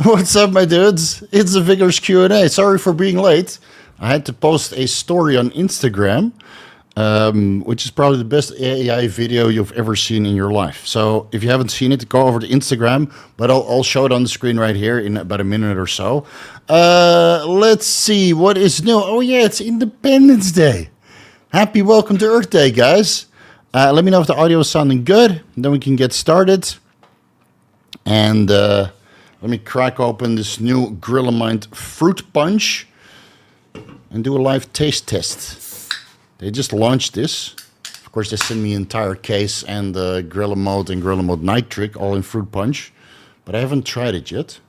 What's up, my dudes? It's a Vigorous Q&A. Sorry for being late. I had to post a story on Instagram, which is probably the best AI video you've ever seen in your life. So if you haven't seen it, go over to Instagram, but I'll show it on the screen right here in about a minute or so. Let's see, what is new? Oh yeah, it's Independence Day. Happy welcome to Earth Day, guys. Let me know if the audio is sounding good, then we can get started. And let me crack open this new Grillamine fruit punch and do a live taste test. They just launched this. Of course, they sent me an entire case and Gorilla Mode and Gorilla Mode Nitric, all in fruit punch. But I haven't tried it yet.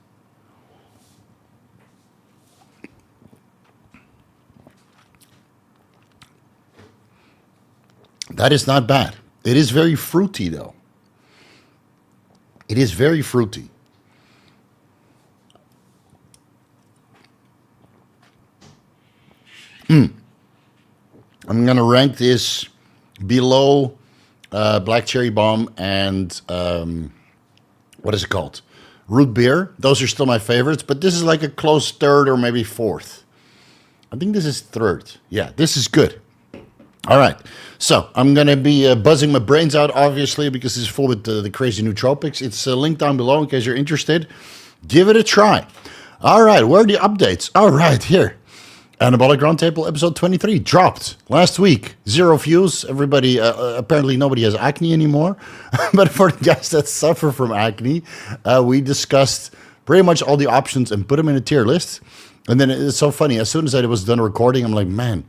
That is not bad. It is very fruity, though. It is very fruity. I'm going to rank this below Black Cherry Bomb and, what is it called? Root Beer. Those are still my favorites, but this is like a close third or maybe fourth. I think this is third. Yeah, this is good. All right, so I'm going to be buzzing my brains out, obviously, because it's full with the crazy nootropics. It's linked down below in case you're interested. Give it a try. All right, where are the updates? All right, here. Anabolic Roundtable episode 23 dropped last week. 0 views. Everybody, apparently nobody has acne anymore. But for the guys that suffer from acne, we discussed pretty much all the options and put them in a tier list. And then it's so funny. As soon as I was done recording, I'm like, man,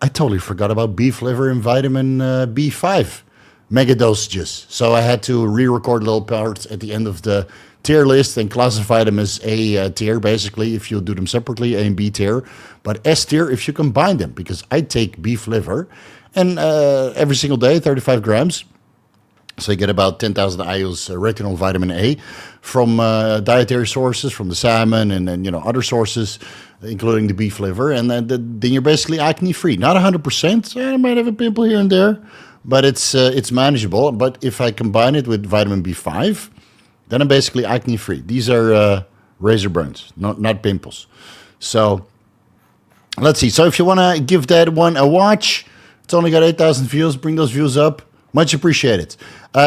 I totally forgot about beef liver and vitamin B5 mega dosages. So I had to re-record little parts at the end of the tier list and classify them as A tier, basically, if you do them separately, A and B tier. But S tier if you combine them, because I take beef liver and every single day, 35 grams. So you get about 10,000 IUs retinol vitamin A from dietary sources, from the salmon and other sources, including the beef liver. And then you're basically acne-free. Not 100%. I might have a pimple here and there, but it's manageable. But if I combine it with vitamin B5, then I'm basically acne-free. These are razor burns, not pimples. So let's see. So if you want to give that one a watch, it's only got 8,000 views. Bring those views up. Much appreciated.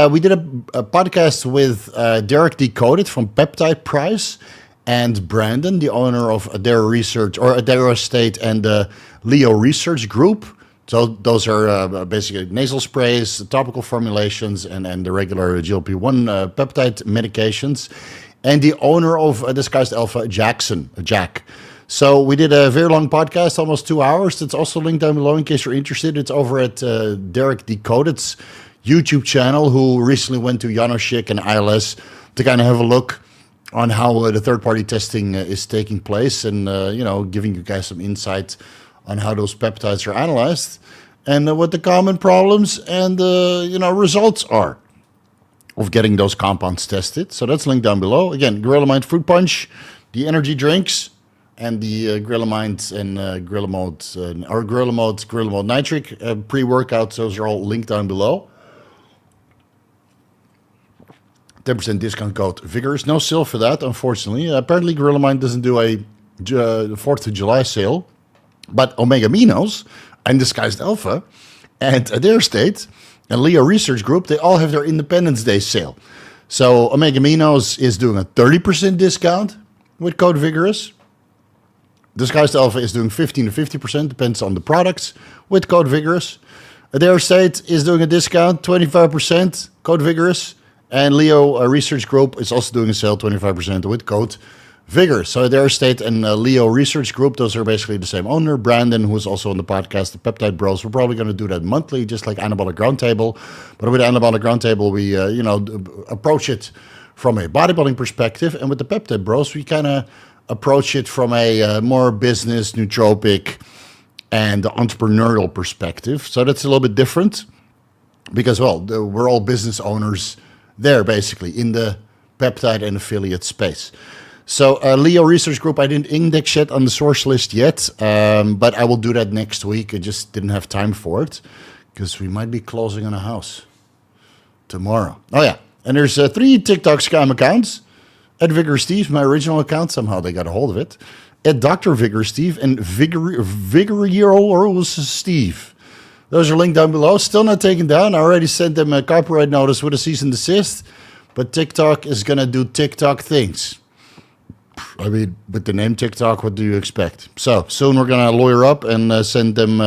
We did a podcast with Derek Decoded from Peptide Price and Brandon, the owner of Adara Research or Adara State and Leo Research Group. So those are basically nasal sprays, topical formulations, and the regular GLP-1 peptide medications. And the owner of Disguised Alpha, Jack. So we did a very long podcast, almost 2 hours. It's also linked down below in case you're interested. It's over at Derek Decoded's YouTube channel, who recently went to Janoschik and ILS to kind of have a look on how the third-party testing is taking place and, giving you guys some insight on how those peptides are analyzed and what the common problems and, results are of getting those compounds tested. So that's linked down below. Again, Grillamine Fruit Punch, the energy drinks, and the Grillamine and Gorilla Mode Nitric pre-workouts. Those are all linked down below. 10% discount code Vigorous. No sale for that, unfortunately. Apparently, Grillamine doesn't do a 4th of July sale. But Omega Minos and Disguised Alpha and Adara State and Leo Research Group, they all have their Independence Day sale. So Omega Minos is doing a 30% discount with code Vigorous. Disguised Alpha is doing 15 to 50%, depends on the products, with code Vigorous. Adara State is doing a discount, 25%, code Vigorous. And Leo Research Group is also doing a sale, 25% with code Vigorous. So Adara State and Leo Research Group, those are basically the same owner. Brandon, who's also on the podcast, the Peptide Bros. We're probably going to do that monthly, just like Anabolic Roundtable. But with Anabolic Roundtable, we approach it from a bodybuilding perspective, and with the Peptide Bros, we kind of approach it from a more business, nootropic, and entrepreneurial perspective. So that's a little bit different because, we're all business owners there, basically, in the peptide and affiliate space. So Leo Research Group, I didn't index yet on the source list yet, but I will do that next week. I just didn't have time for it because we might be closing on a house tomorrow. Oh, yeah. And there's 3 TikTok scam accounts. At Vigorous Steve, my original account, somehow they got a hold of it. At Dr. Vigorous Steve and Vigorous Steve. Those are linked down below. Still not taken down. I already sent them a copyright notice with a cease and desist. But TikTok is going to do TikTok things. I mean, with the name TikTok, what do you expect? So soon we're going to lawyer up and send them,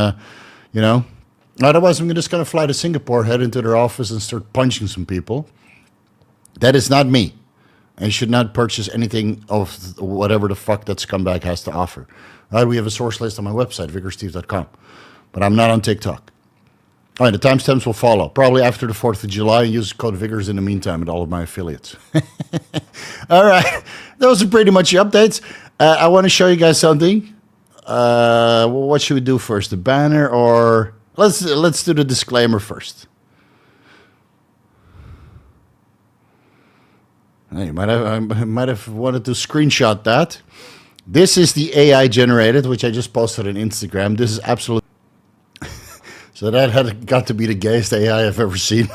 you know. Otherwise, I'm just going to fly to Singapore, head into their office and start punching some people. That is not me. And you should not purchase anything of whatever the fuck that scumbag has to offer. All right, we have a source list on my website, vigorsteve.com. But I'm not on TikTok. All right, the timestamps will follow. Probably after the 4th of July. Use code Vigorous in the meantime at all of my affiliates. All right, those are pretty much the updates. I want to show you guys something. What should we do first? The banner or... Let's do the disclaimer first. I might have wanted to screenshot that. This is the AI generated, which I just posted on Instagram. This is absolute. So that had got to be the gayest AI I've ever seen.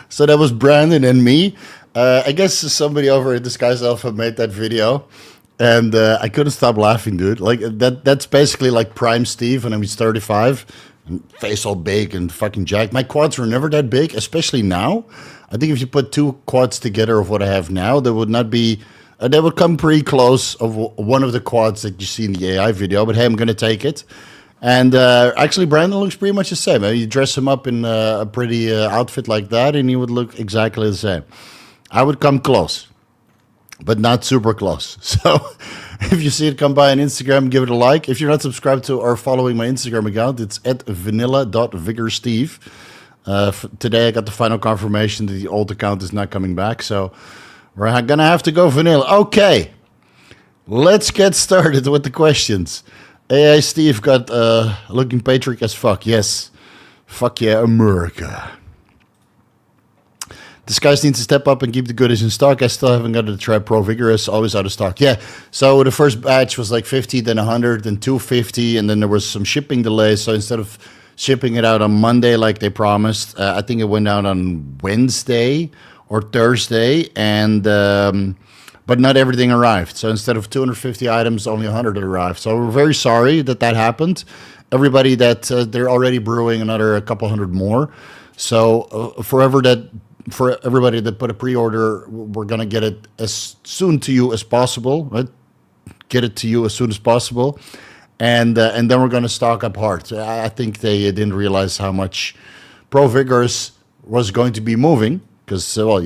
So that was Brandon and me. I guess somebody over at Disguise Alpha made that video. And I couldn't stop laughing, dude. Like that's basically like Prime Steve when I was 35. And face all big and fucking jacked. My quads were never that big, especially now. I think if you put two quads together of what I have now, they would not be... they would come pretty close of one of the quads that you see in the AI video. But hey, I'm going to take it. And actually, Brandon looks pretty much the same. You dress him up in a pretty outfit like that, and he would look exactly the same. I would come close, but not super close. So if you see it come by on Instagram, give it a like. If you're not subscribed to or following my Instagram account, it's at vanilla.vigorsteve. Today I got the final confirmation that the old account is not coming back, so we're going to have to go vanilla. Okay, let's get started with the questions. AI Steve got looking patriot as fuck. Yes, fuck yeah, America. This guy needs to step up and keep the goodies in stock. I still haven't got to try ProVigorous, always out of stock. Yeah, so the first batch was like 50, then 100, then 250, and then there was some shipping delays. So instead of shipping it out on Monday like they promised, I think it went out on Wednesday or Thursday, and but not everything arrived. So instead of 250 items, only 100 arrived. So we're very sorry that that happened. Everybody that they're already brewing a couple hundred more. So for everybody that put a pre-order, we're going to get it as soon to you as possible, right? Get it to you as soon as possible. And then we're going to stock up hard. I think they didn't realize how much ProVigorous was going to be moving because, well,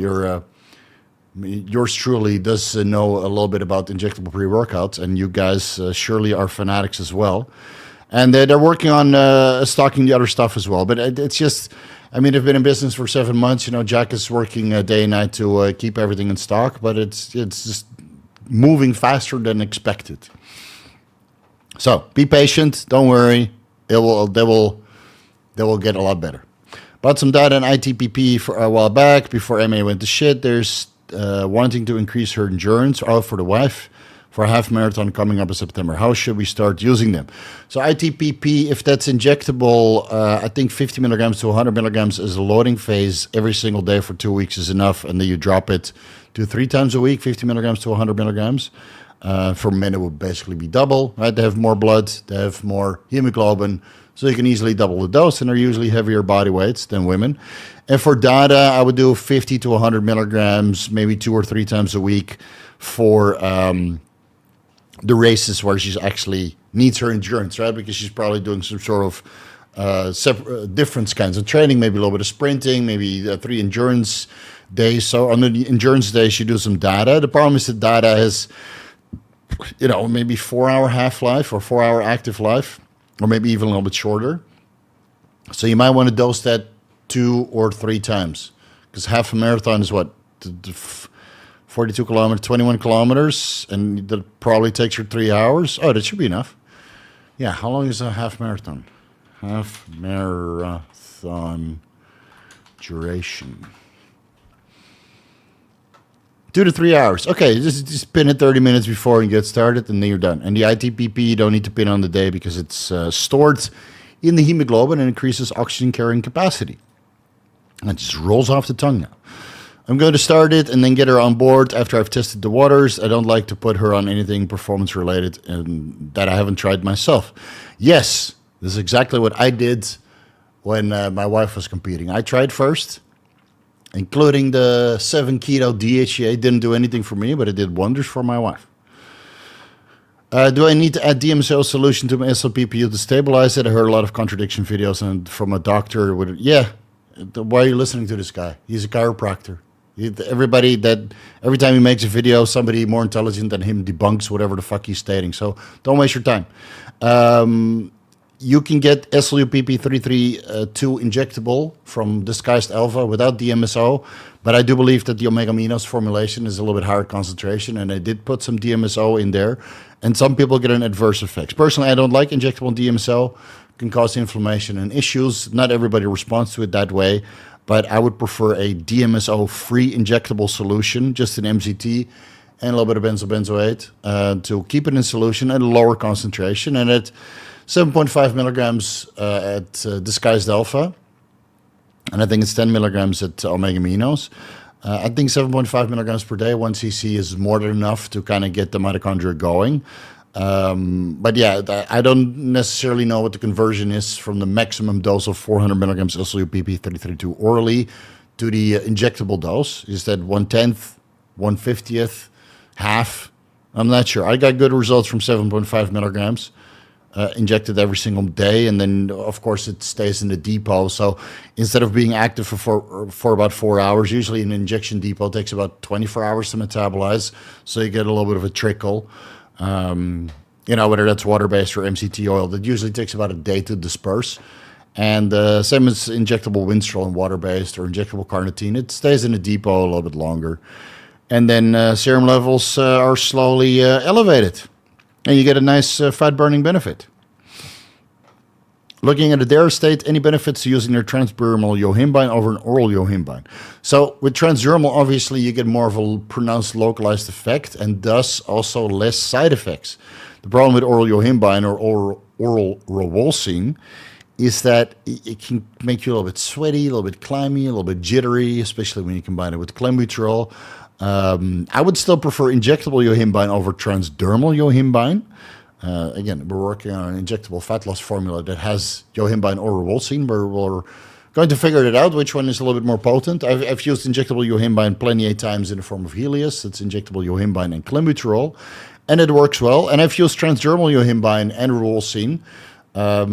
yours truly does know a little bit about injectable pre-workouts, and you guys surely are fanatics as well. And they're working on stocking the other stuff as well. But it's just... I mean, they've been in business for 7 months. You know, Jack is working day and night to keep everything in stock, but it's just moving faster than expected. So be patient. Don't worry. They will get a lot better. Bought some data on ITPP for a while back before MA went to shit. There's wanting to increase her endurance, for the wife, for a half marathon coming up in September. How should we start using them? So ITPP, if that's injectable, I think 50 milligrams to 100 milligrams is a loading phase every single day for 2 weeks is enough. And then you drop it to 3 times a week, 50 milligrams to 100 milligrams. For men, it would basically be double, right? They have more blood, they have more hemoglobin, so you can easily double the dose, and they're usually heavier body weights than women. And for data, I would do 50 to 100 milligrams, maybe 2 or 3 times a week for... the races where she actually needs her endurance, right? Because she's probably doing some sort of different kinds of training, maybe a little bit of sprinting, maybe 3 endurance days. So on the endurance day, she do some data. The problem is the data has, you know, maybe 4-hour half-life or 4-hour active life, or maybe even a little bit shorter. So you might want to dose that 2 or 3 times, because half a marathon is what? 42 kilometers, 21 kilometers, and that probably takes you 3 hours. Oh, that should be enough. Yeah, how long is a half marathon? Half marathon duration. 2 to 3 hours. Okay, just pin it 30 minutes before and get started, and then you're done. And the ITPP, you don't need to pin on the day because it's stored in the hemoglobin and increases oxygen carrying capacity. And it just rolls off the tongue now. I'm going to start it and then get her on board after I've tested the waters. I don't like to put her on anything performance related and that I haven't tried myself. Yes, this is exactly what I did when my wife was competing. I tried first, including the 7 keto DHA. Didn't do anything for me, but it did wonders for my wife. Do I need to add DMSO solution to my SLPPU to stabilize it? I heard a lot of contradiction videos and from a doctor. Yeah, why are you listening to this guy? He's a chiropractor. Every time he makes a video, somebody more intelligent than him debunks whatever the fuck he's stating. So don't waste your time. You can get SLUPP332 injectable from Disguised Alpha without DMSO, but I do believe that the omega aminos formulation is a little bit higher concentration, and I did put some DMSO in there, and some people get an adverse effects. Personally, I don't like injectable DMSO. It can cause inflammation and issues. Not everybody responds to it that way, but I would prefer a DMSO-free injectable solution, just an MCT and a little bit of benzobenzoate to keep it in solution at a lower concentration, and at 7.5 milligrams at Disguised Alpha, and I think it's 10 milligrams at omega aminos. I think 7.5 milligrams per day, 1 cc is more than enough to kind of get the mitochondria going. But yeah, I don't necessarily know what the conversion is from the maximum dose of 400 milligrams SLUPP332 orally to the injectable dose. Is that 1/10, 1/50th, half? I'm not sure. I got good results from 7.5 milligrams. Injected every single day, and then of course it stays in the depot. So instead of being active for about 4 hours, usually an injection depot takes about 24 hours to metabolize, so you get a little bit of a trickle. Whether that's water-based or MCT oil, that usually takes about a day to disperse. And same as injectable Winstrol and water-based or injectable carnitine, it stays in the depot a little bit longer. And then serum levels are slowly elevated. And you get a nice fat-burning benefit. Looking at the dairy state, any benefits to using their transdermal Yohimbine over an oral Yohimbine? So with transdermal, obviously, you get more of a pronounced localized effect and thus also less side effects. The problem with oral Yohimbine or oral Rowolsine is that it can make you a little bit sweaty, a little bit clammy, a little bit jittery, especially when you combine it with clenbuterol. I would still prefer injectable Yohimbine over transdermal Yohimbine. Again, we're working on an injectable fat loss formula that has Yohimbine or Rowolsine. We're going to figure it out, which one is a little bit more potent. I've used injectable Yohimbine plenty of times in the form of Helios. It's injectable Yohimbine and clenbuterol, and it works well. And I've used transdermal Yohimbine and Rowolsine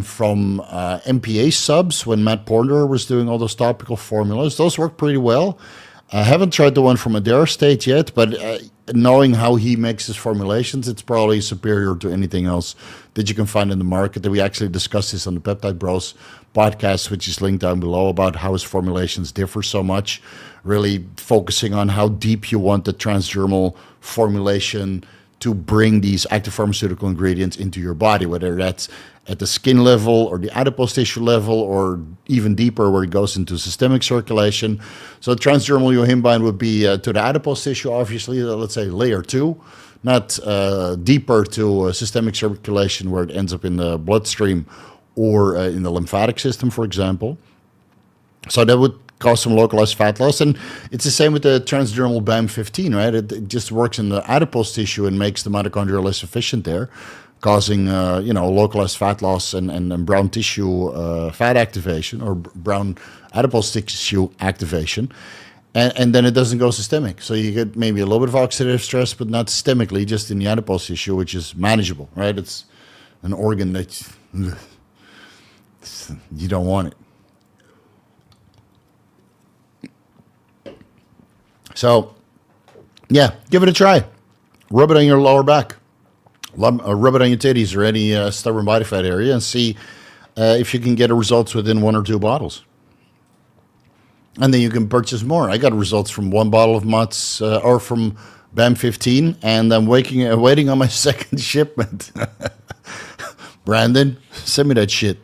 from MPA subs when Matt Porter was doing all those topical formulas. Those work pretty well. I haven't tried the one from Adara State yet, but knowing how he makes his formulations, it's probably superior to anything else that you can find in the market. That we actually discussed this on the Peptide Bros podcast, which is linked down below, about how his formulations differ so much, really focusing on how deep you want the transdermal formulation to bring these active pharmaceutical ingredients into your body, whether that's at the skin level or the adipose tissue level or even deeper where it goes into systemic circulation. So transdermal Yohimbine would be to the adipose tissue, obviously, let's say layer 2, not deeper to systemic circulation where it ends up in the bloodstream or in the lymphatic system, for example. So that would cause some localized fat loss. And it's the same with the transdermal BAM15, right? It just works in the adipose tissue and makes the mitochondria less efficient there, causing localized fat loss and brown tissue fat activation or brown adipose tissue activation. And then it doesn't go systemic. So you get maybe a little bit of oxidative stress, but not systemically, just in the adipose tissue, which is manageable, right? It's an organ that you don't want it. So, yeah, give it a try. Rub it on your lower back. Rub it on your titties or any stubborn body fat area and see if you can get results within 1 or 2 bottles. And then you can purchase more. I got results from 1 bottle of MOTS or from BAM15, and I'm waiting on my second shipment. Brandon, send me that shit.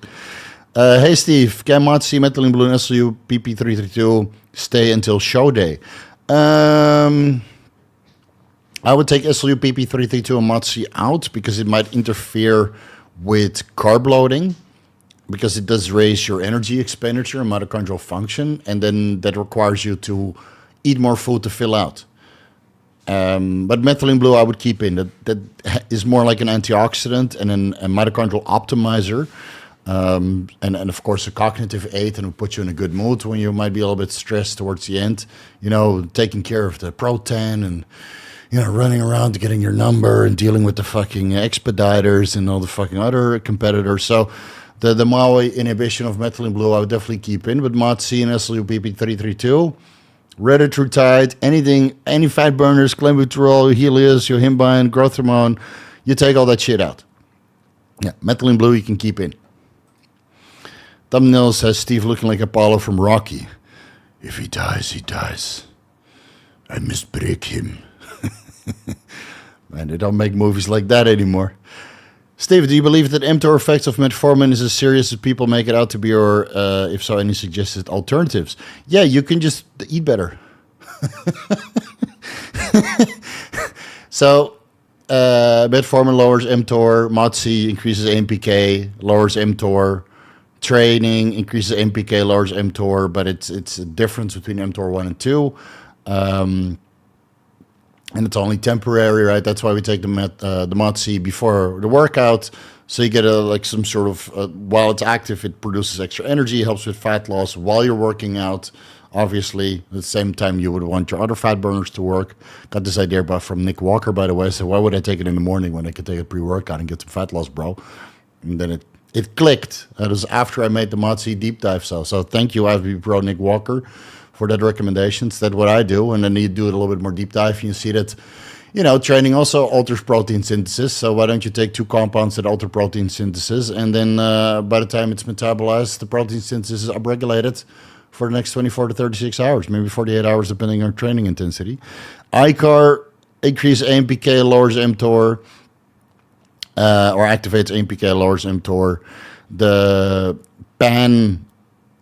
Hey, Steve, can MOTS-c methylene blue SLUPP332 stay until show day? I would take SLUPP332 and MOTS-c out because it might interfere with carb loading, because it does raise your energy expenditure and mitochondrial function, and then that requires you to eat more food to fill out. But methylene blue I would keep in. That is more like an antioxidant and a mitochondrial optimizer. And of course a cognitive aid, and will put you in a good mood when you might be a little bit stressed towards the end. You know, taking care of the protein and, you know, running around getting your number and dealing with the fucking expediters and all the fucking other competitors. So the MAOI inhibition of methylene blue I would definitely keep in. But MOTS-c and SLUPP332, Retatrutide, anything, any fat burners, clenbuterol, Helios, Yohimbine, growth hormone, you take all that shit out. Yeah, methylene blue you can keep in. Thumbnail says Steve looking like Apollo from Rocky. If he dies, he dies. I must break him. Man, they don't make movies like that anymore. Steve, do you believe that mTOR effects of metformin is as serious as people make it out to be, or if so, any suggested alternatives? Yeah, you can just eat better. So, metformin lowers mTOR, MOTS-c increases AMPK, lowers mTOR, training increases AMPK, lowers mTOR, but it's a difference between mTOR 1 and 2. And it's only temporary, right? That's why we take the MOTS-c before the workout. So you get some sort of, while it's active, it produces extra energy, helps with fat loss while you're working out. Obviously, at the same time, you would want your other fat burners to work. Got this idea from Nick Walker, by the way. So why would I take it in the morning when I could take a pre-workout and get some fat loss, bro? And then it clicked. That was after I made the MOTS-c deep dive. So thank you, IFBB Pro Nick Walker, for that recommendations. That's what I do. And then you do it a little bit more deep dive. And you see that, you know, training also alters protein synthesis. So why don't you take two compounds that alter protein synthesis, and then by the time it's metabolized, the protein synthesis is upregulated for the next 24 to 36 hours, maybe 48 hours, depending on training intensity. ICAR increases AMPK, lowers mTOR, or activates AMPK, lowers mTOR. The PAN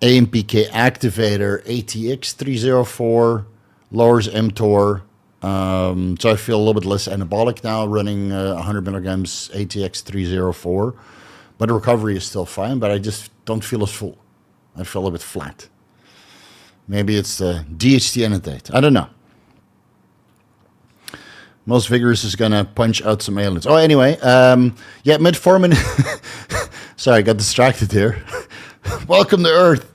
AMPK activator, ATX-304, lowers mTOR. So I feel a little bit less anabolic now, running 100 milligrams ATX-304. But the recovery is still fine, but I just don't feel as full. I feel a little bit flat. Maybe it's the DHT Enanthate. I don't know. Most Vigorous is going to punch out some aliens. Oh, anyway. Yeah, metformin. Sorry, I got distracted here. Welcome to Earth.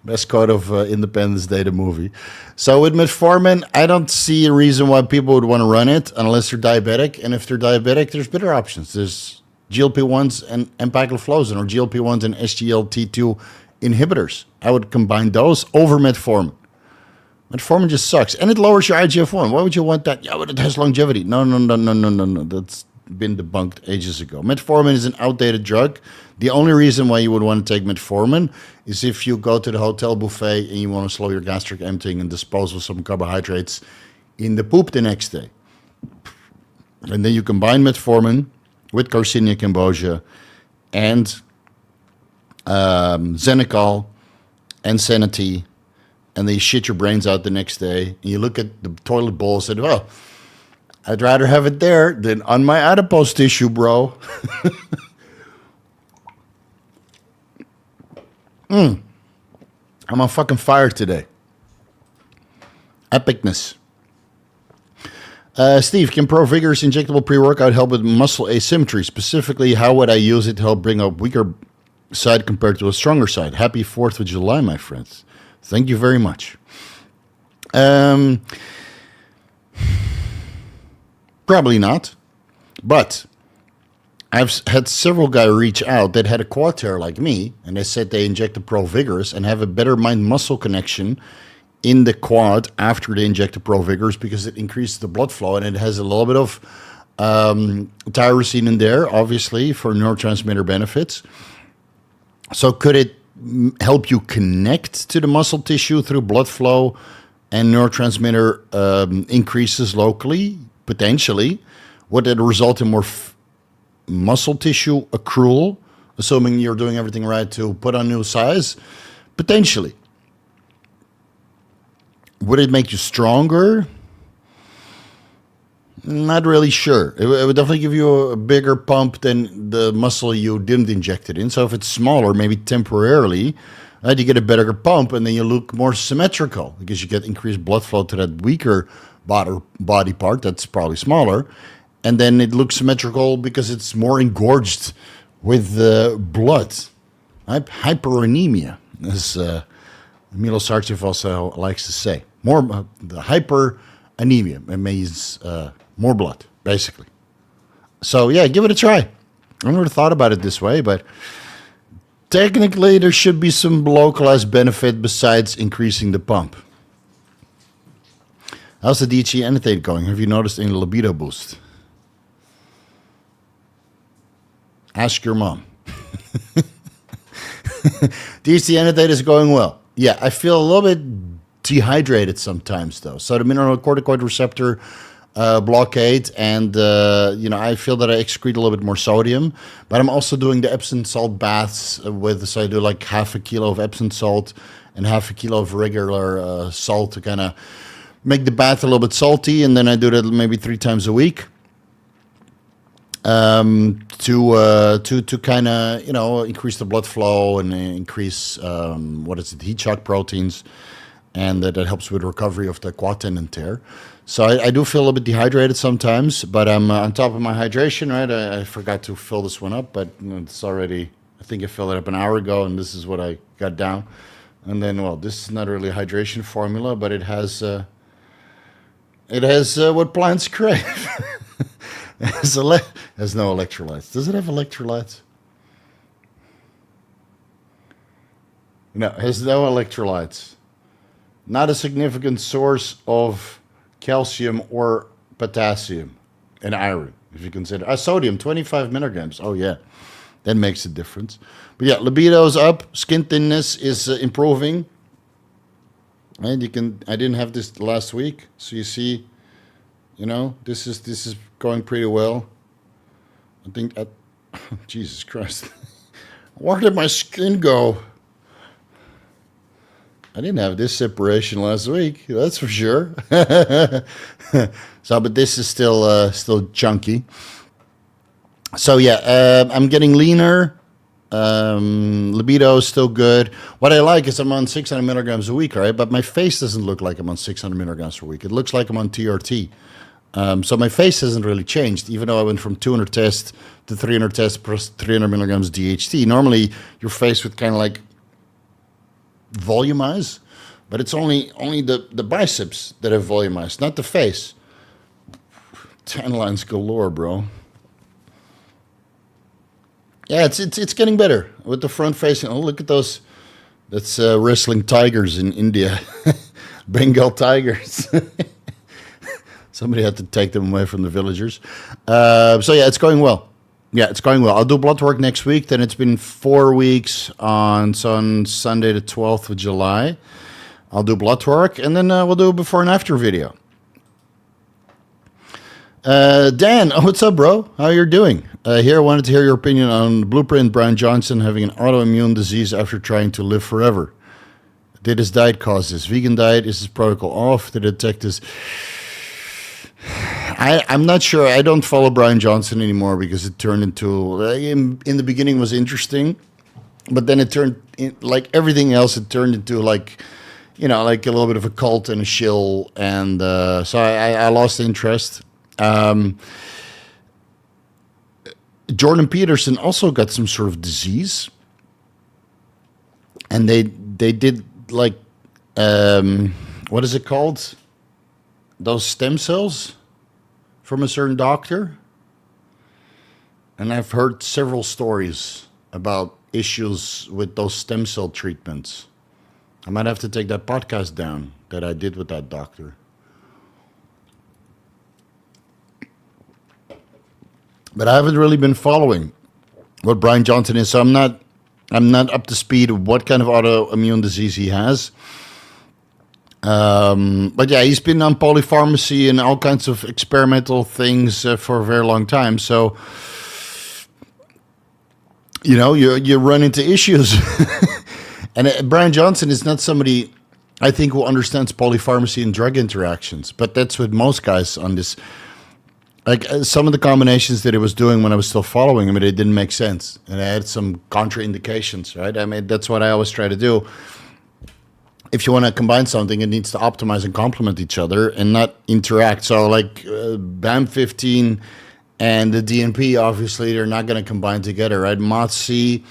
Best quote of Independence Day, the movie. So with metformin, I don't see a reason why people would want to run it unless they're diabetic. And if they're diabetic, there's better options. There's GLP-1s and empagliflozin, or GLP-1s and SGLT2 inhibitors. I would combine those over metformin. Metformin just sucks. And it lowers your IGF-1. Why would you want that? Yeah, but it has longevity. No. That's been debunked ages ago. Metformin is an outdated drug. The only reason why you would want to take metformin is if you go to the hotel buffet and you want to slow your gastric emptying and dispose of some carbohydrates in the poop the next day. And then you combine metformin with Garcinia cambogia and Xenical and Sanity, and then you shit your brains out the next day. And you look at the toilet bowl and say, well, I'd rather have it there than on my adipose tissue, bro. I'm on fucking fire today. Epicness. Steve, can ProVigorous injectable pre-workout help with muscle asymmetry? Specifically, how would I use it to help bring up weaker side compared to a stronger side? Happy 4th of July, my friends. Thank you very much. Probably not, but I've had several guys reach out that had a quad tear like me, and they said they injected ProVigorous and have a better mind-muscle connection in the quad after they injected ProVigorous because it increases the blood flow, and it has a little bit of tyrosine in there, obviously, for neurotransmitter benefits. So could it help you connect to the muscle tissue through blood flow and neurotransmitter increases locally? Potentially. Would it result in more muscle tissue accrual, assuming you're doing everything right to put on new size? Potentially. Would it make you stronger? Not really sure. It would definitely give you a bigger pump than the muscle you didn't inject it in. So if it's smaller, maybe temporarily, Right? You get a better pump, and then you look more symmetrical because you get increased blood flow to that weaker body part that's probably smaller, and then it looks symmetrical because it's more engorged with blood. Right? Hyperanemia, as Milo Sarcev also likes to say. More the hyperanemia. It means more blood, basically. So yeah, give it a try. I never thought about it this way, but technically there should be some localized benefit besides increasing the pump. How's the DHT Enanthate going? Have you noticed any libido boost? Ask your mom. DHT Enanthate is going well. Yeah, I feel a little bit dehydrated sometimes, though. So the mineralocorticoid receptor blockade, and I feel that I excrete a little bit more sodium, but I'm also doing the Epsom salt baths so I do like half a kilo of Epsom salt and half a kilo of regular salt to kind of make the bath a little bit salty, and then I do that maybe 3 times a week to kind of increase the blood flow and increase heat shock proteins, and that helps with recovery of the quad tendon tear. So I do feel a little bit dehydrated sometimes, but I'm on top of my hydration, right? I forgot to fill this one up, but it's already, I think I filled it up an hour ago, and this is what I got down. And then, well, this is not really a hydration formula, but it has what plants crave. It has no electrolytes. Does it have electrolytes? No, it has no electrolytes. Not a significant source of calcium or potassium and iron, if you consider. Sodium, 25 milligrams. Oh, yeah. That makes a difference. But yeah, libido is up. Skin thinness is improving. And I didn't have this last week. So you see, this is going pretty well. I think, Jesus Christ. Where did my skin go? I didn't have this separation last week, that's for sure. But this is still chunky. So yeah, I'm getting leaner. Libido is still good. What I like is I'm on 600 milligrams a week, right? But my face doesn't look like I'm on 600 milligrams per week. It looks like I'm on TRT. So my face hasn't really changed, even though I went from 200 tests to 300 tests plus 300 milligrams DHT. Normally, your face would kind of like volumize, but it's only the biceps that have volumized, not the face. Tan lines galore, bro. Yeah, it's getting better with the front facing. Oh, look at those. That's wrestling tigers in India. Bengal tigers. Somebody had to take them away from the villagers. So yeah, it's going well. Yeah, it's going well. I'll do blood work next week. Then it's been 4 weeks on Sunday the 12th of July. I'll do blood work, and then we'll do a before and after video. Dan, what's up, bro? How you doing? Here, I wanted to hear your opinion on Blueprint Bryan Johnson having an autoimmune disease after trying to live forever. Did his diet cause this? Vegan diet, is his protocol off to detect this? I'm not sure. I don't follow Bryan Johnson anymore because it turned into, in the beginning was interesting, but then it turned, like everything else, it turned into like a little bit of a cult and a shill, and so I lost interest. Jordan Peterson also got some sort of disease, and they did like what is it called? Those stem cells from a certain doctor, and I've heard several stories about issues with those stem cell treatments. I might have to take that podcast down that I did with that doctor. But I haven't really been following what Bryan Johnson is, so I'm not up to speed of what kind of autoimmune disease he has. But yeah, he's been on polypharmacy and all kinds of experimental things for a very long time. So, you run into issues. And Bryan Johnson is not somebody, I think, who understands polypharmacy and drug interactions. But that's with most guys on this Like some of the combinations that it was doing when I was still following him, it didn't make sense, and I had some contraindications. Right? I mean, that's what I always try to do. If you want to combine something, it needs to optimize and complement each other and not interact. So, like BAM15 and the DNP, obviously, they're not going to combine together, right? MOTS-c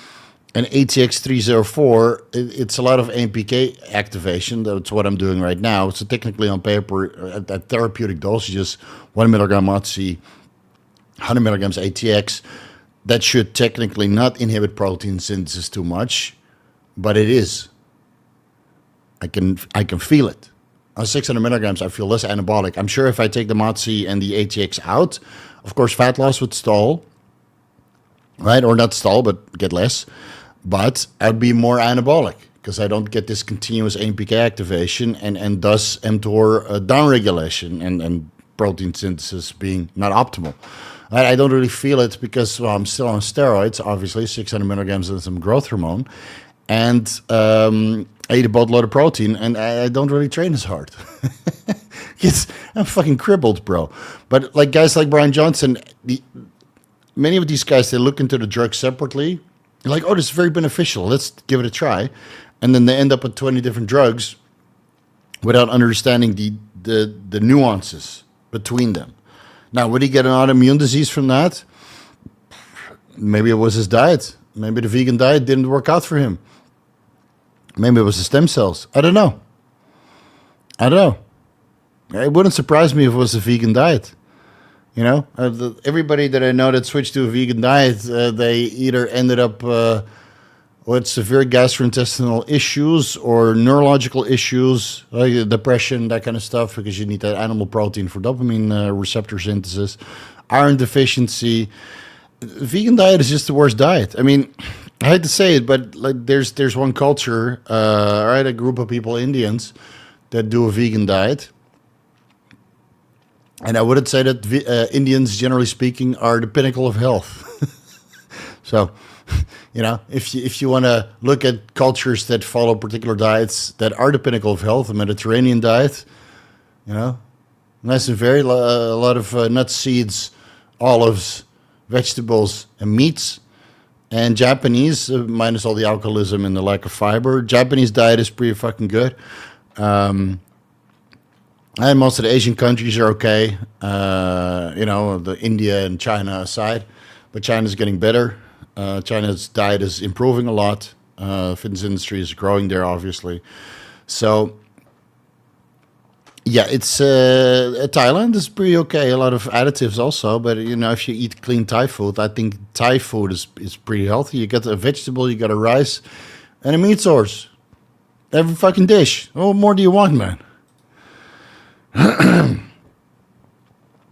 and ATX-304, it's a lot of AMPK activation. That's what I'm doing right now. So technically on paper, at therapeutic dosages, 1 milligram MOTS-c, 100 milligrams ATX, that should technically not inhibit protein synthesis too much, but it is. I can feel it. On 600 milligrams, I feel less anabolic. I'm sure if I take the MOTS-c and the ATX out, of course, fat loss would stall, right? Or not stall, but get less. But I'd be more anabolic because I don't get this continuous AMPK activation and thus mTOR downregulation and protein synthesis being not optimal. Right? I don't really feel it because, well, I'm still on steroids, obviously, 600 milligrams of some growth hormone. And I eat a boatload of protein, and I don't really train as hard. I'm fucking crippled, bro. But like guys like Bryan Johnson, many of these guys, they look into the drug separately. They're like, oh, this is very beneficial. Let's give it a try. And then they end up with 20 different drugs without understanding the nuances between them. Now, would he get an autoimmune disease from that? Maybe it was his diet. Maybe the vegan diet didn't work out for him. Maybe it was the stem cells. I don't know. It wouldn't surprise me if it was a vegan diet. You know, everybody that I know that switched to a vegan diet, they either ended up with severe gastrointestinal issues or neurological issues, like depression, that kind of stuff, because you need that animal protein for dopamine receptor synthesis, iron deficiency. Vegan diet is just the worst diet. I mean, I hate to say it, but like there's one culture, right, a group of people, Indians, that do a vegan diet. And I wouldn't say that Indians, generally speaking, are the pinnacle of health. So, you know, if you want to look at cultures that follow particular diets that are the pinnacle of health, the Mediterranean diet, you know, nice and varied, a lot of nuts, seeds, olives, vegetables, and meats. And Japanese, minus all the alcoholism and the lack of fiber, Japanese diet is pretty fucking good. And most of the Asian countries are okay, you know, the India and China aside. But China's getting better. China's diet is improving a lot. Fitness industry is growing there, obviously. So, yeah, it's Thailand is pretty okay. A lot of additives also. But, you know, if you eat clean Thai food, I think Thai food is pretty healthy. You get a vegetable, you got a rice, and a meat source. Every fucking dish. What more do you want, man?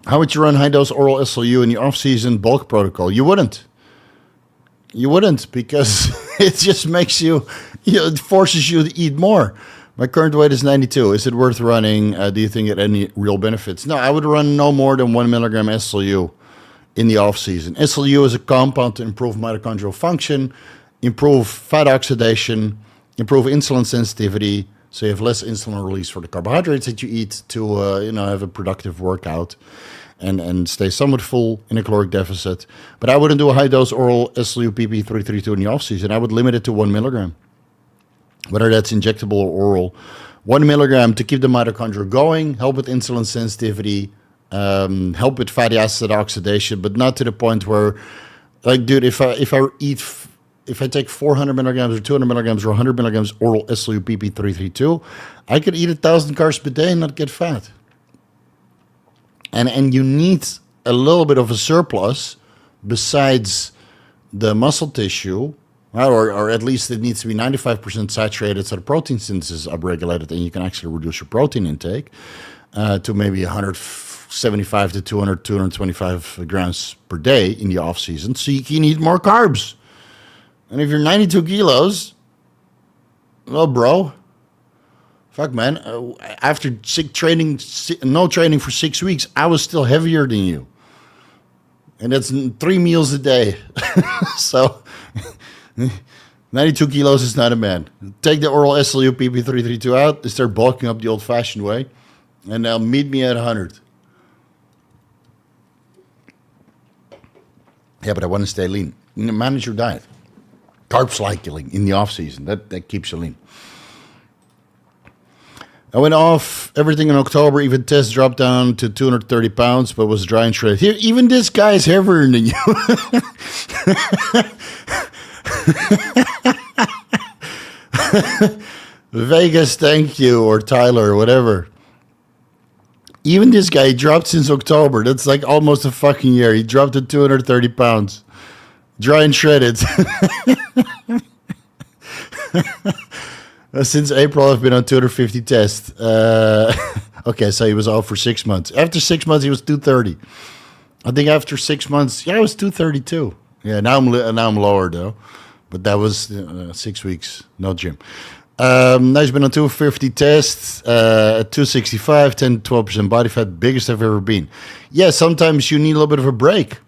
How would you run high-dose oral SLU in the off-season bulk protocol? You wouldn't. Because it just makes you know, it forces you to eat more. My current weight is 92. Is it worth running? Do you think it any real benefits? No, I would run no more than 1 milligram SLU in the off-season. SLU is a compound to improve mitochondrial function, improve fat oxidation, improve insulin sensitivity, so you have less insulin release for the carbohydrates that you eat to you know, have a productive workout and stay somewhat full in a caloric deficit. But I wouldn't do a high-dose oral SLU PP332 in the off-season. I would limit it to 1 milligram, whether that's injectable or oral. 1 milligram to keep the mitochondria going, help with insulin sensitivity, help with fatty acid oxidation, but not to the point where, like, dude, if I take 400 milligrams or 200 milligrams or 100 milligrams oral SLU PP332, I could eat 1,000 carbs per day and not get fat. And you need a little bit of a surplus besides the muscle tissue, right? Or at least it needs to be 95% saturated so the protein synthesis is upregulated and you can actually reduce your protein intake to maybe 175 to 200, 225 grams per day in the off season. So you can eat more carbs. And if you're 92 kilos, well, bro, fuck, man. After no training for 6 weeks, I was still heavier than you. And that's 3 meals a day. So 92 kilos is not a man. Take the oral SLU PP332 out and start bulking up the old-fashioned way. And they'll meet me at 100. Yeah, but I want to stay lean. Manage your diet. Carb cycling in the off season. That keeps you lean. I went off everything in October. Even test dropped down to 230 pounds, but was dry and shredded. Here, even this guy's heavier than you. Vegas, thank you, or Tyler, or whatever. Even this guy, he dropped since October. That's like almost a fucking year. He dropped to 230 pounds. Dry and shredded. Since April, I've been on 250 tests. Okay, so he was off for 6 months. After 6 months, he was 230. I think after 6 months, yeah, I was 232. Yeah, now I'm lower, though. But that was 6 weeks, no gym. Now he's been on 250 tests, at 265, 10 to 12% body fat, biggest I've ever been. Yeah, sometimes you need a little bit of a break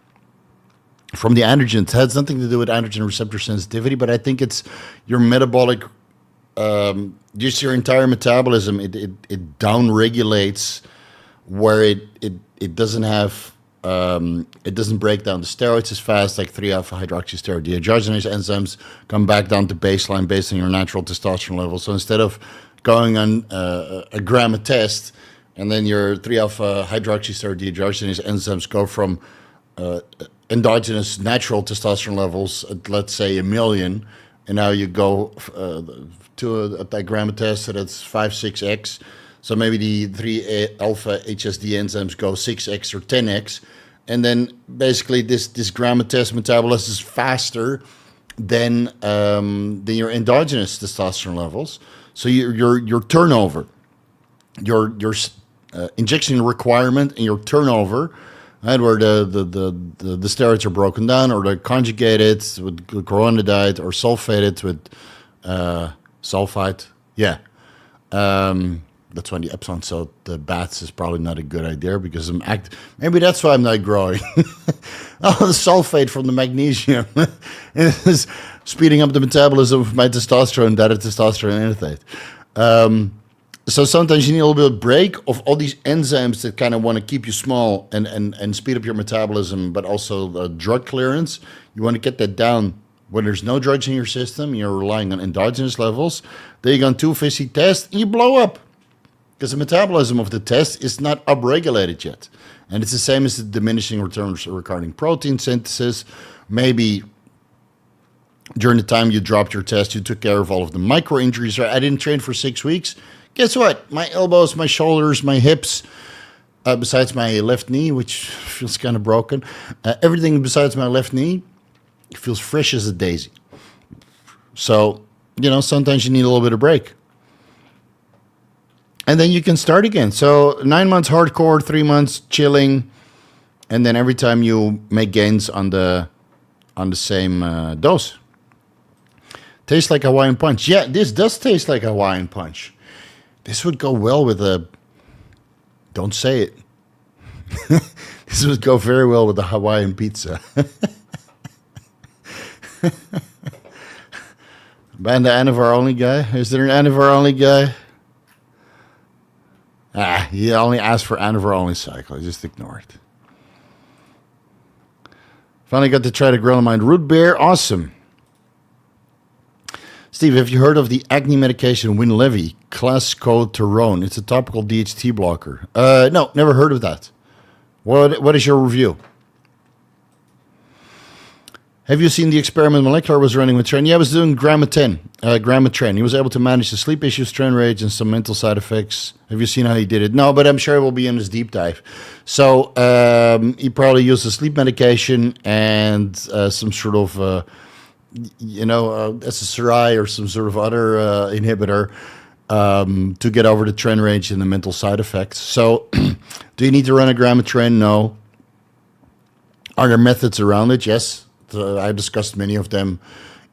from the androgens. It has nothing to do with androgen receptor sensitivity, but I think it's your metabolic, just your entire metabolism. It down-regulates where it doesn't have, it doesn't break down the steroids as fast, like 3-alpha-hydroxysteroid dehydrogenase enzymes come back down to baseline based on your natural testosterone level. So instead of going on a gram a test, and then your 3-alpha-hydroxysteroid dehydrogenase enzymes go from endogenous natural testosterone levels at, let's say, 1 million, and now you go to a gram a test, so that's 5-6x. So maybe the 3-alpha HSD enzymes go 6x or 10x, and then basically this gram a test metabolism is faster than your endogenous testosterone levels. So your turnover, your injection requirement and your turnover, right, where the steroids are broken down or they're conjugated with glucuronidine or sulfated with sulfite. Yeah. That's when the epsilon salt the bats is probably not a good idea because I'm maybe that's why I'm not growing. Oh, the sulfate from the magnesium is speeding up the metabolism of my testosterone, that is testosterone enanthate. So sometimes you need a little bit of break of all these enzymes that kind of want to keep you small and speed up your metabolism, but also drug clearance. You want to get that down when there's no drugs in your system. You're relying on endogenous levels. Then you go on 250 test and you blow up. Because the metabolism of the test is not upregulated yet. And it's the same as the diminishing returns regarding protein synthesis. Maybe during the time you dropped your test, you took care of all of the micro injuries. I didn't train for 6 weeks. Guess what? My elbows, my shoulders, my hips, besides my left knee, which feels kind of broken, everything besides my left knee feels fresh as a daisy. So, sometimes you need a little bit of break. And then you can start again. So 9 months hardcore, 3 months chilling, and then every time you make gains on the same dose. Tastes like Hawaiian Punch. Yeah, this does taste like Hawaiian Punch. This would go well with a... Don't say it. This would go very well with a Hawaiian pizza. Ban the Anavar only guy? Is there an Anavar only guy? He only asked for Anavar only cycle. I just ignore it. Finally got to try the Ghrelin root beer. Awesome. Steve, have you heard of the acne medication Winlevi, clascoterone? It's a topical DHT blocker. No, never heard of that. What is your review? Have you seen the experiment Molecular was running with Tren? Yeah, I was doing gram of Tren. He was able to manage the sleep issues, Tren rage, and some mental side effects. Have you seen how he did it? No, but I'm sure it will be in his deep dive. So he probably used a sleep medication and some sort of, SSRI or some sort of other inhibitor to get over the Tren rage and the mental side effects. So do you need to run a gram of Tren? No. Are there methods around it? Yes. I discussed many of them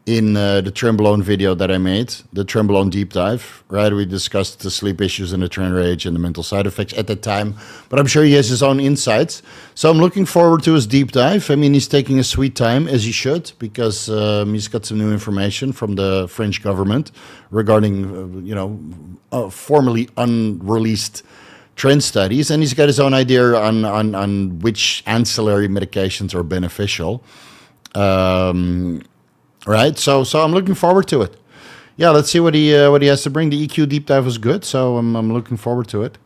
in the Trenbolone video that I made, the Trenbolone deep dive, right? We discussed the sleep issues and the Tren rage and the mental side effects at that time, but I'm sure he has his own insights. So I'm looking forward to his deep dive. I mean, he's taking a sweet time, as he should, because he's got some new information from the French government regarding, formerly unreleased trend studies, and he's got his own idea on which ancillary medications are beneficial. Right? So I'm looking forward to it. Yeah, let's see what he has to bring. The EQ deep dive was good, so I'm looking forward to it.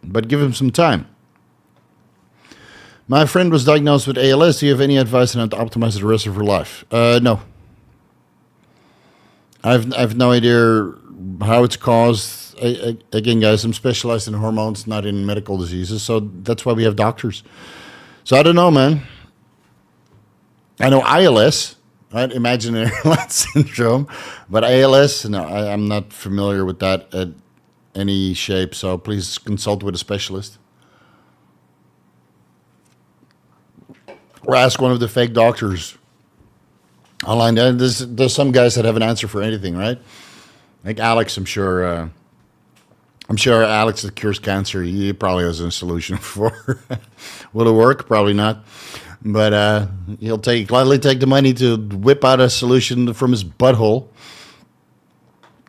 But give him some time. My friend was diagnosed with ALS. Do you have any advice on how to optimize the rest of her life? No. I've no idea how it's caused. Again, guys, I'm specialized in hormones, not in medical diseases, so that's why we have doctors. So I don't know, man. I know ILS, right? Imaginary Line Syndrome, but ALS, no, I'm not familiar with that at any shape, so please consult with a specialist. Or ask one of the fake doctors online. There's some guys that have an answer for anything, right? Like Alex, I'm sure Alex that cures cancer, he probably has a solution for. Will it work? Probably not. But he'll gladly take the money to whip out a solution from his butthole,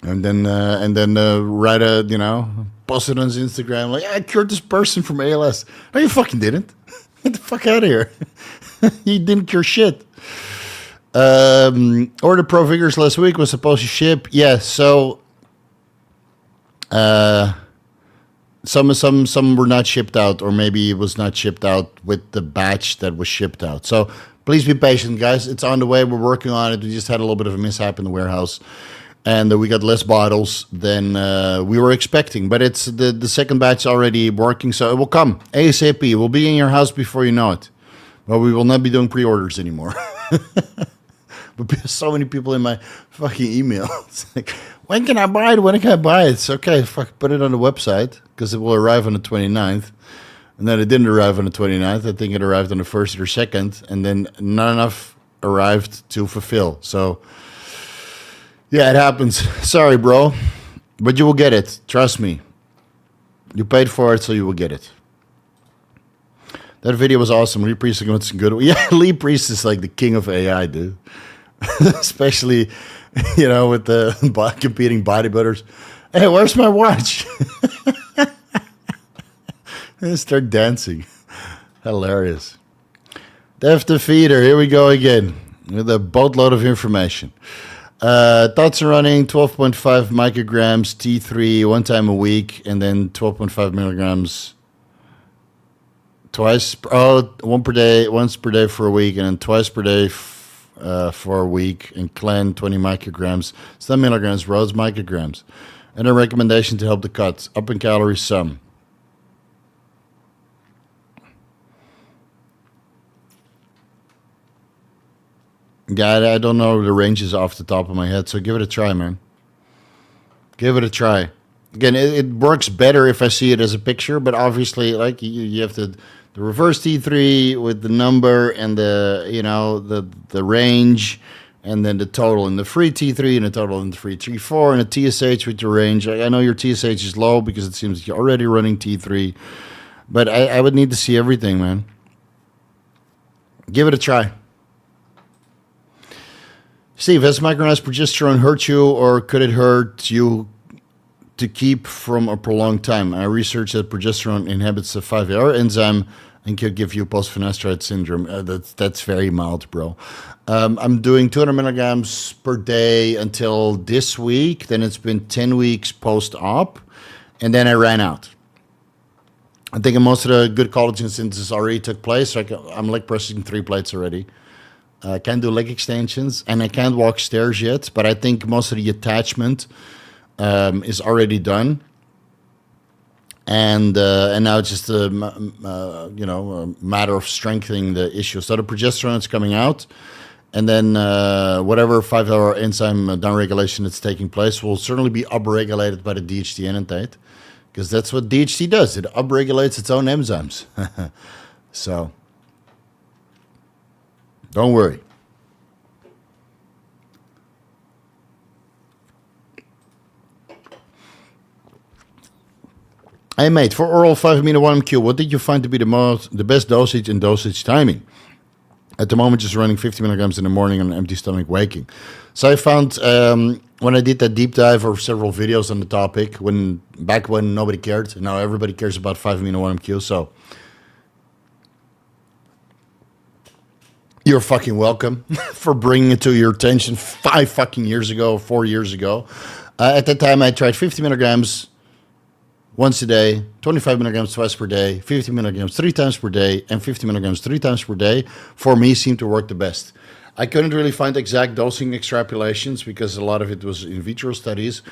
and then write post it on his Instagram like, I cured this person from ALS. No, you fucking didn't. Get the fuck out of here. You didn't cure shit. Ordered ProVigorous last week, was supposed to ship. Yeah, so some were not shipped out, or maybe it was not shipped out with the batch that was shipped out. So please be patient, guys. It's on the way. We're working on it. We just had a little bit of a mishap in the warehouse, and we got less bottles than we were expecting. But it's the second batch already working, so it will come ASAP. It will be in your house before you know it. But we will not be doing pre-orders anymore. But so many people in my fucking email. It's like, when can I buy it? When can I buy it? It's okay, fuck, put it on the website, because it will arrive on the 29th. And then it didn't arrive on the 29th. I think it arrived on the 1st or 2nd. And then not enough arrived to fulfill. So, yeah, it happens. Sorry, bro. But you will get it. Trust me. You paid for it, so you will get it. That video was awesome. Lee Priest is some good. Yeah, Lee Priest is like the king of AI, dude. Especially, with the competing bodybuilders. Hey, where's my watch? And start dancing. Hilarious. Def the Feeder. Here we go again with a boatload of information. Thoughts are running 12.5 micrograms T3 one time a week, and then 12.5 milligrams one per day, once per day for a week, and then twice per day for a week. And Clen 20 micrograms, some milligrams, Rose micrograms. And a recommendation to help the cut up in calories some. Yeah, I don't know the ranges off the top of my head, so give it a try, man. Give it a try. Again, it works better if I see it as a picture, but obviously, like, you have the reverse T3 with the number and the range, and then the total in the free T3 and the total in the free T4 and a TSH with your range. I know your TSH is low because it seems like you're already running T3, but I would need to see everything, man. Give it a try. Steve, has micronized progesterone hurt you, or could it hurt you to keep from a prolonged time? I researched that progesterone inhibits the 5-AR enzyme and could give you post-finasteride syndrome. That's very mild, bro. I'm doing 200 milligrams per day until this week. Then it's been 10 weeks post-op, and then I ran out. I think most of the good collagen synthesis already took place. So I'm leg pressing 3 plates already. I can't do leg extensions, and I can't walk stairs yet, but I think most of the attachment is already done. And now it's just a matter of strengthening the issue. So the progesterone is coming out, and then whatever 5-hour enzyme downregulation that's taking place will certainly be upregulated by the DHT enanthate, because that's what DHT does. It upregulates its own enzymes. So don't worry. Hey mate, for oral 5-amino-1-MQ, what did you find to be the best dosage and dosage timing? At the moment, just running 50 milligrams in the morning on an empty stomach waking. So I found when I did that deep dive of several videos on the topic, back when nobody cared, now everybody cares about 5-amino-1-MQ. So You're fucking welcome for bringing it to your attention 5 fucking years ago, 4 years ago. At that time, I tried 50 milligrams once a day, 25 milligrams twice per day, 50 milligrams 3 times per day, and 50 milligrams 3 times per day. For me, seemed to work the best. I couldn't really find exact dosing extrapolations because a lot of it was in vitro studies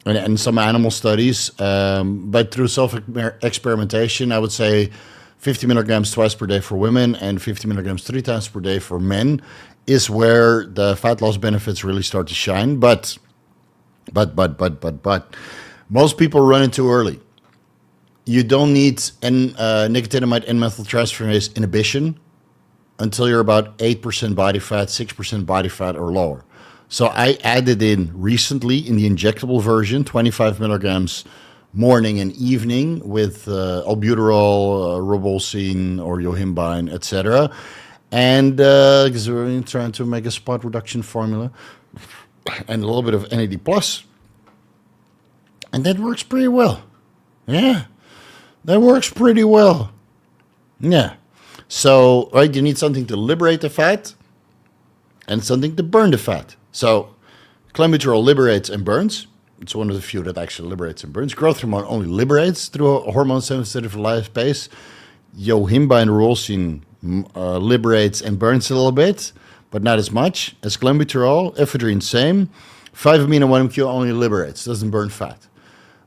and some animal studies. But through self-experimentation, I would say 50 milligrams twice per day for women and 50 milligrams 3 times per day for men is where the fat loss benefits really start to shine. But most people run it too early. You don't need nicotinamide N-methyltransferase inhibition until you're about 8% body fat, 6% body fat or lower. So I added in recently in the injectable version, 25 milligrams morning and evening with albuterol, ribosine, or Yohimbine, etc. And because we're trying to make a spot reduction formula and a little bit of NAD+. And that works pretty well. Yeah, that works pretty well. Yeah. So, right, you need something to liberate the fat and something to burn the fat. So, clenbuterol liberates and burns. It's one of the few that actually liberates and burns. Growth hormone only liberates through a hormone-sensitive lipase. Yohimbine ribosine liberates and burns a little bit, but not as much as clenbuterol. Ephedrine, same. 5-amino-1-MQ only liberates, doesn't burn fat.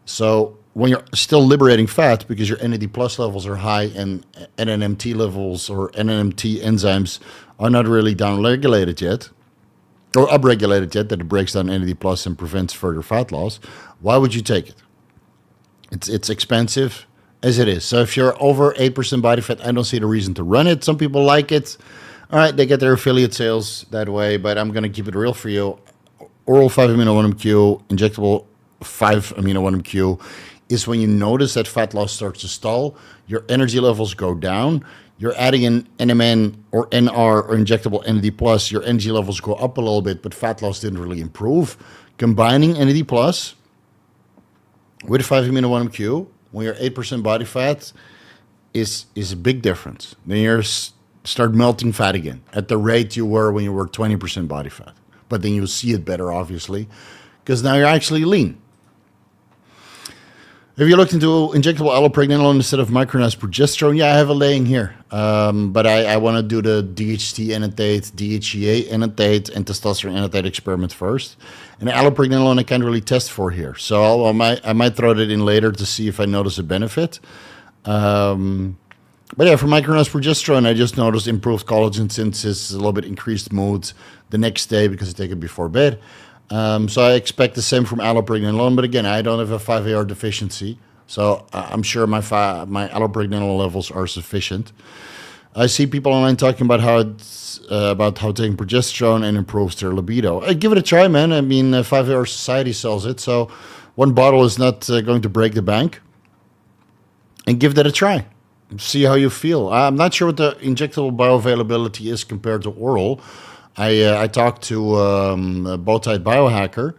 So when you're still liberating fat because your NAD+ levels are high and NNMT levels or NNMT enzymes are not really downregulated yet, or upregulated yet, that it breaks down NAD+ and prevents further fat loss, why would you take it? It's expensive as it is. So if you're over 8% body fat, I don't see the reason to run it. Some people like it. All right, they get their affiliate sales that way, but I'm going to keep it real for you. Oral 5-amino-1-MQ, injectable 5-amino-1-MQ is when you notice that fat loss starts to stall, your energy levels go down, you're adding an NMN or NR or injectable NAD+, your energy levels go up a little bit, but fat loss didn't really improve. Combining NAD+ with 5-amino-1-MQ, when you're 8% body fat, is a big difference. Then you start melting fat again at the rate you were when you were 20% body fat. But then you'll see it better, obviously, because now you're actually lean. Have you looked into injectable allopregnanolone instead of micronized progesterone? Yeah, I have a laying here. But I want to do the DHT Enanthate, DHEA Enanthate, and testosterone Enanthate experiment first. And allopregnanolone I can't really test for here. So I might throw that in later to see if I notice a benefit. But yeah, for micronized progesterone, I just noticed improved collagen synthesis, a little bit increased mood the next day because I take it before bed. So I expect the same from allopregnanolone, but again, I don't have a 5-AR deficiency, so I'm sure my allopregnanolone levels are sufficient. I see people online talking about how taking progesterone and improves their libido. Give it a try, man. I mean, 5-AR Society sells it, so one bottle is not going to break the bank. And give that a try. See how you feel. I'm not sure what the injectable bioavailability is compared to oral. I talked to Bowtie Biohacker,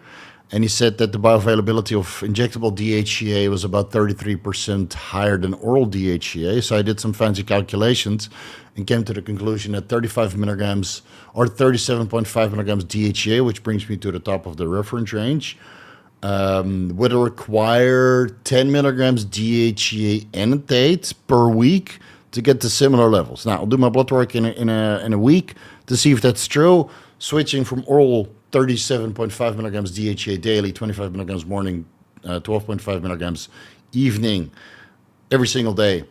and he said that the bioavailability of injectable DHEA was about 33% higher than oral DHEA. So I did some fancy calculations and came to the conclusion that 35 milligrams or 37.5 milligrams DHEA, which brings me to the top of the reference range, would require 10 milligrams DHEA enanthate per week to get to similar levels. Now, I'll do my blood work in a week to see if that's true. Switching from oral 37.5 milligrams DHEA daily, 25 milligrams morning, 12.5 milligrams evening, every single day,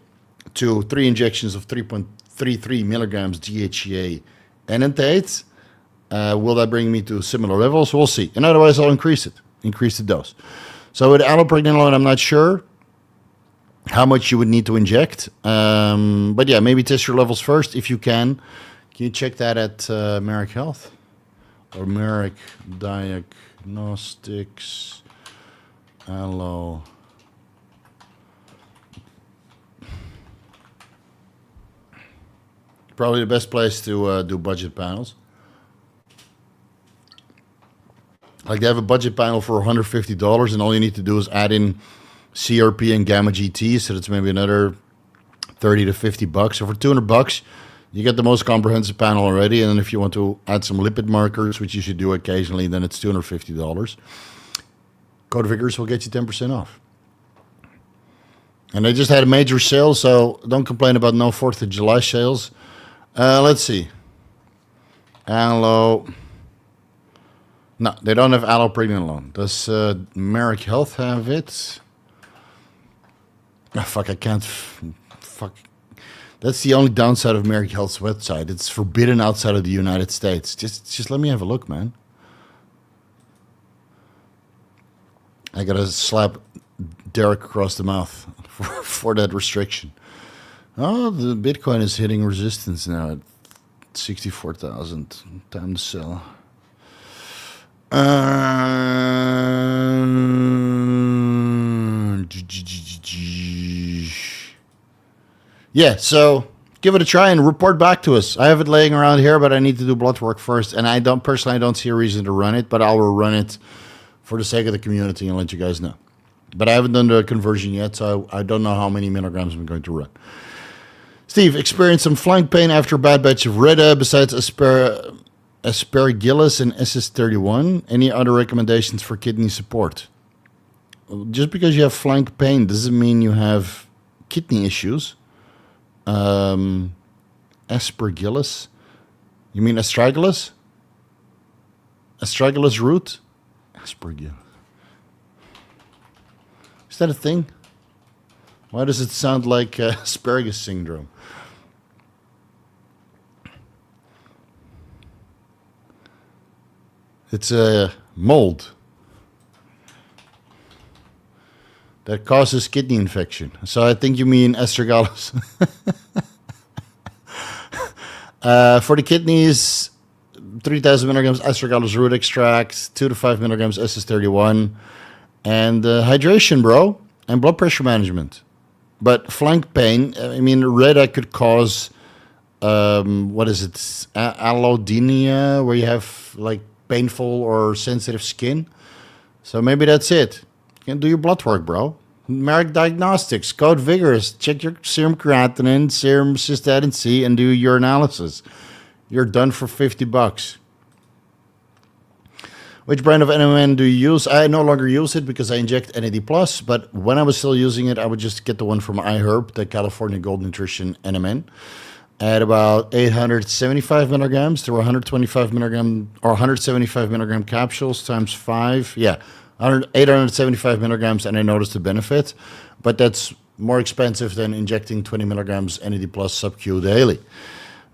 to 3 injections of 3.33 milligrams DHEA enanthate. Will that bring me to similar levels? We'll see. And otherwise, I'll increase the dose. So with allopregnanolone, I'm not sure how much you would need to inject. But yeah, maybe test your levels first if you can. Can you check that at Merrick Health or Merrick Diagnostics? Allo. Probably the best place to do budget panels. Like they have a budget panel for $150, and all you need to do is add in CRP and gamma GT, so that's maybe another $30 to $50. So for $200, You get the most comprehensive panel already, and then if you want to add some lipid markers, which you should do occasionally, then it's $250. Code Vigorous will get you 10% off. And they just had a major sale, so don't complain about no 4th of July sales. Let's see. No, they don't have Allopregnanolone. Does Merrick Health have it? Oh, fuck, I can't. Fuck. That's the only downside of Merrick Health's website. It's forbidden outside of the United States. Just let me have a look, man. I gotta slap Derek across the mouth for that restriction. Oh, the Bitcoin is hitting resistance now at 64,000. Time to sell. Yeah, so give it a try and report back to us. I have it laying around here, but I need to do blood work first. And I don't see a reason to run it, but I will run it for the sake of the community and let you guys know. But I haven't done the conversion yet, so I don't know how many milligrams I'm going to run. Steve, experienced some flank pain after a bad batch of Reta besides asparaginus and SS31. Any other recommendations for kidney support? Just because you have flank pain doesn't mean you have kidney issues. Aspergillus? You mean astragalus? Astragalus root? Aspergillus. Is that a thing? Why does it sound like asparagus syndrome? It's a mold that causes kidney infection. So I think you mean astragalus. For the kidneys, 3,000 milligrams astragalus root extract, 2 to 5 milligrams SS31, and hydration, bro, and blood pressure management. But flank pain, I mean, Reta could cause, what is it, allodynia, where you have like painful or sensitive skin. So maybe that's it. You can do your blood work, bro. Merck Diagnostics, code Vigorous. Check your serum creatinine, serum cystatin C, and do your analysis. You're done for $50. Which brand of NMN do you use? I no longer use it because I inject NAD+, but when I was still using it, I would just get the one from iHerb, the California Gold Nutrition NMN, at about 875 milligrams. There were 125 milligram or 175 milligram capsules times 5. Yeah, 875 milligrams, and I noticed the benefit, but that's more expensive than injecting 20 milligrams NAD+ sub-Q daily.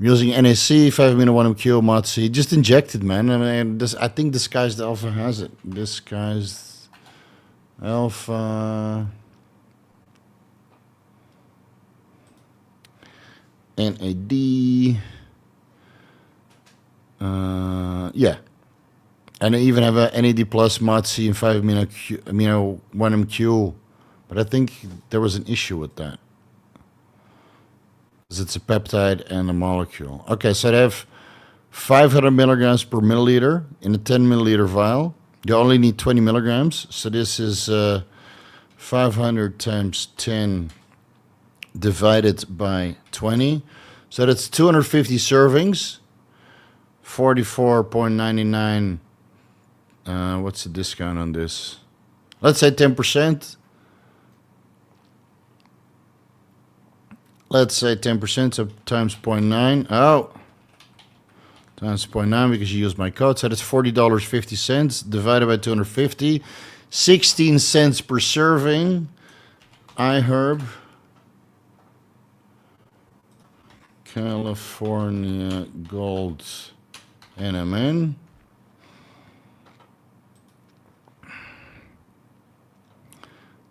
I'm using NAC, 5-amino-1-MQ, MOTS-c. Just inject it, man. I mean, I think Disguised Alpha has it. Disguised Alpha. NAD. Yeah. And I even have a NAD plus MOTS-c and 5-amino-1-MQ. But I think there was an issue with that. It's a peptide and a molecule. Okay, so they have 500 milligrams per milliliter in a 10 milliliter vial. You only need 20 milligrams. So this is 500 times 10 divided by 20. So that's 250 servings. 44.99. What's the discount on this? Let's say 10%. Let's say 10%, so times 0.9. Oh, times 0.9 because you used my code. So that's $40.50 divided by 250. 16 cents per serving. iHerb. California Gold NMN.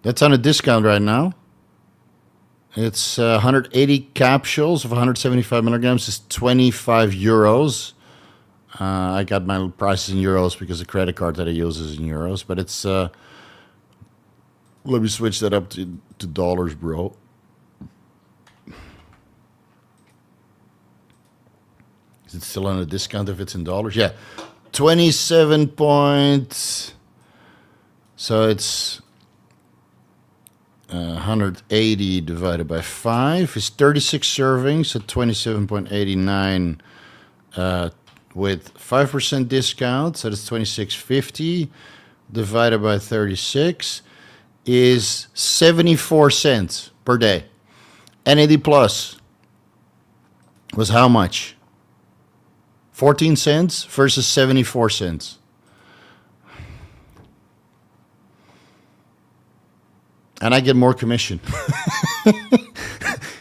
That's on a discount right now. It's 180 capsules of 175 milligrams is 25 euros. I got my prices in euros because the credit card that I use is in euros. But it's, let me switch that up to dollars, bro. Is it still on a discount if it's in dollars? Yeah. 27 points. So it's 180 divided by 5 is 36 servings at 27.89 with 5% discount, so that's 26.50 divided by 36 is 74 cents per day. NAD Plus was how much? 14 cents versus 74 cents. And I get more commission.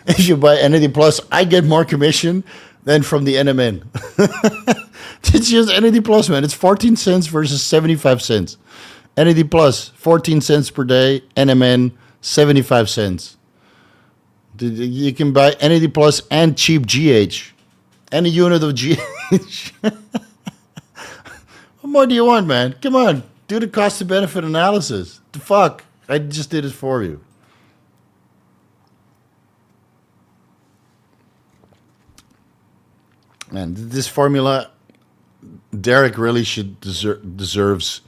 If you buy NAD Plus, I get more commission than from the NMN. It's just NAD Plus, man. It's 14 cents versus 75 cents. NAD Plus, 14 cents per day. NMN, 75 cents. You can buy NAD Plus and cheap GH. And a unit of GH. What more do you want, man? Come on. Do the cost-to-benefit analysis. The fuck? I just did it for you. Man, this formula, Derek really should deserves.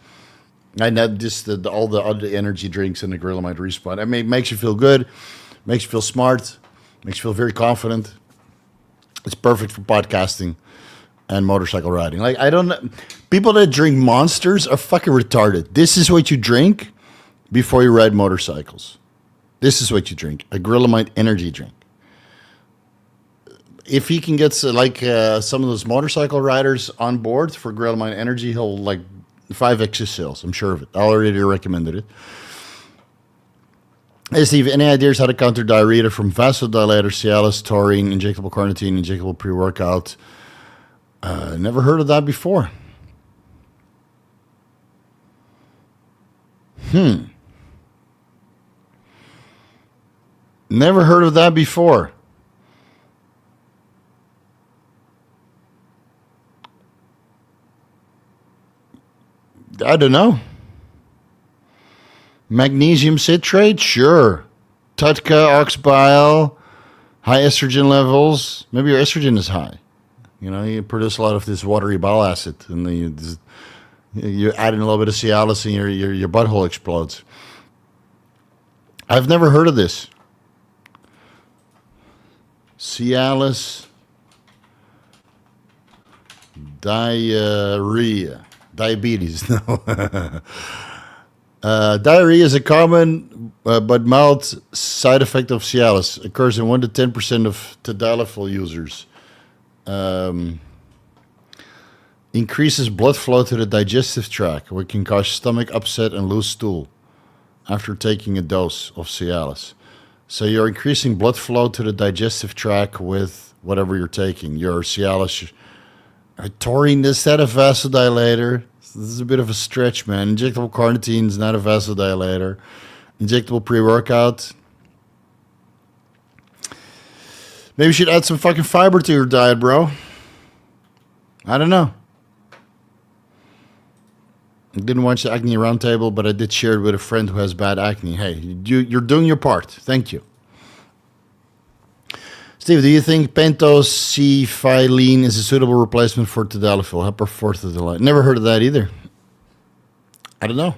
I know this all the other energy drinks and the Gorilla Respawn. I mean, it makes you feel good, makes you feel smart, makes you feel very confident. It's perfect for podcasting and motorcycle riding. Like, I don't know, people that drink Monsters are fucking retarded. This is what you drink before you ride motorcycles. This is what you drink, a Gorilla energy drink. If he can get some of those motorcycle riders on board for Gorilla Energy, he'll like 5x his sales. I'm sure of it. I already recommended it. Hey Steve, any ideas how to counter diarrhea from vasodilator, Cialis, taurine, injectable carnitine, injectable pre-workout? Never heard of that before. Never heard of that before. I don't know. Magnesium citrate? Sure. Tutka, ox bile, high estrogen levels. Maybe your estrogen is high. You know, you produce a lot of this watery bile acid, and then you add in a little bit of Cialis, and your butthole explodes. I've never heard of this. Cialis diarrhea. Diabetes, no. Diarrhea is a common but mild side effect of Cialis. Occurs in 1 to 10% of tadalafil users. Increases blood flow to the digestive tract, which can cause stomach upset and loose stool after taking a dose of Cialis. So you're increasing blood flow to the digestive tract with whatever you're taking. Your Cialis. Taurine is that a vasodilator? This is a bit of a stretch, man. Injectable carnitine is not a vasodilator. Injectable pre-workout. Maybe you should add some fucking fiber to your diet, bro. I don't know. I didn't watch the Acne Roundtable, but I did share it with a friend who has bad acne. Hey, you're doing your part. Thank you. Steve, do you think Pentoxifylline is a suitable replacement for tadalafil? Upper fourth of the line. Never heard of that either. I don't know.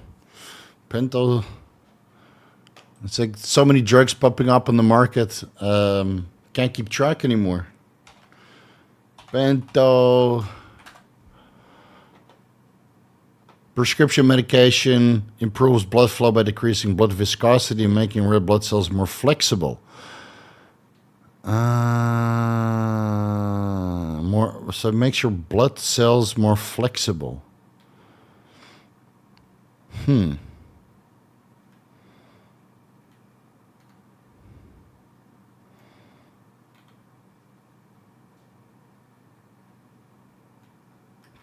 It's like so many drugs popping up on the market. Can't keep track anymore. Prescription medication improves blood flow by decreasing blood viscosity and making red blood cells more flexible. So it makes your blood cells more flexible.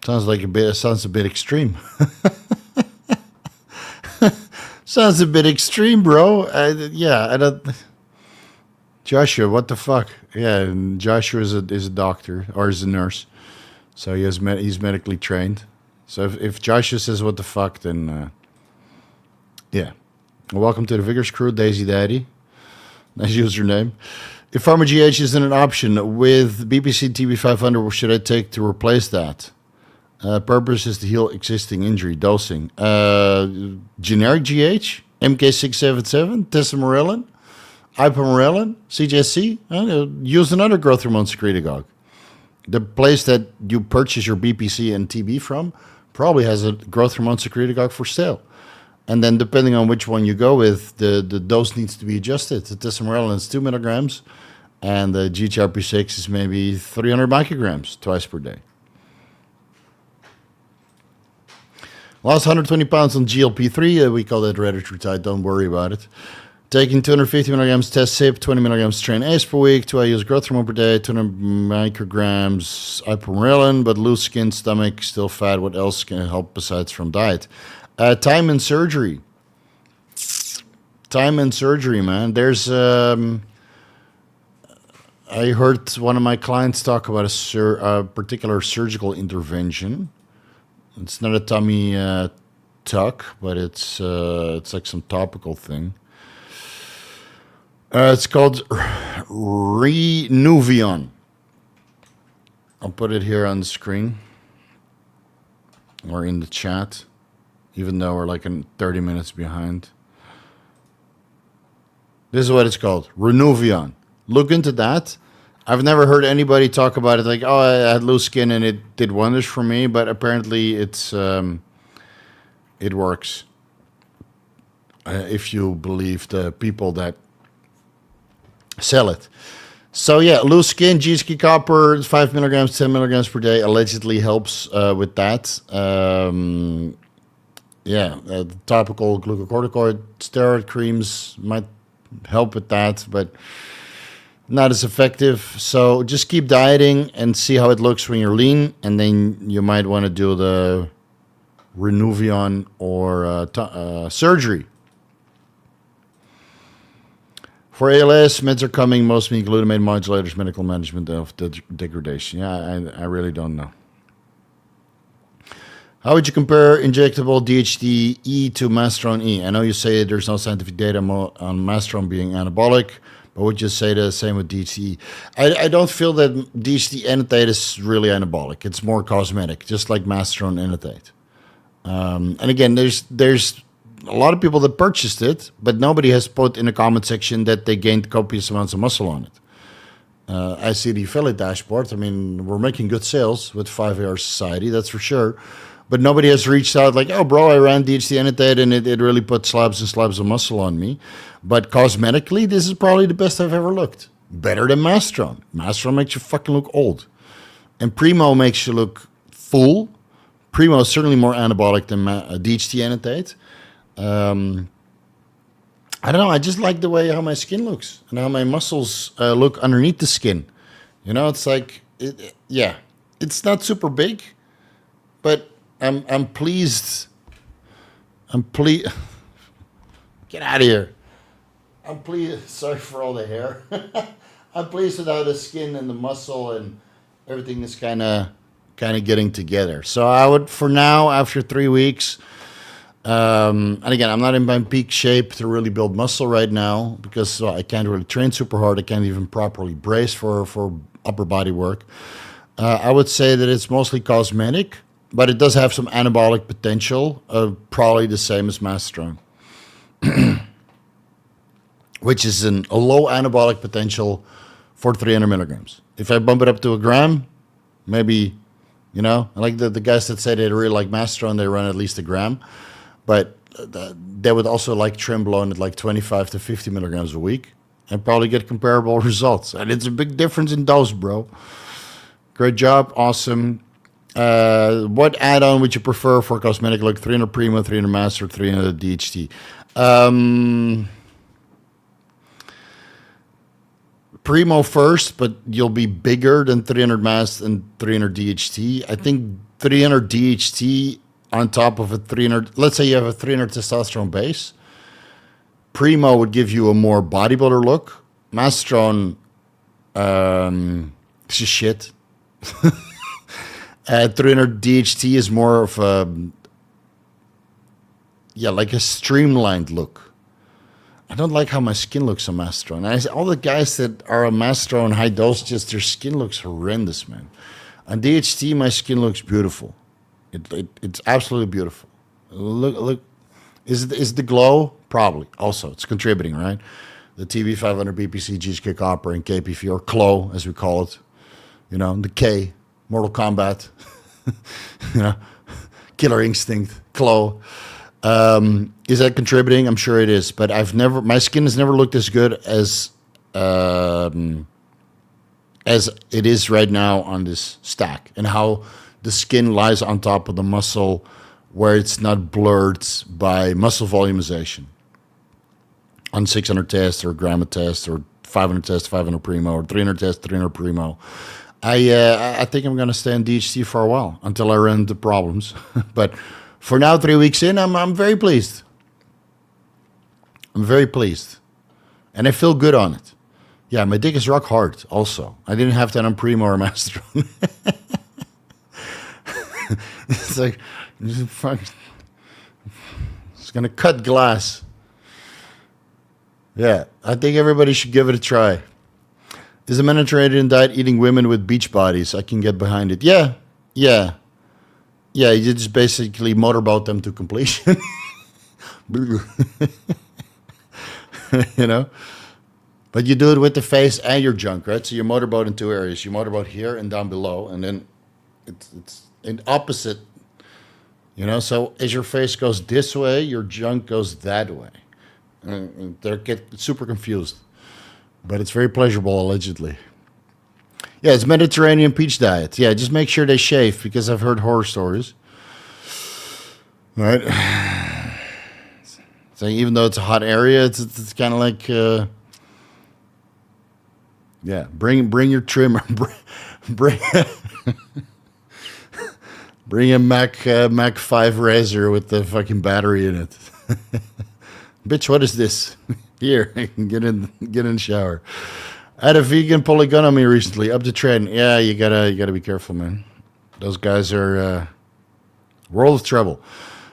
Sounds a bit extreme. Sounds a bit extreme, bro. I don't. Joshua, what the fuck? Yeah, Joshua is a doctor or is a nurse, so he's medically trained. So if Joshua says what the fuck, then yeah. Well, welcome to the Vigorous crew, Daisy Daddy. Nice username. If Pharma GH isn't an option with BPC TB500, what should I take to replace that? Purpose is to heal existing injury. Dosing. Generic GH? MK677, tesamorelin, ipamorelin, CJC. Use another growth hormone secretagogue. The place that you purchase your BPC and TB from probably has a growth hormone secretagogue for sale. And then depending on which one you go with, the dose needs to be adjusted. The tesamorelin is 2 milligrams, and the GHRP6 is maybe 300 micrograms twice per day. Lost 120 pounds on GLP-3. We call that hereditary, don't worry about it. Taking 250 milligrams test sip, 20 milligrams Tren ACE per week, 2 IUs growth hormone per day, 200 micrograms ipamorelin, but loose skin, stomach, still fat. What else can help besides from diet? Time and surgery. Time and surgery, man. There's, I heard one of my clients talk about a particular surgical intervention. It's not a tummy tuck, but it's like some topical thing. It's called Renuvion. I'll put it here on the screen or in the chat, even though we're like 30 minutes behind. This is what it's called, Renuvion. Look into that. I've never heard anybody talk about it like, oh, I had loose skin and it did wonders for me, but apparently it works. If you believe the people that sell it. So yeah, loose skin, GHK copper, 5 milligrams, 10 milligrams per day allegedly helps with that. Topical glucocorticoid steroid creams might help with that, but not as effective. So just keep dieting and see how it looks when you're lean, and then you might want to do the Renuvion or surgery. For ALS, meds are coming, mostly glutamate modulators, medical management of degradation. Yeah, I really don't know. How would you compare injectable DHT E to Masteron E? I know you say there's no scientific data on Masteron being anabolic, but would you say the same with DHT E? I don't feel that DHT Enanthate is really anabolic. It's more cosmetic, just like Masteron Enanthate. And again, there's a lot of people that purchased it, but nobody has put in the comment section that they gained copious amounts of muscle on it. I see the affiliate dashboard. I mean, we're making good sales with 5AR Society, that's for sure. But nobody has reached out like, oh, bro, I ran DHT Enanthate and it really put slabs and slabs of muscle on me. But cosmetically, this is probably the best I've ever looked. Better than Masteron. Masteron makes you fucking look old. And Primo makes you look full. Primo is certainly more anabolic than DHT Enanthate. I don't know. I just like the way how my skin looks and how my muscles look underneath the skin. You know, it's like, it's not super big, but I'm pleased. Get out of here. I'm pleased. Sorry for all the hair. I'm pleased with how the skin and the muscle and everything is kind of getting together. So I would, for now, after 3 weeks. And again, I'm not in my peak shape to really build muscle right now because I can't really train super hard. I can't even properly brace for upper body work. I would say that it's mostly cosmetic, but it does have some anabolic potential, probably the same as Masteron, which is a low anabolic potential for 300 milligrams. If I bump it up to a gram, maybe, I like the guys that say they really like Masteron, they run at least a gram. But they would also like Trenbolone at like 25 to 50 milligrams a week and probably get comparable results. And it's a big difference in dose, bro. Great job. Awesome. What add-on would you prefer for cosmetic look? 300 Primo, 300 Master, 300 DHT? Primo first, but you'll be bigger than 300 Master and 300 DHT. I think 300 DHT on top of a 300, let's say you have a 300 testosterone base. Primo would give you a more bodybuilder look. Masteron, it's just shit. 300 DHT is more of like a streamlined look. I don't like how my skin looks on Masteron. All the guys that are on Masteron high dosages, their skin looks horrendous, man. On DHT, my skin looks beautiful. It's absolutely beautiful. Look. Is the glow? Probably. Also, it's contributing, right? The TB 500 BPC, GHK copper, and KPV, or CLO, as we call it. You know, the K, Mortal Kombat, you know, Killer Instinct, CLO. Is that contributing? I'm sure it is, but my skin has never looked as good as it is right now on this stack, and how the skin lies on top of the muscle where it's not blurred by muscle volumization. On 600 test or gamma test or 500 test, 500 primo, or 300 test, 300 primo. I think I'm going to stay on DHT for a while until I run into problems. But for now, 3 weeks in, I'm very pleased. I'm very pleased. And I feel good on it. Yeah, my dick is rock hard also. I didn't have that on primo or mastodon. It's like, it's going to cut glass. Yeah, I think everybody should give it a try. Is a Mediterranean diet eating women with beach bodies? I can get behind it. Yeah. You just basically motorboat them to completion. You know? But you do it with the face and your junk, right? So you motorboat in two areas. You motorboat here and down below, and then it's in opposite. You know, so as your face goes this way, your junk goes that way. And they get super confused. But it's very pleasurable, allegedly. Yeah, it's Mediterranean peach diet. Yeah, just make sure they shave, because I've heard horror stories. Right? So even though it's a hot area, it's kind of like, yeah, bring your trimmer. Bring a Mac 5 razor with the fucking battery in it. Bitch, what is this? Here, get in the shower. I had a vegan polygonomy recently, up to Tren. Yeah, you gotta be careful, man. Those guys are world of trouble.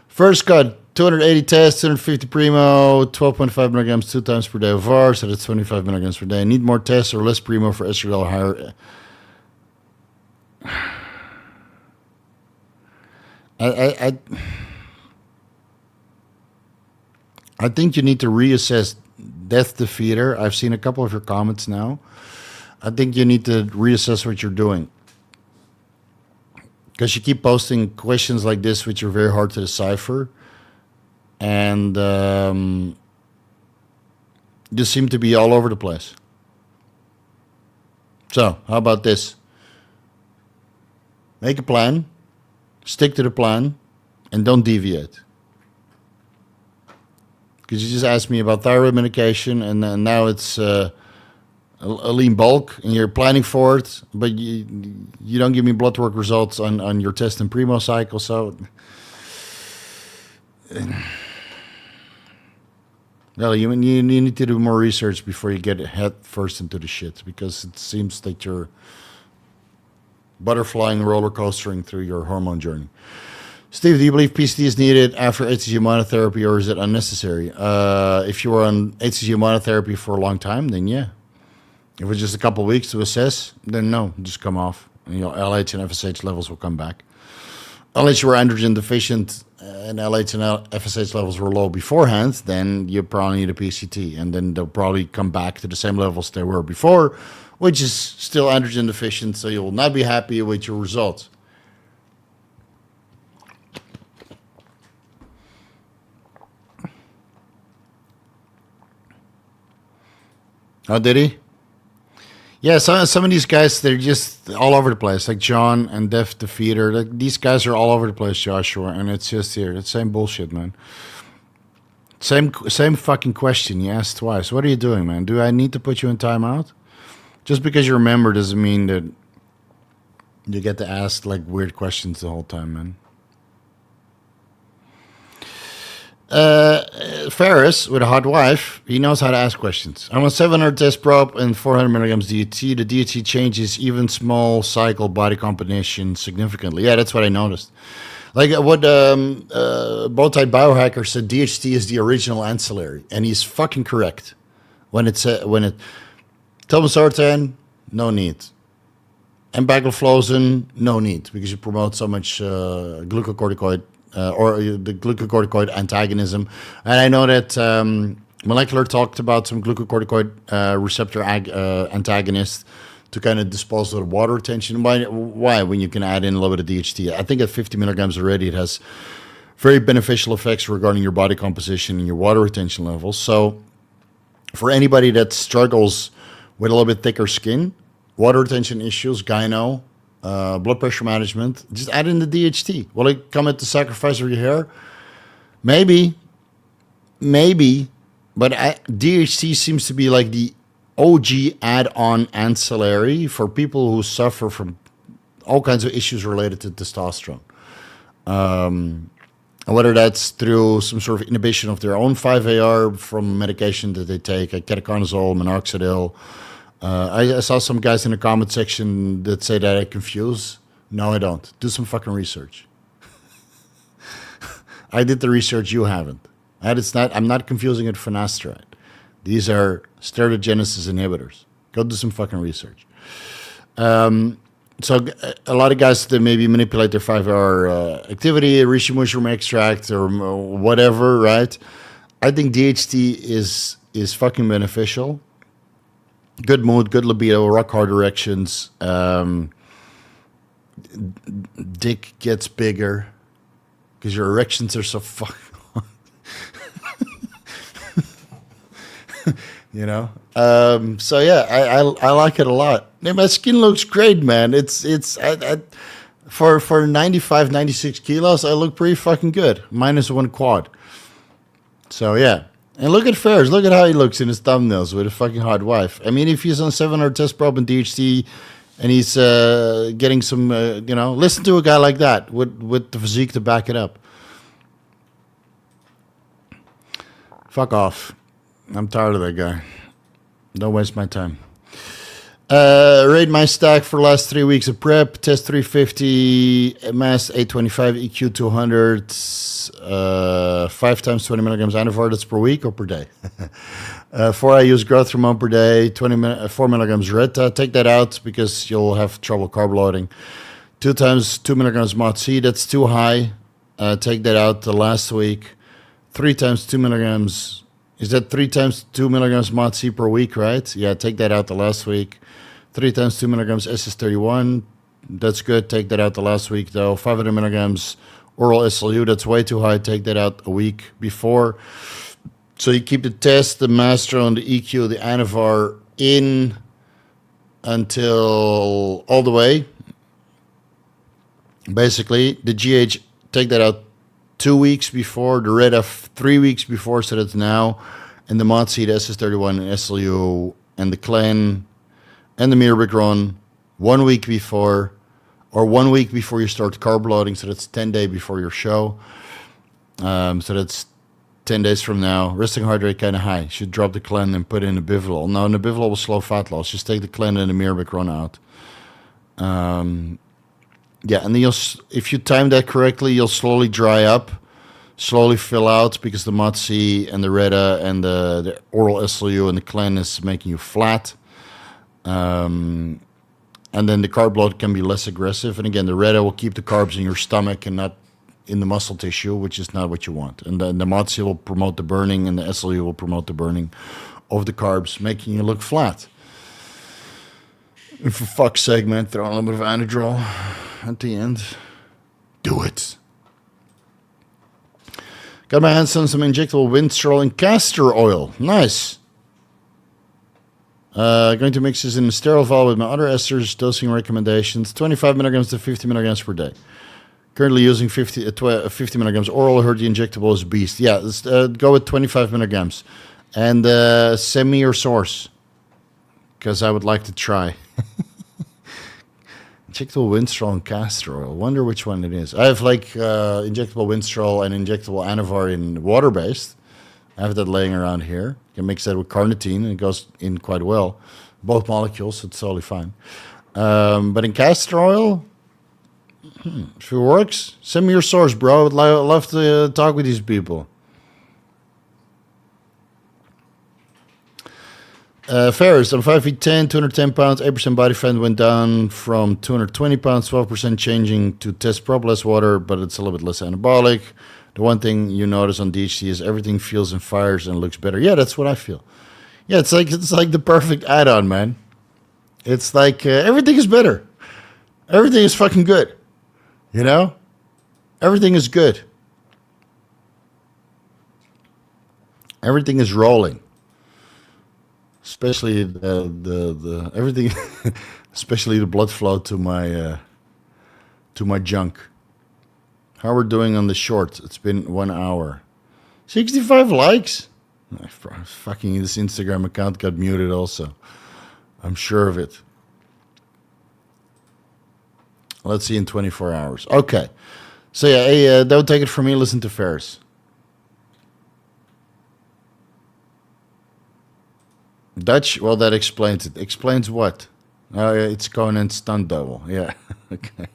First cut, 280 tests, 250 primo, 12.5 milligrams 2 times per day of VAR, so that's 25 milligrams per day. Need more tests or less primo for estradiol higher. I think you need to reassess Death Defeater. I've seen a couple of your comments now. I think you need to reassess what you're doing. Because you keep posting questions like this, which are very hard to decipher. And you seem to be all over the place. So, how about this? Make a plan. Stick to the plan. And don't deviate. Because you just asked me about thyroid medication, and now it's a lean bulk, and you're planning for it, but you don't give me blood work results on your test and primo cycle. So, well, you need to do more research before you get head first into the shit, because it seems that you're butterflying, roller coastering through your hormone journey. Steve, do you believe PCT is needed after HCG monotherapy, or is it unnecessary? If you were on HCG monotherapy for a long time, then yeah. If it's just a couple of weeks to assess, then no, just come off. And, you know, LH and FSH levels will come back. Unless you were androgen deficient and LH and FSH levels were low beforehand, then you probably need a PCT. And then they'll probably come back to the same levels they were before, which is still androgen deficient, so you will not be happy with your results. Oh, did he? Yeah, some of these guys, they're just all over the place. Like John and Death Defeater. Like, these guys are all over the place, Joshua. And it's just here. It's same bullshit, man. Same fucking question you asked twice. What are you doing, man? Do I need to put you in timeout? Just because you remember doesn't mean that you get to ask like weird questions the whole time, man. Ferris, with a hot wife, he knows how to ask questions. I'm on 700 test probe and 400 milligrams DHT. The DHT changes even small cycle body composition significantly. Yeah, that's what I noticed. Like what Bowtie Biohacker said, DHT is the original ancillary, and he's fucking correct. When Tomasartan, no need. And Empagliflozin, no need, because you promote so much glucocorticoid or the glucocorticoid antagonism. And I know that Molecular talked about some glucocorticoid receptor antagonists to kind of dispose of the water retention. Why? When you can add in a little bit of DHT. I think at 50 milligrams already, it has very beneficial effects regarding your body composition and your water retention levels. So for anybody that struggles with a little bit thicker skin, water retention issues, gyno, blood pressure management, just add in the DHT. Will it come at the sacrifice of your hair? Maybe. But DHT seems to be like the OG add-on ancillary for people who suffer from all kinds of issues related to testosterone. Whether that's through some sort of inhibition of their own 5-AR from medication that they take, like ketoconazole, minoxidil. I saw some guys in the comment section that say that I confuse. No, I don't. Do some fucking research. I did the research, you haven't. I'm not confusing it for finasteride. These are steroidogenesis inhibitors. Go do some fucking research. So a lot of guys that maybe manipulate their 5-hour activity, reishi mushroom extract or whatever, right? I think DHT is fucking beneficial. Good mood, good libido, rock hard erections. Dick gets bigger because your erections are so fucking hard. You know? So yeah, I like it a lot. And my skin looks great, man. For 95, 96 kilos, I look pretty fucking good. Minus one quad. So yeah. And look at Ferris. Look at how he looks in his thumbnails with a fucking hot wife. I mean, if he's on 700 test probe and DHT and he's getting some, listen to a guy like that with the physique to back it up. Fuck off. I'm tired of that guy. Don't waste my time. Rate my stack for the last 3 weeks of prep. Test 350, mass 825, EQ 200, 5 times 20 milligrams Anavar. That's per week or per day? 4 I use growth hormone per day, 4 milligrams Reta. Take that out because you'll have trouble carb loading. 2 times 2 milligrams MOTS-c. That's too high. Take that out the last week. 3 times 2 milligrams. Is that 3 times 2 milligrams MOTS-c per week, right? Yeah, take that out the last week. 3 times 2 milligrams SS31. That's good. Take that out the last week, though. 500 milligrams oral SLU. That's way too high. Take that out a week before. So you keep the test, the Masteron, the EQ, the Anavar in until all the way. Basically, the GH, take that out 2 weeks before, the Reta 3 weeks before, so that's now, and the MOTS-c, the SS31, and SLU, and the Clen, and the Mirabegron 1 week before, or 1 week before you start carb loading, so that's 10 days before your show. So that's 10 days from now. Resting heart rate kind of high. Should drop the Clen and put in a Bivolol. No, the Bivolol will slow fat loss. Just take the Clen and the Mirabegron out. Yeah, and then if you time that correctly, you'll slowly dry up, slowly fill out, because the MOTS-c and the Reta and the oral SLU and the Clen is making you flat. And then the carb load can be less aggressive. And again, the Reta will keep the carbs in your stomach and not in the muscle tissue, which is not what you want. And then the MOTS-c will promote the burning, and the SLU will promote the burning of the carbs, making you look flat. And for fuck's sake, man, throw a little bit of Anadrol at the end. Do it. Got my hands on some injectable Winstrol and castor oil. Nice. Going to mix this in a sterile vial with my other esters. Dosing recommendations: 25 milligrams to 50 milligrams per day. Currently using 50 milligrams oral. Heard the injectable is a beast. Yeah, let's go with 25 milligrams. And send me your source, because I would like to try. Injectable Winstrol and castor oil. Wonder which one it is. I have injectable Winstrol and injectable Anavar in water-based. I have that laying around here. You can mix that with carnitine, and it goes in quite well. Both molecules, so it's totally fine. But in castor oil, if it works, send me your source, bro. I'd love to talk with these people. Ferris, I'm 5 feet 10, 210 pounds, 8% body fat went down from 220 pounds, 12% changing to test prop less water, but it's a little bit less anabolic. The one thing you notice on DHT is everything feels and fires and looks better. Yeah, that's what I feel. Yeah, it's like the perfect add-on, man. It's like everything is better. Everything is fucking good. You know? Everything is good. Everything is rolling. Especially the everything, especially the blood flow to my junk. How we're doing on the short? It's been 1 hour, 65 likes. Fucking this Instagram account got muted. Also, I'm sure of it. Let's see in 24 hours. Okay, so yeah, hey, don't take it from me. Listen to Ferris. Dutch? Well, that explains it. Explains what? Oh, yeah, it's Conan stunt double. Yeah. Okay.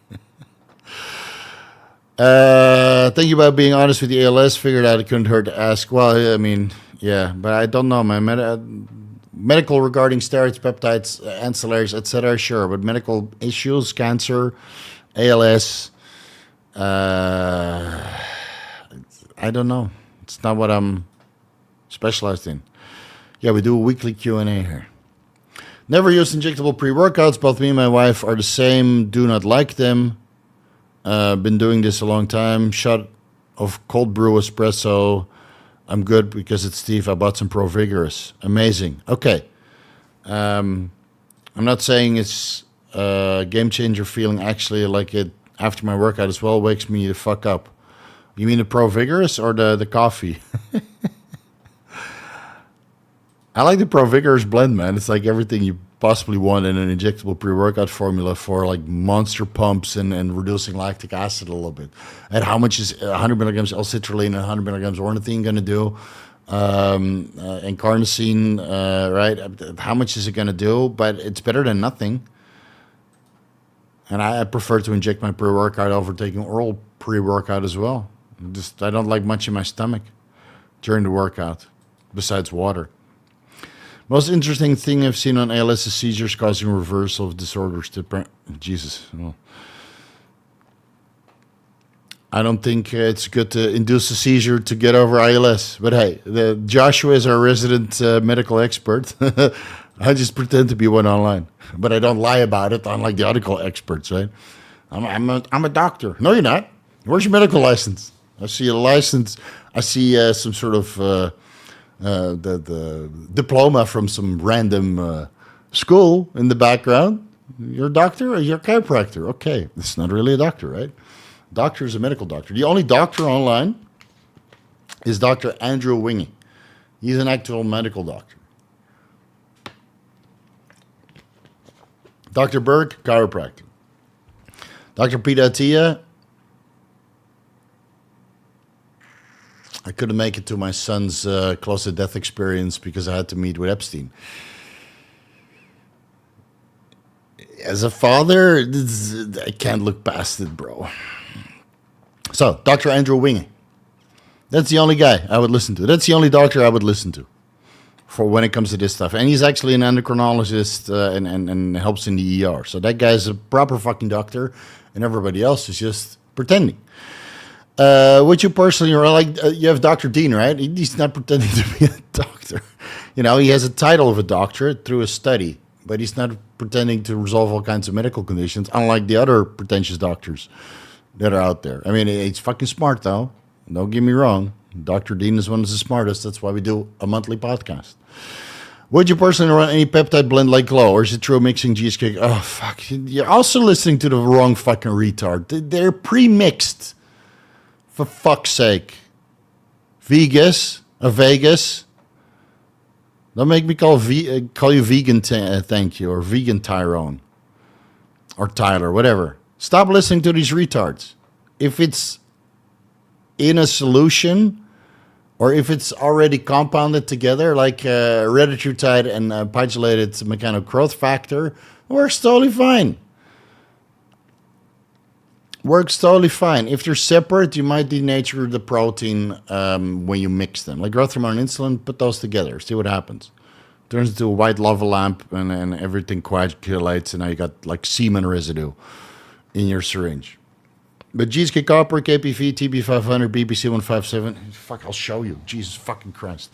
Thank you about being honest with the ALS. Figured out it couldn't hurt to ask. Well, I mean, yeah, but I don't know, man. Medical regarding steroids, peptides, ancillaries, etc. Sure, but medical issues, cancer, ALS. I don't know. It's not what I'm specialized in. Yeah, we do a weekly Q&A here. Never used injectable pre-workouts. Both me and my wife are the same. Do not like them. Been doing this a long time. Shot of cold brew espresso. I'm good because it's Steve. I bought some ProVigorous. Amazing. Okay. I'm not saying it's a game changer feeling. Actually, like it after my workout as well wakes me the fuck up. You mean the ProVigorous or the coffee? I like the ProVigorous blend, man. It's like everything you possibly want in an injectable pre-workout formula for like monster pumps and reducing lactic acid a little bit. And how much is 100 milligrams L-citrulline and 100 milligrams ornithine going to do? And carnosine, right? How much is it going to do? But it's better than nothing. And I prefer to inject my pre-workout over taking oral pre-workout as well. I don't like much in my stomach during the workout, besides water. Most interesting thing I've seen on ALS is seizures causing reversal of disorders. Jesus. Oh. I don't think it's good to induce a seizure to get over ALS. But hey, Joshua is our resident medical expert. I just pretend to be one online. But I don't lie about it, unlike the article experts, right? I'm a doctor. No, you're not. Where's your medical license? I see a license. I see some sort of... the diploma from some random school in the background. You're a doctor or you're a chiropractor? Okay, it's not really a doctor, right? Doctor is a medical doctor. The only doctor online is Dr. Andrew Wingy. He's an actual medical doctor. Dr. Berg, chiropractor. Dr. Pidatia, I couldn't make it to my son's close-to-death experience because I had to meet with Epstein. As a father, I can't look past it, bro. So, Dr. Andrew Wingy. That's the only guy I would listen to. That's the only doctor I would listen to for when it comes to this stuff. And he's actually an endocrinologist and helps in the ER. So that guy's a proper fucking doctor, and everybody else is just pretending. Would you personally, or like you have Dr. Dean, right? He's not pretending to be a doctor. You know, he has a title of a doctorate through a study, but he's not pretending to resolve all kinds of medical conditions, unlike the other pretentious doctors that are out there. I mean, he's fucking smart, though. Don't get me wrong. Dr. Dean is one of the smartest. That's why we do a monthly podcast. Would you personally run any peptide blend like Glow, or is it true mixing GHK? Oh, fuck. You're also listening to the wrong fucking retard. They're pre-mixed. For fuck's sake. Vegas. Don't make me call you vegan, thank you, or vegan Tyrone. Or Tyler, whatever. Stop listening to these retards. If it's in a solution, or if it's already compounded together, like retatrutide and pegylated mechanical growth factor, works totally fine. Works totally fine. If they're separate, you might denature the protein when you mix them. Like growth hormone and insulin, put those together. See what happens. turns into a white lava lamp, and everything coagulates, and now you got like semen residue in your syringe. But GHK copper, KPV, TB500, BBC 157. Fuck, I'll show you. Jesus fucking Christ.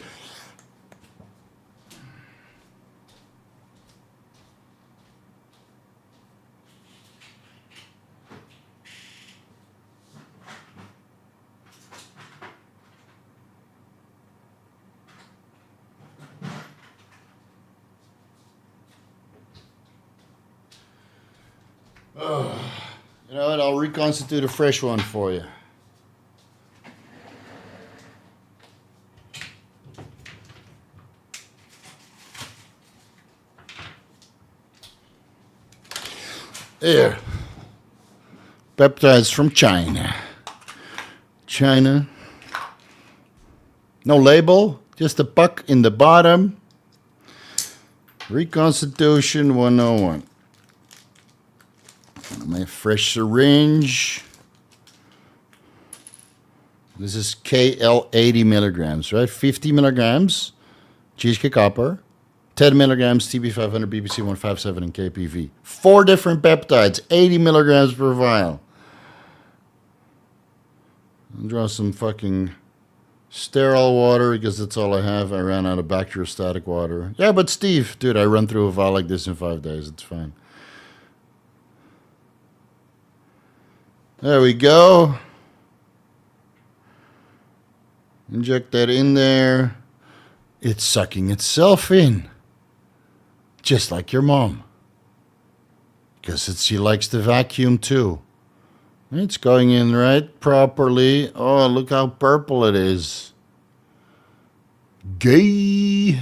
You know what? I'll reconstitute a fresh one for you. There. Peptides from China. China. No label, just a puck in the bottom. Reconstitution 101. My fresh syringe. This is KL 80 milligrams, right? 50 milligrams GHK copper, 10 milligrams TB500, BBC 157, and KPV. 4 different peptides, 80 milligrams per vial. I'll draw some fucking sterile water because that's all I have. I ran out of bacteriostatic water. Yeah, but Steve, dude, I run through a vial like this in 5 days. It's fine. There we go. Inject that in there. It's sucking itself in. Just like your mom. Because she likes the vacuum too. It's going in right properly. Oh, look how purple it is. Gay.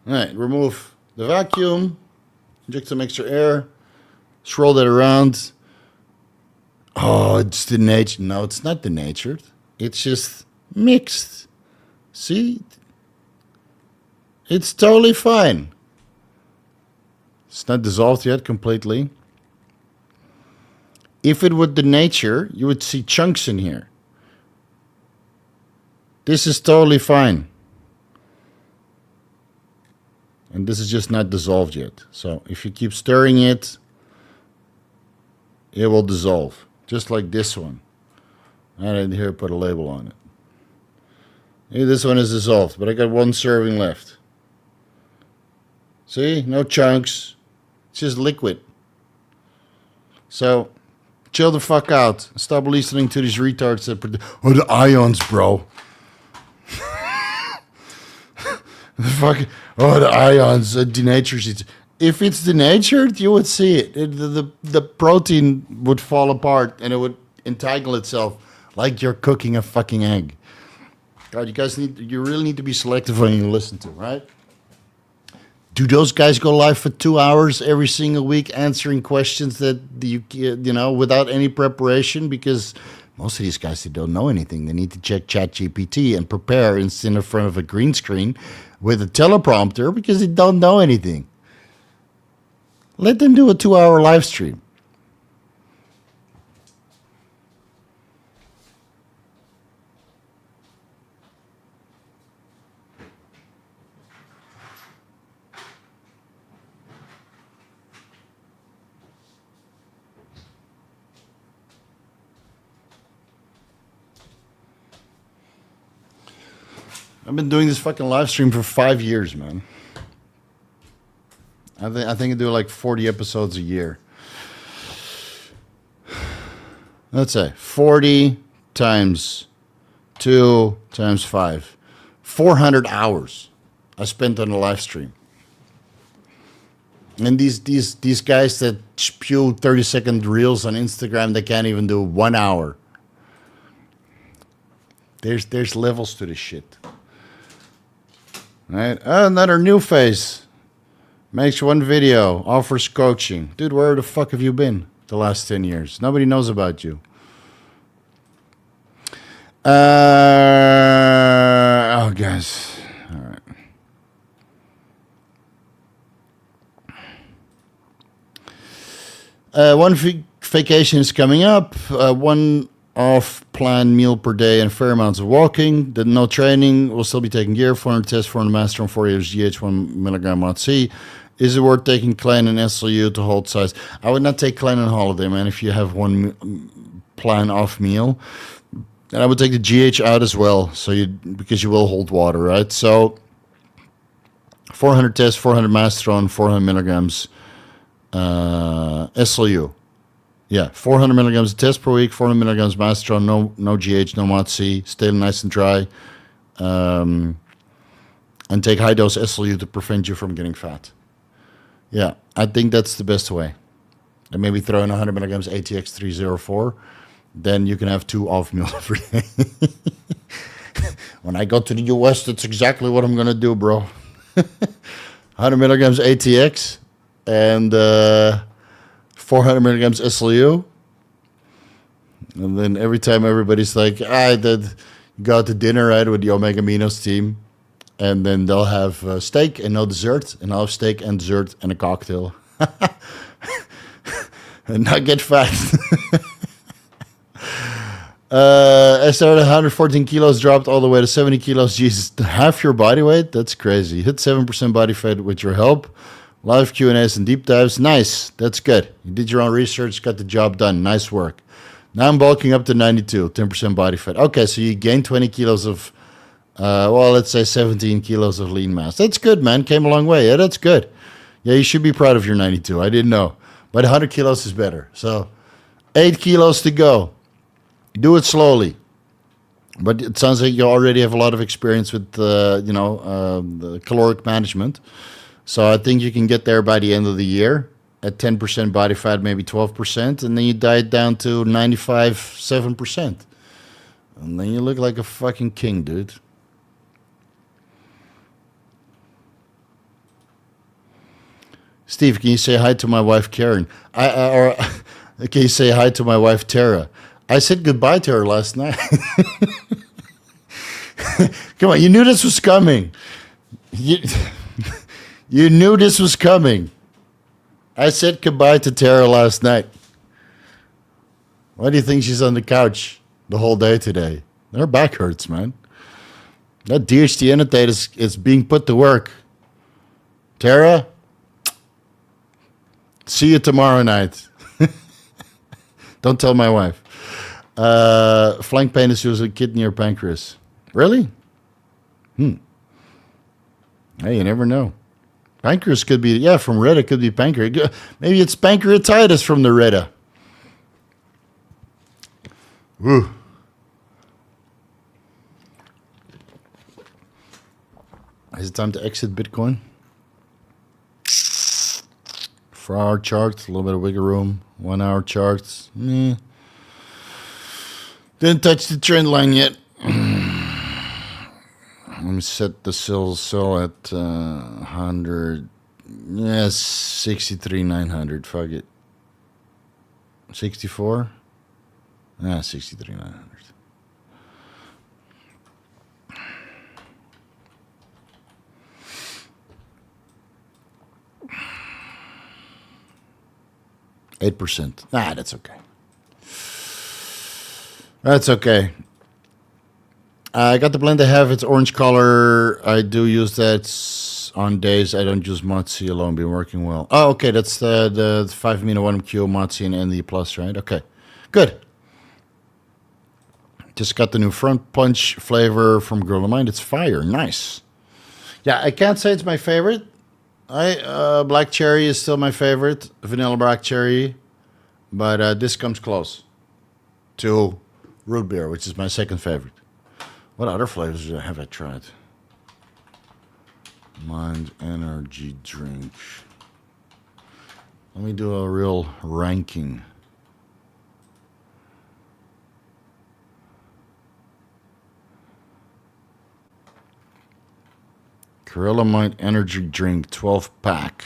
All right, remove the vacuum. Inject some extra air. Swirl that around. Oh, it's denatured. No, it's not denatured. It's just mixed. See? It's totally fine. It's not dissolved yet completely. If it would denature, you would see chunks in here. This is totally fine. And this is just not dissolved yet. So if you keep stirring it, it will dissolve. Just like this one. I didn't here put a label on it. Hey, this one is dissolved, but I got 1 serving left. See? No chunks. It's just liquid. So, chill the fuck out. Stop listening to these retards that oh, the ions, bro. The ions, denatures it. If it's denatured, you would see it. The protein would fall apart and it would entangle itself like you're cooking a fucking egg. God, you really need to be selective when you listen to, right? Do those guys go live for 2 hours every single week answering questions that you know without any preparation? Because most of these guys, they don't know anything. They need to check ChatGPT and prepare and sit in front of a green screen with a teleprompter because they don't know anything. Let them do a 2-hour live stream. I've been doing this fucking live stream for 5 years, man. I think I do like 40 episodes a year. Let's say 40 times 2 times 5. 400 hours I spent on a live stream. And these guys that spew 30-second reels on Instagram, they can't even do 1 hour. There's levels to this shit. Right? Another new face. Makes 1 video, offers coaching. Dude, where the fuck have you been the last 10 years? Nobody knows about you. Oh, guys. All right. One vacation is coming up. One off-plan meal per day and fair amounts of walking. Then no training. Will still be taking gear. 400 tests, 400 master on 4 years GH, 1 milligram MOTS-c. Is it worth taking Clen and SLU to hold size? I would not take Clen on holiday, man, if you have one plan off meal. And I would take the GH out as well, because you will hold water, right? So 400 tests, 400 master on 400 milligrams SLU. Yeah, 400 milligrams of test per week, 400 milligrams Mastron, no GH, no MOTS-c, stay nice and dry, and take high dose SLU to prevent you from getting fat. Yeah, I think that's the best way. And maybe throw in 100 milligrams ATX-304, then you can have 2 off meals every day. When I go to the US, that's exactly what I'm going to do, bro. 100 milligrams ATX and 400 milligrams SLU. And then every time everybody's like, go out to dinner, right, with the Omega Aminos team. And then they'll have steak and no dessert. And I'll have steak and dessert and a cocktail. And not get fat. I started 114 kilos, dropped all the way to 70 kilos. Jesus, half your body weight? That's crazy. Hit 7% body fat with your help. Live Q&As and deep dives. Nice. That's good. You did your own research, got the job done. Nice work. Now I'm bulking up to 92, 10% body fat. Okay, so you gained 20 kilos of, let's say 17 kilos of lean mass. That's good, man. Came a long way. Yeah, that's good. Yeah, you should be proud of your 92. I didn't know. But 100 kilos is better. So 8 kilos to go. Do it slowly. But it sounds like you already have a lot of experience with, the caloric management. So I think you can get there by the end of the year at 10% body fat, maybe 12%, and then you diet down to 7%. And then you look like a fucking king, dude. Steve, can you say hi to my wife, Karen? Or can you say hi to my wife, Tara? I said goodbye to her last night. Come on, you knew this was coming. You knew this was coming. I said goodbye to Tara last night. Why do you think she's on the couch the whole day today? Her back hurts, man. That DHT Enanthate is being put to work. Tara, see you tomorrow night. Don't tell my wife. Flank pain is usually kidney or pancreas. Really? Hey, you never know. Pancreas could be, from Reta could be pancreas. Maybe it's pancreatitis from the Reta. Woo. Is it time to exit Bitcoin? 4-hour chart, a little bit of wiggle room. 1-hour charts. Didn't touch the trend line yet. Let me set the sell at 100. Yes, 63,900. Fuck it. 64? 63,900. %. That's okay. That's okay. I got the blend I have. It's orange color. I do use that on days I don't use MOTS-c alone. Been working well. Oh, okay. That's the 5-amino-1-MQ MOTS-c and ND+, right? Okay. Good. Just got the new front punch flavor from Girl of Mine. It's fire. Nice. Yeah, I can't say it's my favorite. Black cherry is still my favorite. Vanilla black cherry. But this comes close to root beer, which is my second favorite. What other flavors have I tried? Mind energy drink. Let me do a real ranking. Gorilla Mind energy drink, 12-pack.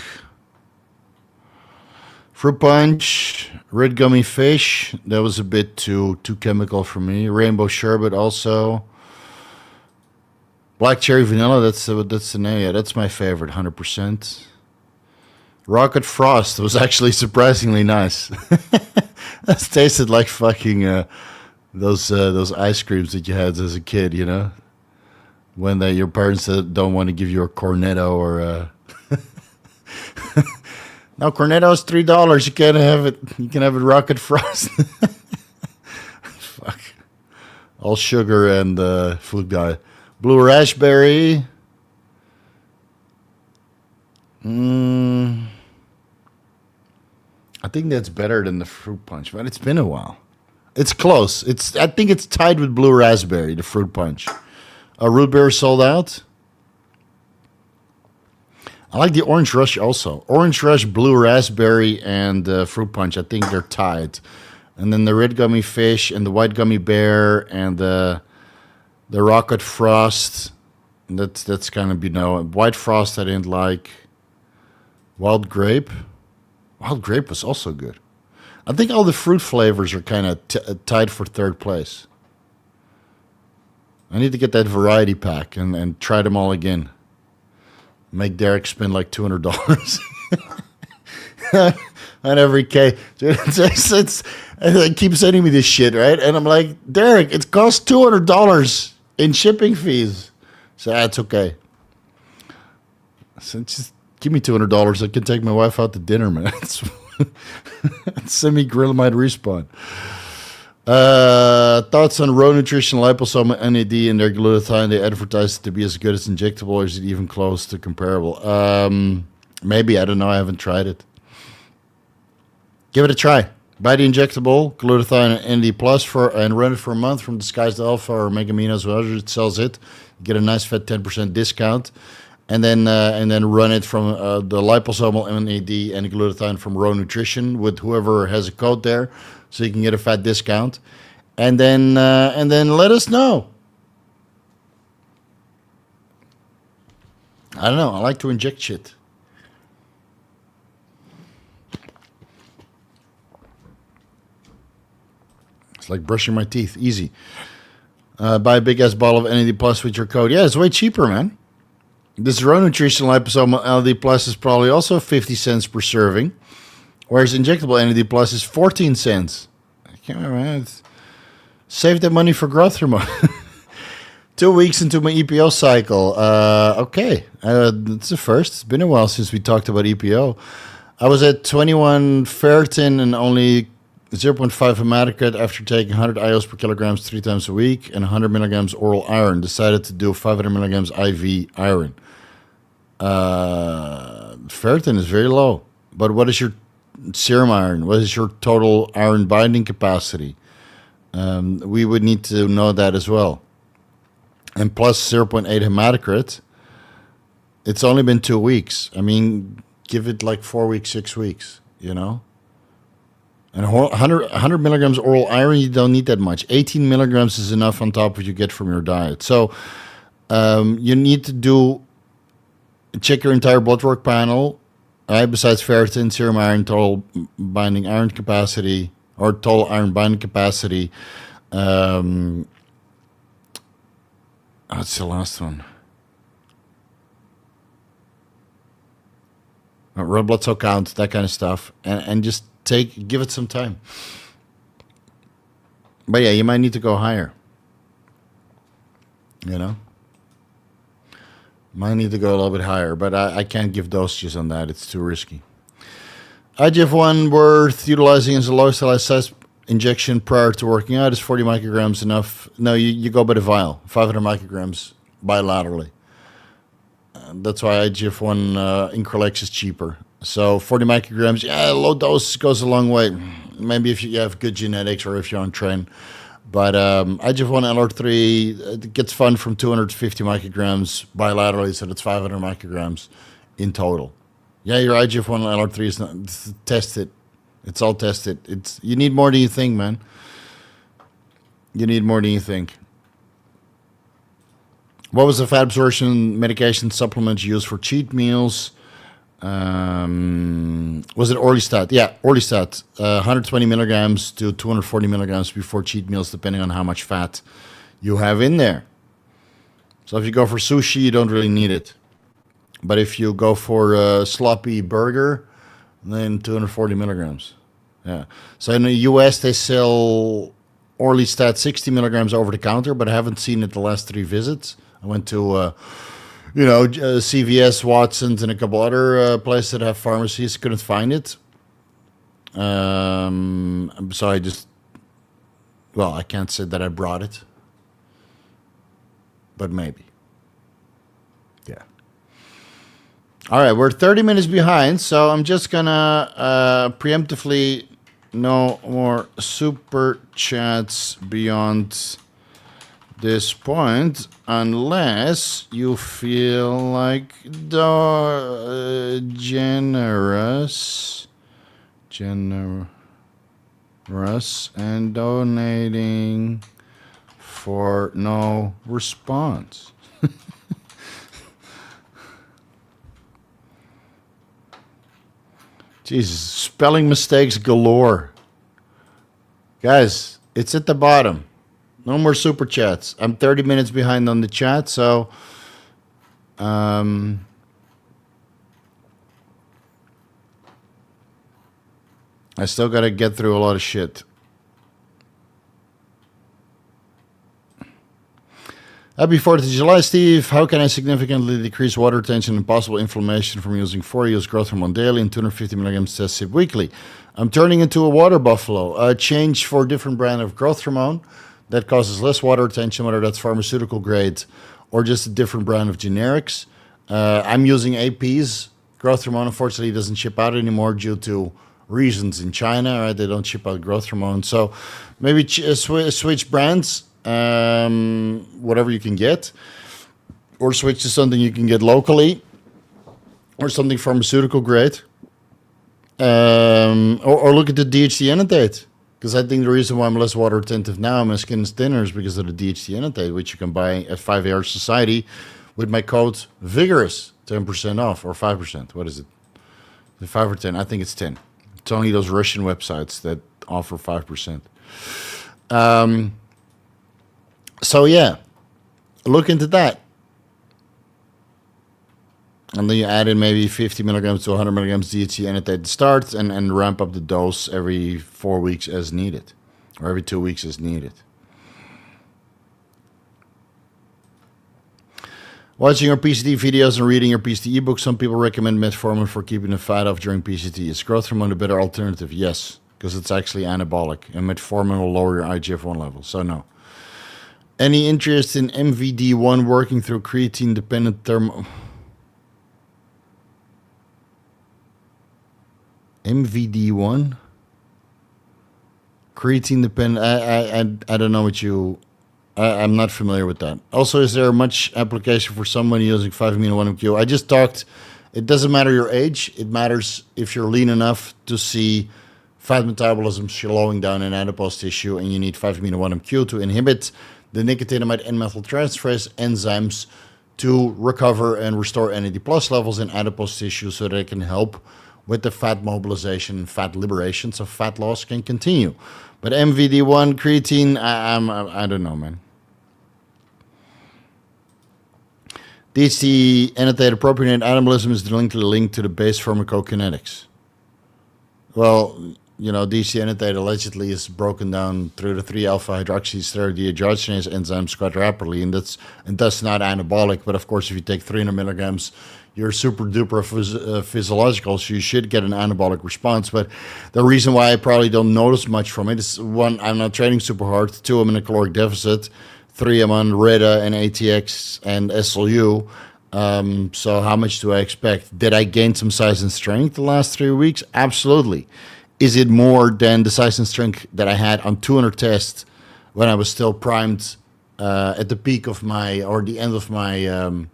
Fruit punch, red gummy fish. That was a bit too chemical for me. Rainbow sherbet also. Black cherry vanilla. That's the name. Yeah, that's my favorite. 100%. Rocket frost was actually surprisingly nice. That tasted like fucking those ice creams that you had as a kid, you know, when your parents don't want to give you a cornetto or a no, cornetto is $3. You can't have it. You can have it rocket frost. Fuck, all sugar and food guy. Blue raspberry. I think that's better than the fruit punch, but it's been a while. It's close. I think it's tied with blue raspberry, the fruit punch. Root beer sold out. I like the orange rush also. Orange rush, blue raspberry, and fruit punch. I think they're tied. And then the red gummy fish and the white gummy bear and the rocket frost. That's kind of, you know, white frost I didn't like. Wild grape. Wild grape was also good. I think all the fruit flavors are kind of tied for third place. I need to get that variety pack and try them all again. Make Derek spend like $200 on every cake. Dude, they keep sending me this shit, right? And I'm like, Derek, it costs $200 in shipping fees. So that's okay. So just give me $200. I can take my wife out to dinner, man. Send me Grillamide Respawn. Thoughts on raw nutrition, liposome, NAD, and their glutathione? They advertise it to be as good as injectable, or is it even close to comparable? Maybe, I don't know. I haven't tried it. Give it a try. Buy the injectable, glutathione and NAD plus and run it for a month from Disguised Alpha or Mega Aminos, whoever it sells it. Get a nice fat 10% discount. And then run it from the liposomal NAD and glutathione from Raw Nutrition with whoever has a code there, so you can get a fat discount. And then let us know. I don't know. I like to inject shit. It's like brushing my teeth. Easy. Buy a big ass bottle of NAD plus with your code. Yeah, it's way cheaper, man. This raw nutrition liposomal NAD plus is probably also 50 cents per serving, whereas injectable NAD plus is 14 cents. I can't remember. Save that money for growth hormone. 2 weeks into my EPO cycle. Okay, it's the first. It's been a while since we talked about EPO. I was at 21 ferritin and only 0.5 hematocrit after taking 100 IOs per kilograms 3 times a week and 100 milligrams oral iron. Decided to do 500 milligrams IV iron. Ferritin is very low. But what is your serum iron? What is your total iron binding capacity? We would need to know that as well. And plus 0.8 hematocrit. It's only been 2 weeks. I mean, give it like 4 weeks, 6 weeks, you know? And 100 milligrams oral iron, you don't need that much. 18 milligrams is enough on top of what you get from your diet. So you need to check your entire blood work panel, right? Besides ferritin, serum iron, total binding iron capacity, or total iron binding capacity. What's the last one? Red blood cell count, that kind of stuff. And just give it some time. But yeah, you might need to go higher. You know? Might need to go a little bit higher, but I can't give dosages on that. It's too risky. IGF-1 worth utilizing as a lifestyle size injection prior to working out. Is 40 micrograms enough? No, you go by the vial. 500 micrograms bilaterally. That's why IGF-1 Increlex is cheaper. So 40 micrograms, yeah, low dose goes a long way. Maybe if you have good genetics or if you're on Tren. But IGF-1 LR3 it gets fun from 250 micrograms bilaterally, so that's 500 micrograms in total. Yeah, your IGF-1 LR3 is not tested. It's all tested. You need more than you think, man. You need more than you think. What was the fat absorption medication supplement used for cheat meals? Was it Orlistat? Yeah, Orlistat. 120 milligrams to 240 milligrams before cheat meals, depending on how much fat you have in there. So if you go for sushi, you don't really need it. But if you go for a sloppy burger, then 240 milligrams. Yeah. So in the US, they sell Orlistat 60 milligrams over the counter, but I haven't seen it the last 3 visits. I went to, CVS, Watson's, and a couple other places that have pharmacies. Couldn't find it. So I can't say that I brought it, but maybe. Yeah. All right, we're 30 minutes behind, so I'm just gonna preemptively no more super chats beyond this point, unless you feel like generous and donating for no response. Jesus, spelling mistakes galore. Guys, it's at the bottom. No more super chats. I'm 30 minutes behind on the chat, so I still got to get through a lot of shit. Happy 4th of July, Steve. How can I significantly decrease water retention and possible inflammation from using 4 years growth hormone daily and 250 milligrams test sip weekly? I'm turning into a water buffalo. Change for a different brand of growth hormone that causes less water retention, whether that's pharmaceutical grade or just a different brand of generics. I'm using APs. Growth hormone, unfortunately, doesn't ship out anymore due to reasons in China, right? They don't ship out growth hormone. So maybe switch brands, whatever you can get, or switch to something you can get locally, or something pharmaceutical grade, or look at the DHT Enanthate. Because I think the reason why I'm less water retentive now, my skin is thinner, is because of the DHT Enanthate, which you can buy at 5AR Society with my code Vigorous, 10% off, or 5%. What is it? The 5 or 10? I think it's 10. It's only those Russian websites that offer 5%. So yeah, look into that. And then you add in maybe 50 milligrams to 100 milligrams DHT Enanthate to start, and ramp up the dose every 4 weeks as needed, or every 2 weeks as needed. Watching your PCT videos and reading your PCT ebooks, some people recommend metformin for keeping the fat off during PCT. Is growth hormone a better alternative? Yes, because it's actually anabolic, and metformin will lower your IGF-1 level, so no. Any interest in MVD1 working through creatine-dependent thermo... MVD1? Creatine-dependent... I don't know what you... I'm not familiar with that. Also, is there much application for someone using 5-amino-1-MQ? I just talked... It doesn't matter your age. It matters if you're lean enough to see fat metabolism slowing down in adipose tissue, and you need 5-amino-1-MQ to inhibit the nicotinamide N-methyltransferase enzymes to recover and restore NAD+ levels in adipose tissue so they can help with the fat mobilization and fat liberation so fat loss can continue. But MVD1, creatine, I don't know, man. DHT Enanthate propionate anabolism is directly linked to the base pharmacokinetics. Well, you know, DHT Enanthate allegedly is broken down through the 3-alpha-hydroxysteroid enzymes quite rapidly, and that's not anabolic. But of course, if you take 300 milligrams, you're super duper physiological, so you should get an anabolic response. But the reason why I probably don't notice much from it is, 1, I'm not training super hard. 2, I'm in a caloric deficit. 3, I'm on Reta and ATX and SLU. So how much do I expect? Did I gain some size and strength the last 3 weeks? Absolutely. Is it more than the size and strength that I had on 200 tests when I was still primed at the peak of my, or the end of my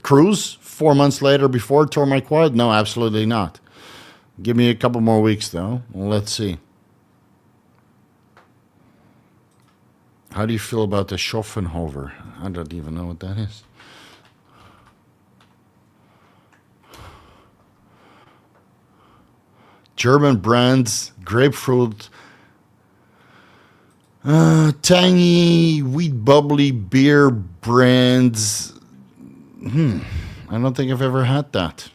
cruise 4 months later before I tore my quad? No, absolutely not. Give me a couple more weeks though. Let's see. How do you feel about the Schofferhofer? I don't even know what that is. German brands, grapefruit, tangy, wheat bubbly beer brands. I don't think I've ever had that.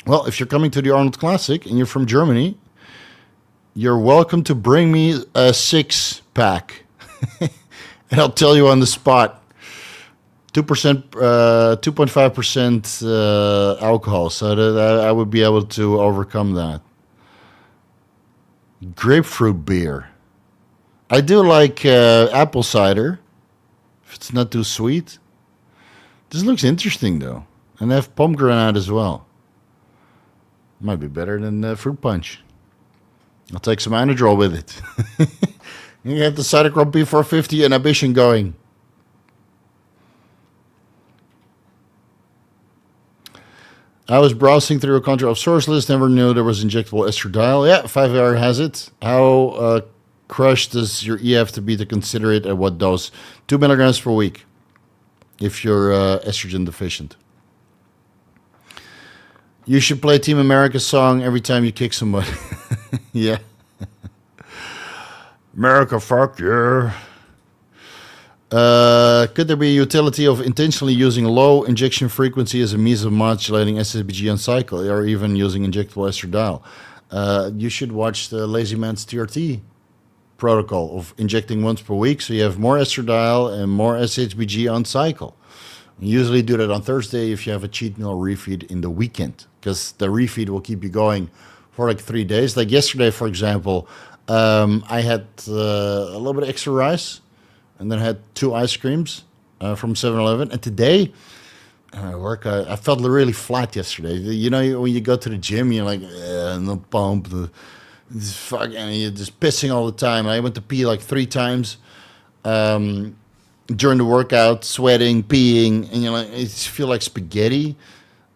Well, if you're coming to the Arnold Classic and you're from Germany, You're welcome to bring me a 6-pack. And I'll tell you on the spot. 2%, 2.5% alcohol. So that I would be able to overcome that. Grapefruit beer. I do like apple cider. If it's not too sweet. This looks interesting, though. And they have pomegranate as well. Might be better than fruit punch. I'll take some Anadrol with it. You get the Cytochrome P450 inhibition going. I was browsing through a country of source list. Never knew there was injectable estradiol. Yeah, 5R has it. How crushed does your E have to be to consider it? At what dose? 2 milligrams per week if you're estrogen deficient. You should play Team America's song every time you kick somebody. Yeah. America, fuck yeah. Could there be a utility of intentionally using low injection frequency as a means of modulating SSBG on cycle, or even using injectable estradiol? You should watch the Lazy Man's TRT protocol of injecting once per week, so you have more estradiol and more SHBG on cycle. You usually do that on Thursday if you have a cheat meal refeed in the weekend, because the refeed will keep you going for like 3 days. Like yesterday, for example, I had a little bit of extra rice, and then I had 2 ice creams from 7-Eleven. And today, I felt really flat yesterday. You know, when you go to the gym, you're like, no pump, and you're just pissing all the time. I went to pee like 3 times during the workout, sweating, peeing, and you're like, you feel like spaghetti.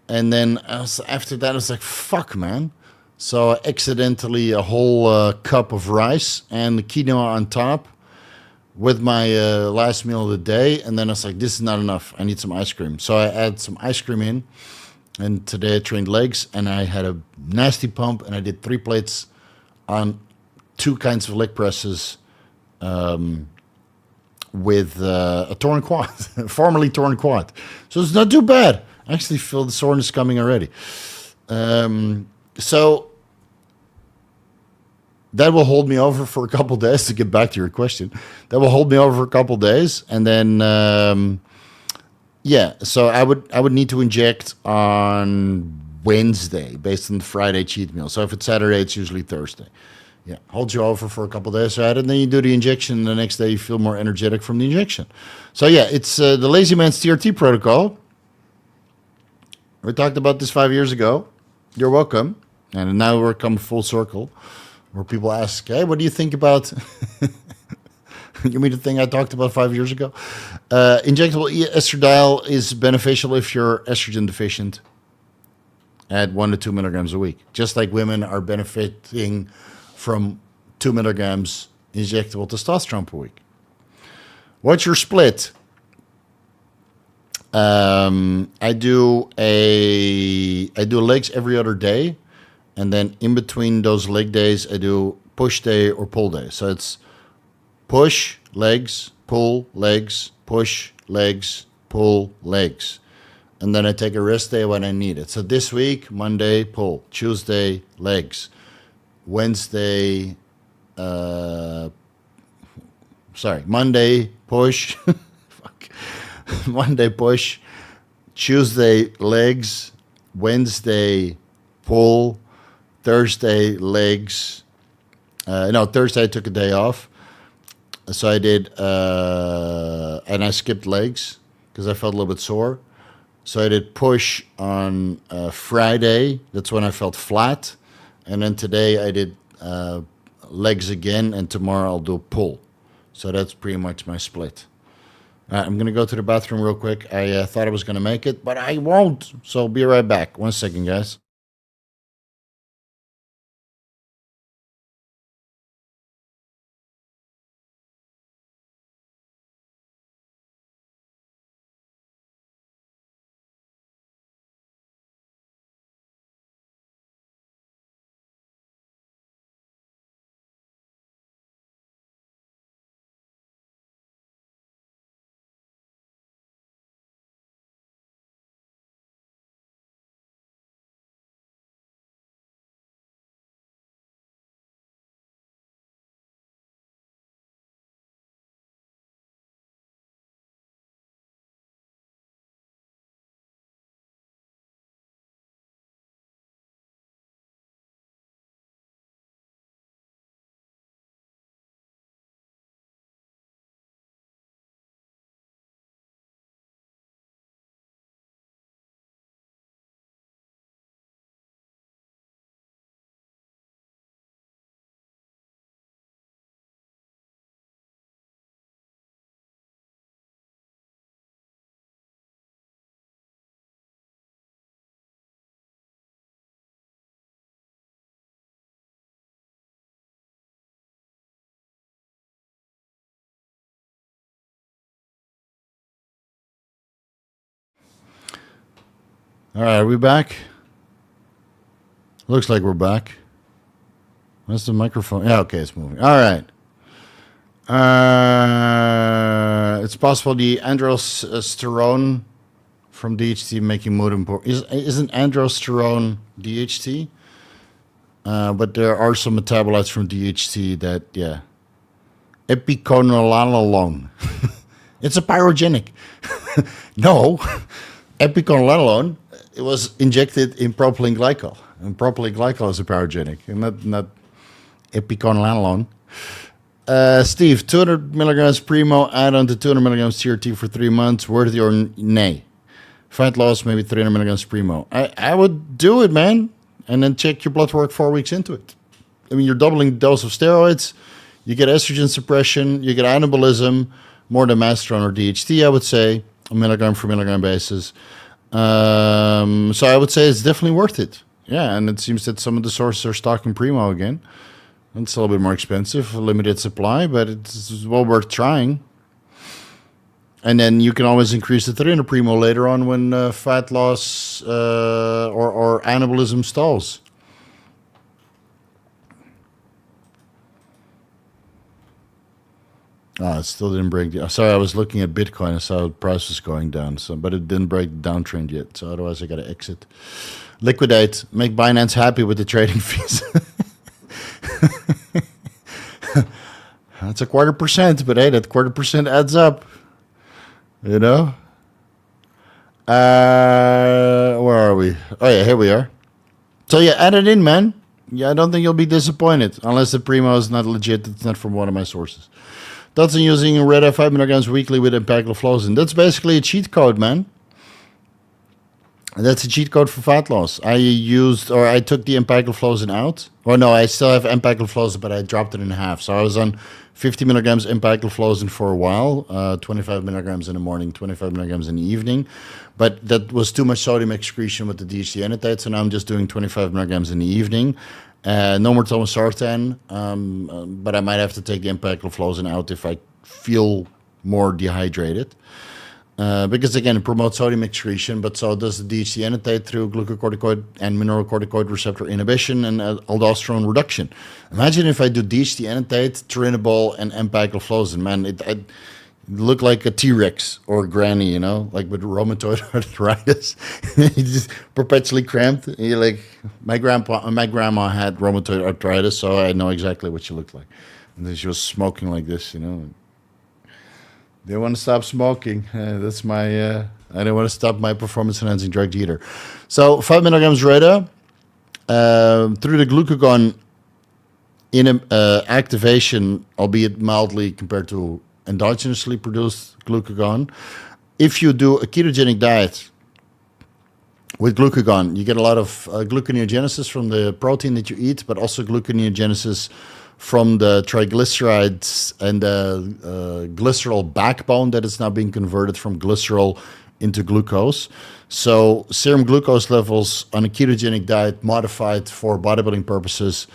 And then after that, I was like, fuck, man. So accidentally a whole cup of rice and the quinoa on top with my last meal of the day. And then I was like, this is not enough. I need some ice cream. So I add some ice cream in. And today I trained legs and I had a nasty pump. And I did 3 plates on 2 kinds of leg presses with a torn quad, formerly torn quad. So it's not too bad. I actually feel the soreness coming already. So that will hold me over for a couple days, to get back to your question. That will hold me over for a couple days. And then, yeah, so I would need to inject on Wednesday based on the Friday cheat meal. So if it's Saturday, it's usually Thursday. Yeah, holds you over for a couple days, right? And then you do the injection, and the next day you feel more energetic from the injection. So yeah, it's the Lazy Man's TRT protocol. We talked about this 5 years ago. You're welcome. And now we're come full circle, where people ask, hey, what do you think about... You mean the thing I talked about 5 years ago? Injectable estradiol is beneficial if you're estrogen deficient at 1 to 2 milligrams a week. Just like women are benefiting from 2 milligrams injectable testosterone per week. What's your split? I do legs every other day, and then in between those leg days, I do push day or pull day. So it's push, legs, pull, legs, push, legs, pull, legs. And then I take a rest day when I need it. So this week, Monday, pull. Tuesday, legs. Wednesday, Monday, push. Fuck. Monday, push. Tuesday, legs. Wednesday, pull. Thursday, legs. Thursday I took a day off. So I did, and I skipped legs because I felt a little bit sore. So I did push on Friday. That's when I felt flat. And then today I did legs again, and tomorrow I'll do pull. So that's pretty much my split. I'm going to go to the bathroom real quick. I thought I was going to make it, but I won't. So I'll be right back. 1 second, guys. All right, are we back? Looks like we're back. Where's the microphone? Yeah, okay, it's moving. All right. It's possible the androsterone from DHT making mood important. Isn't androsterone DHT? But there are some metabolites from DHT that, yeah. Epiconylalone. It's a pyrogenic. No. Epiconylalone, it was injected in propylene glycol. And propylene glycol is a pyrogenic, and not epiconylalone. Steve, 200 milligrams Primo, add on to 200 milligrams CRT for 3 months, worthy or nay? Fat loss, maybe 300 milligrams Primo. I would do it, man, and then check your blood work 4 weeks into it. I mean, you're doubling the dose of steroids, you get estrogen suppression, you get anabolism, more than Masteron or DHT, I would say, a milligram for milligram basis. So I would say it's definitely worth it. Yeah, and it seems that some of the sources are stocking Primo again. It's a little bit more expensive, limited supply, but it's well worth trying. And then you can always increase the 300 Primo later on when fat loss or anabolism stalls. It still didn't break. Sorry, I was looking at Bitcoin. I saw the price was going down, but it didn't break the downtrend yet. So otherwise, I got to exit. Liquidate. Make Binance happy with the trading fees. That's a 0.25%, but hey, that 0.25% adds up. You know? Where are we? Oh, yeah, here we are. So, yeah, add it in, man. Yeah, I don't think you'll be disappointed. Unless the Primo is not legit. It's not from one of my sources. That's in using Reta 5 milligrams weekly with empagliflozin. That's basically a cheat code, man. That's a cheat code for fat loss. I took the empagliflozin out. Or no, I still have empagliflozin, but I dropped it in half. So I was on 50 milligrams empagliflozin for a while, 25 milligrams in the morning, 25 milligrams in the evening. But that was too much sodium excretion with the DHT Enanthate, so now I'm just doing 25 milligrams in the evening. No more Tomasartan, but I might have to take the empagliflozin out if I feel more dehydrated. Because again, it promotes sodium excretion, but so does the DHT Enanthate through glucocorticoid and mineralocorticoid receptor inhibition and aldosterone reduction. Imagine if I do DHT Enanthate, Trinabol, and empagliflozin. Man, it look like a T-Rex or a granny, you know, like with rheumatoid arthritis. You just perpetually cramped. You're like, my grandma had rheumatoid arthritis, so I know exactly what she looked like. And then she was smoking like this, you know. They want to stop smoking. That's my. I don't want to stop my performance-enhancing drug either. So 5 milligrams Reta through the glucagon in activation, albeit mildly compared to endogenously produced glucagon. If you do a ketogenic diet with glucagon, you get a lot of gluconeogenesis from the protein that you eat, but also gluconeogenesis from the triglycerides and the glycerol backbone that is now being converted from glycerol into glucose. So serum glucose levels on a ketogenic diet modified for bodybuilding purposes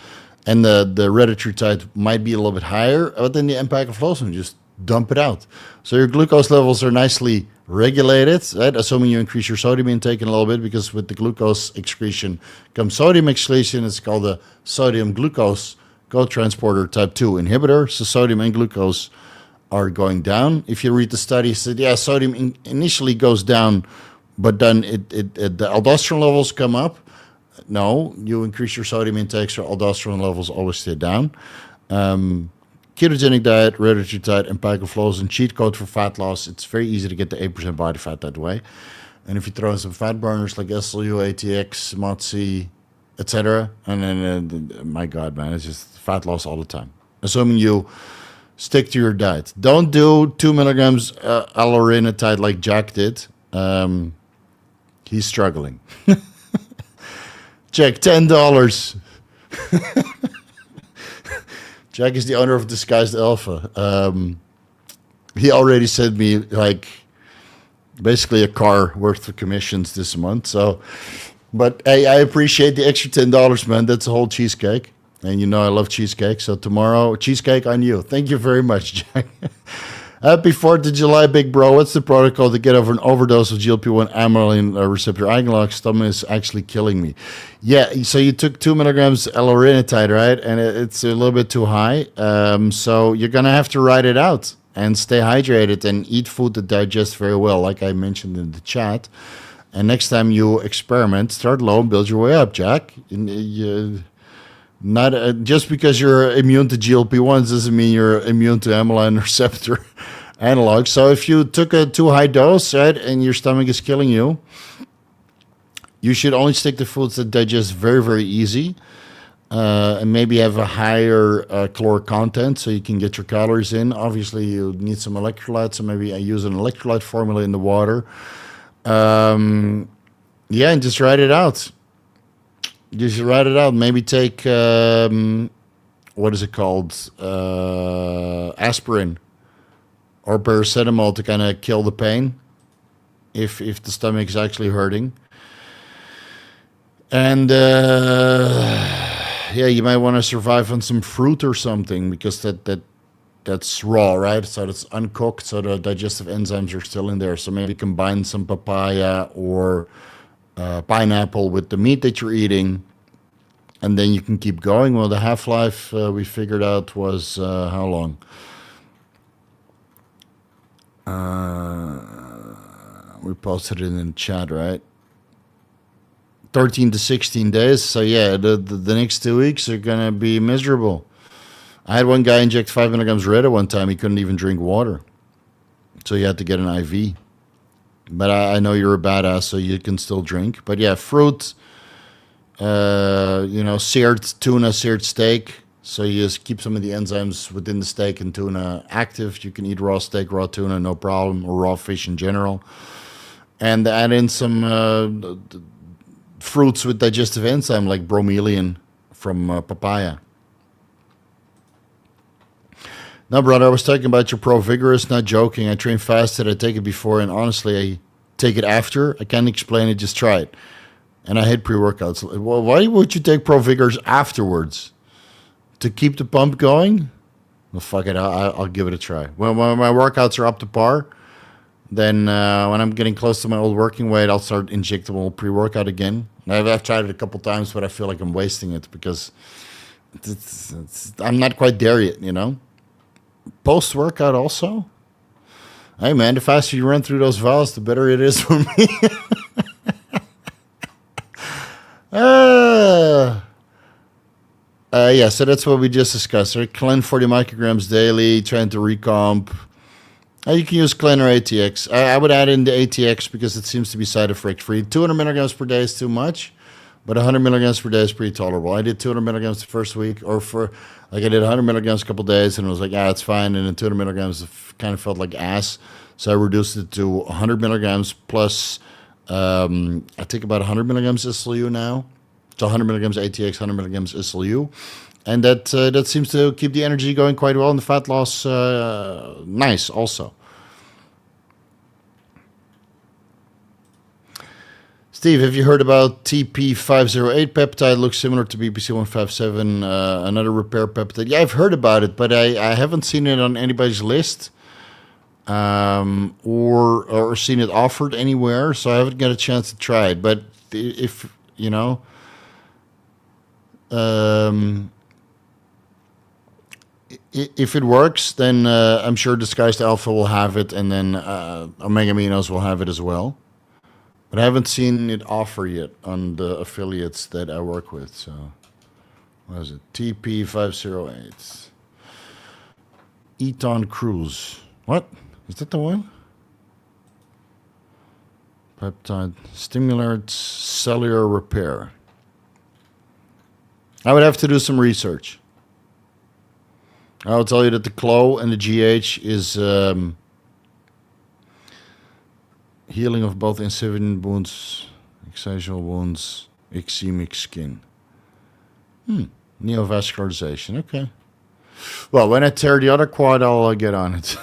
and the retatrutide might be a little bit higher, but then the empagliflozin, just dump it out. So your glucose levels are nicely regulated, right? Assuming you increase your sodium intake in a little bit, because with the glucose excretion comes sodium excretion. It's called the sodium glucose co-transporter type 2 inhibitor. So sodium and glucose are going down. If you read the study, it said, yeah, sodium initially goes down, but then the aldosterone levels come up. No, you increase your sodium intake, so aldosterone levels always stay down. Ketogenic diet, retatrutide, empagliflozin, cheat code for fat loss. It's very easy to get to 8% body fat that way. And if you throw in some fat burners like SLU, ATX, MOTS-c, etc., and then, my God, man, it's just fat loss all the time. Assuming you stick to your diet. Don't do 2 milligrams allorinatide like Jack did. He's struggling. Jack, $10. Jack is the owner of Disguised Alpha. He already sent me like basically a car worth of commissions this month. So, but hey, I appreciate the extra $10, man. That's a whole cheesecake. And you know I love cheesecake. So tomorrow, cheesecake on you. Thank you very much, Jack. Happy 4th of July, big bro. What's the protocol to get over an overdose of GLP-1 amylin receptor agonist? Stomach is actually killing me. Yeah, so you took 2 milligrams L-Orinitide, right? And it's a little bit too high. So you're going to have to ride it out and stay hydrated and eat food that digests very well, like I mentioned in the chat. And next time you experiment, start low and build your way up, Jack. Not just because you're immune to GLP-1s doesn't mean you're immune to amylin receptor analogs. So if you took a too high dose, right, and your stomach is killing you, you should only stick to foods that digest very, very easy, and maybe have a higher caloric content so you can get your calories in. Obviously, you need some electrolytes, so maybe I use an electrolyte formula in the water. Yeah, and just write it out. You should write it out. Maybe take, what is it called? Aspirin or paracetamol to kind of kill the pain if the stomach is actually hurting. And, yeah, you might want to survive on some fruit or something because that's raw, right? So it's uncooked, so the digestive enzymes are still in there. So maybe combine some papaya or pineapple with the meat that you're eating, and then you can keep going. Well, the half-life we figured out was how long? We posted it in the chat, right? 13 to 16 days. So yeah, the next 2 weeks are gonna be miserable. I had one guy inject 5 milligrams Reta one time. He couldn't even drink water, so he had to get an IV. But I know you're a badass, so you can still drink. But yeah, fruit, seared tuna, seared steak. So you just keep some of the enzymes within the steak and tuna active. You can eat raw steak, raw tuna, no problem, or raw fish in general. And add in some fruits with digestive enzyme like bromelain from papaya. No, brother, I was talking about your ProVigorous, not joking. I train fasted, I take it before, and honestly, I take it after. I can't explain it, just try it. And I hate pre-workouts. Well, why would you take ProVigorous afterwards? To keep the pump going? Well, fuck it, I'll give it a try. When my workouts are up to par, then when I'm getting close to my old working weight, I'll start injectable pre-workout again. I've tried it a couple times, but I feel like I'm wasting it because I'm not quite there yet, you know? Post-workout also? Hey, man, the faster you run through those vials, the better it is for me. Yeah, so that's what we just discussed. Right? Clen 40 micrograms daily, trying to recomp. You can use Clen or ATX. I would add in the ATX because it seems to be side effect free. 200 milligrams per day is too much, but 100 milligrams per day is pretty tolerable. I did 200 milligrams the first week, I did 100 milligrams a couple days, and it was like, it's fine. And then 200 milligrams kind of felt like ass, so I reduced it to 100 milligrams plus. I take about 100 milligrams SLU now. So 100 milligrams ATX, 100 milligrams SLU, and that seems to keep the energy going quite well, and the fat loss nice also. Steve, have you heard about TP508 peptide? Looks similar to BPC157, another repair peptide. Yeah, I've heard about it, but I haven't seen it on anybody's list or seen it offered anywhere, so I haven't got a chance to try it. But if, you know, if it works, then I'm sure Disguised Alpha will have it, and then Omega Aminos will have it as well. But I haven't seen it offer yet on the affiliates that I work with. So, what is it? TP508. Eton Cruise. What? Is that the one? Peptide stimulates cellular repair. I would have to do some research. I'll tell you that the CLO and the GH is healing of both incision wounds, excisional wounds, eczemic skin. Neovascularization. Okay. Well, when I tear the other quad, I'll get on it.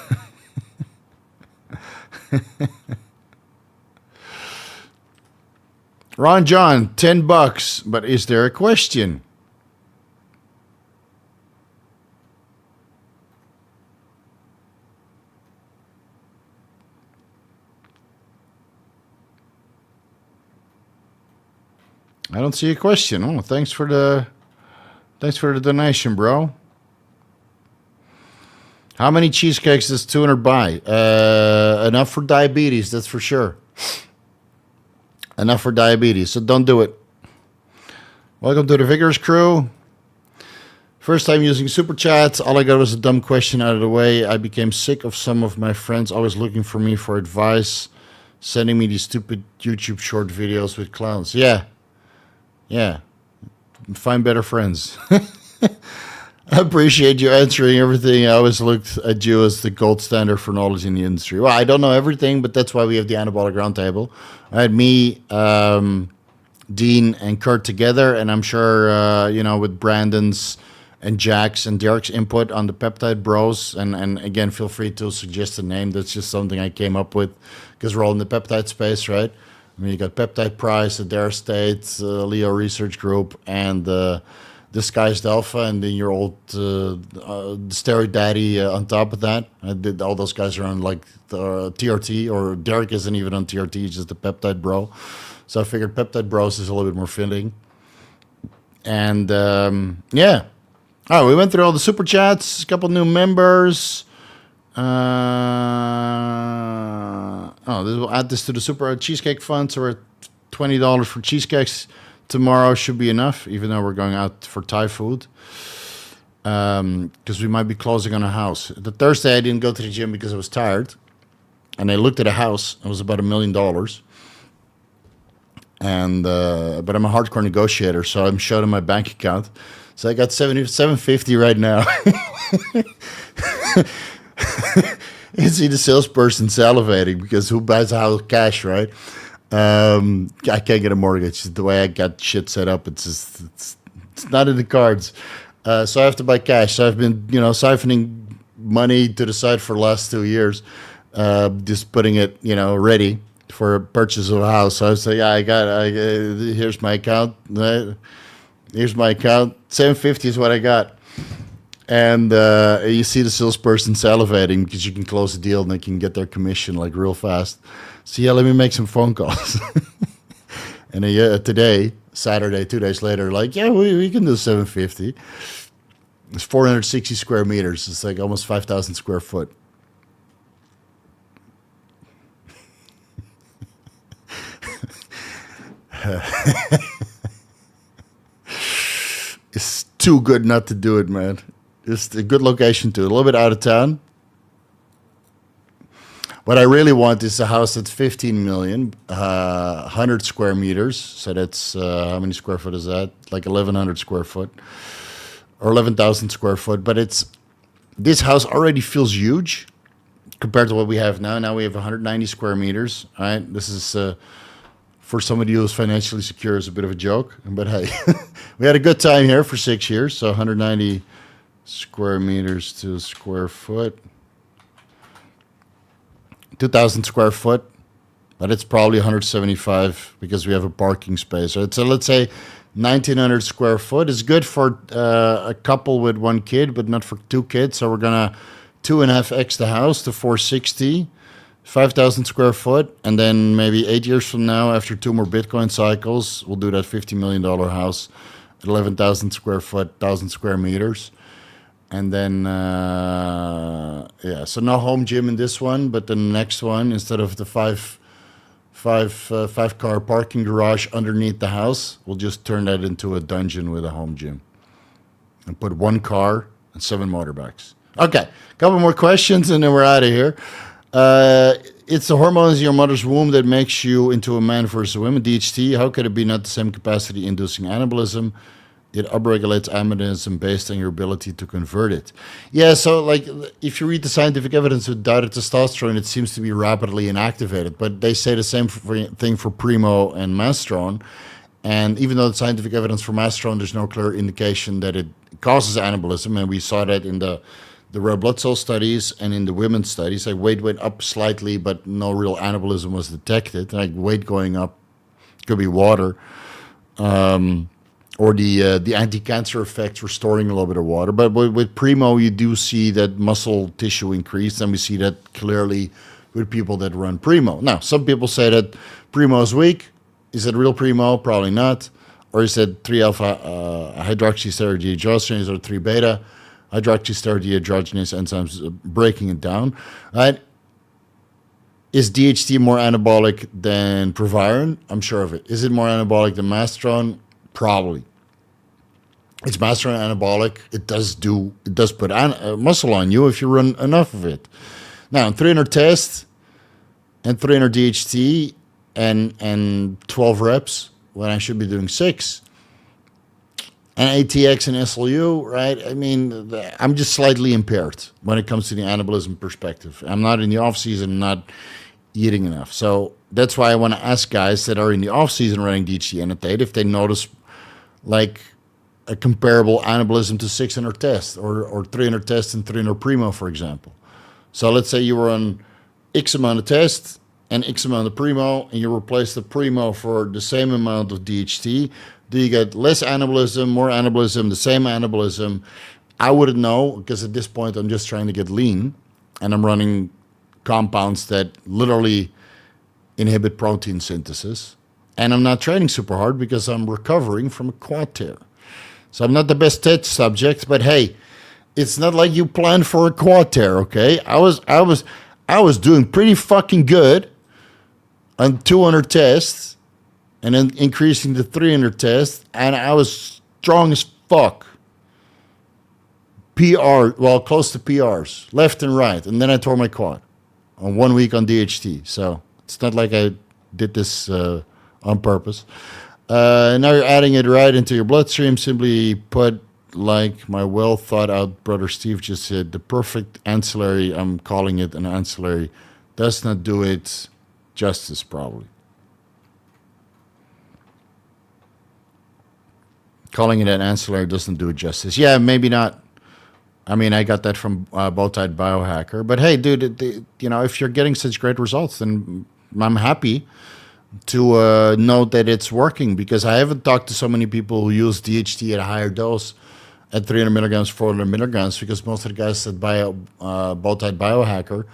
Ron John, $10. But is there a question? I don't see a question. Oh, thanks for the donation, bro. How many cheesecakes does 200 buy? Enough for diabetes, that's for sure. Enough for diabetes, so don't do it. Welcome to the Vigorous crew. First time using Super Chats. All I got was a dumb question out of the way. I became sick of some of my friends always looking for me for advice, sending me these stupid YouTube short videos with clowns. Yeah. Find better friends. I appreciate you answering everything. I always looked at you as the gold standard for knowledge in the industry. Well, I don't know everything, but that's why we have the Anabolic Roundtable. I had me, Dean, and Kurt together, and I'm sure, with Brandon's and Jack's and Derek's input on the Peptide Bros. And again, feel free to suggest a name. That's just something I came up with because we're all in the peptide space, right? I mean, you got Peptide Price, Adair State, Leo Research Group, and Disguised Alpha, and then your old Steroid Daddy on top of that. All those guys are on like the TRT, or Derek isn't even on TRT, he's just a Peptide Bro. So I figured Peptide Bros is a little bit more fitting. And yeah. All right, we went through all the super chats, a couple new members. This will add this to the Super Cheesecake Fund, so we're at $20 for cheesecakes. Tomorrow should be enough, even though we're going out for Thai food. Because we might be closing on a house. The Thursday I didn't go to the gym because I was tired. And I looked at a house. It was about $1 million. And but I'm a hardcore negotiator, so I'm showing my bank account. So I got $750 right now. You see the salesperson salivating because who buys a house cash, right? I can't get a mortgage. The way I got shit set up, it's not in the cards. So I have to buy cash. So I've been, siphoning money to the side for the last 2 years, just putting it, ready for a purchase of a house. So I was like, here's my account. Here's my account. $750 is what I got. And you see the salesperson salivating because you can close the deal and they can get their commission like real fast. So yeah, let me make some phone calls. And today, Saturday, 2 days later, like, yeah, we can do 750. It's 460 square meters. It's like almost 5,000 square foot. It's too good not to do it, man. It's a good location too. A little bit out of town. What I really want is a house that's 15 million, 100 square meters. So that's, how many square foot is that? Like 1,100 square foot or 11,000 square foot. But this house already feels huge compared to what we have now. Now we have 190 square meters. All right. This is, for somebody who's financially secure, is a bit of a joke. But hey, we had a good time here for 6 years. So 190 square meters to square foot. 2,000 square foot, but it's probably 175 because we have a parking space. So it's let's say 1,900 square foot is good for a couple with one kid, but not for two kids. So we're gonna 2.5x the house to 460, 5,000 square foot, and then maybe 8 years from now, after 2 more Bitcoin cycles, we'll do that $50 million house at 11,000 square foot, 1,000 square meters. And then, so no home gym in this one, but the next one, instead of the five car parking garage underneath the house, we'll just turn that into a dungeon with a home gym and put 1 car and 7 motorbikes. Okay, a couple more questions and then we're out of here. It's the hormones in your mother's womb that makes you into a man versus a woman. DHT, how could it be not the same capacity inducing anabolism? It upregulates anabolism based on your ability to convert it. Yeah, so like if you read the scientific evidence with diet testosterone, it seems to be rapidly inactivated. But they say the same thing for Primo and Mastrone. And even though the scientific evidence for Mastrone, there's no clear indication that it causes anabolism. And we saw that in the red blood cell studies and in the women's studies. Like weight went up slightly, but no real anabolism was detected. Like weight going up could be water. Or the anti-cancer effects restoring a little bit of water. But with Primo, you do see that muscle tissue increase, and we see that clearly with people that run Primo. Now, some people say that Primo is weak. Is it real Primo? Probably not. or is it 3-alpha hydroxysteroidehydrogenase or 3-beta hydroxysteroidehydrogenase enzymes breaking it down, right? Is DHT more anabolic than ProVigorous? I'm sure of it. Is it more anabolic than Masteron? Probably. It's Masteron anabolic. It does put muscle on you if you run enough of it. Now, 300 tests and 300 DHT and 12 reps when I should be doing 6. And ATX and SLU, right? I mean, I'm just slightly impaired when it comes to the anabolism perspective. I'm not in the off-season, not eating enough. So that's why I want to ask guys that are in the off-season running DHT Enanthate if they notice like a comparable anabolism to 600 tests or 300 tests and 300 primo, for example. So let's say you were on X amount of tests and X amount of primo, and you replace the primo for the same amount of DHT. Do you get less anabolism, more anabolism, the same anabolism? I wouldn't know, because at this point I'm just trying to get lean, and I'm running compounds that literally inhibit protein synthesis. And I'm not training super hard because I'm recovering from a quad tear. So I'm not the best test subject, but hey, it's not like you planned for a quad tear, okay? I was doing pretty fucking good on 200 tests and then increasing to 300 tests, and I was strong as fuck. Close to PRs, left and right, and then I tore my quad on 1 week on DHT. So it's not like I did this on purpose. Now you're adding it right into your bloodstream. Simply put, like my well thought out brother Steve just said, the perfect ancillary, I'm calling it an ancillary, does not do it justice, probably. Calling it an ancillary doesn't do it justice. Yeah, maybe not. I mean, I got that from Bowtied Biohacker. But hey, dude, if you're getting such great results, then I'm happy to note that it's working, because I haven't talked to so many people who use DHT at a higher dose at 300 milligrams, 400 milligrams, because most of the guys at Bowtied Biohacker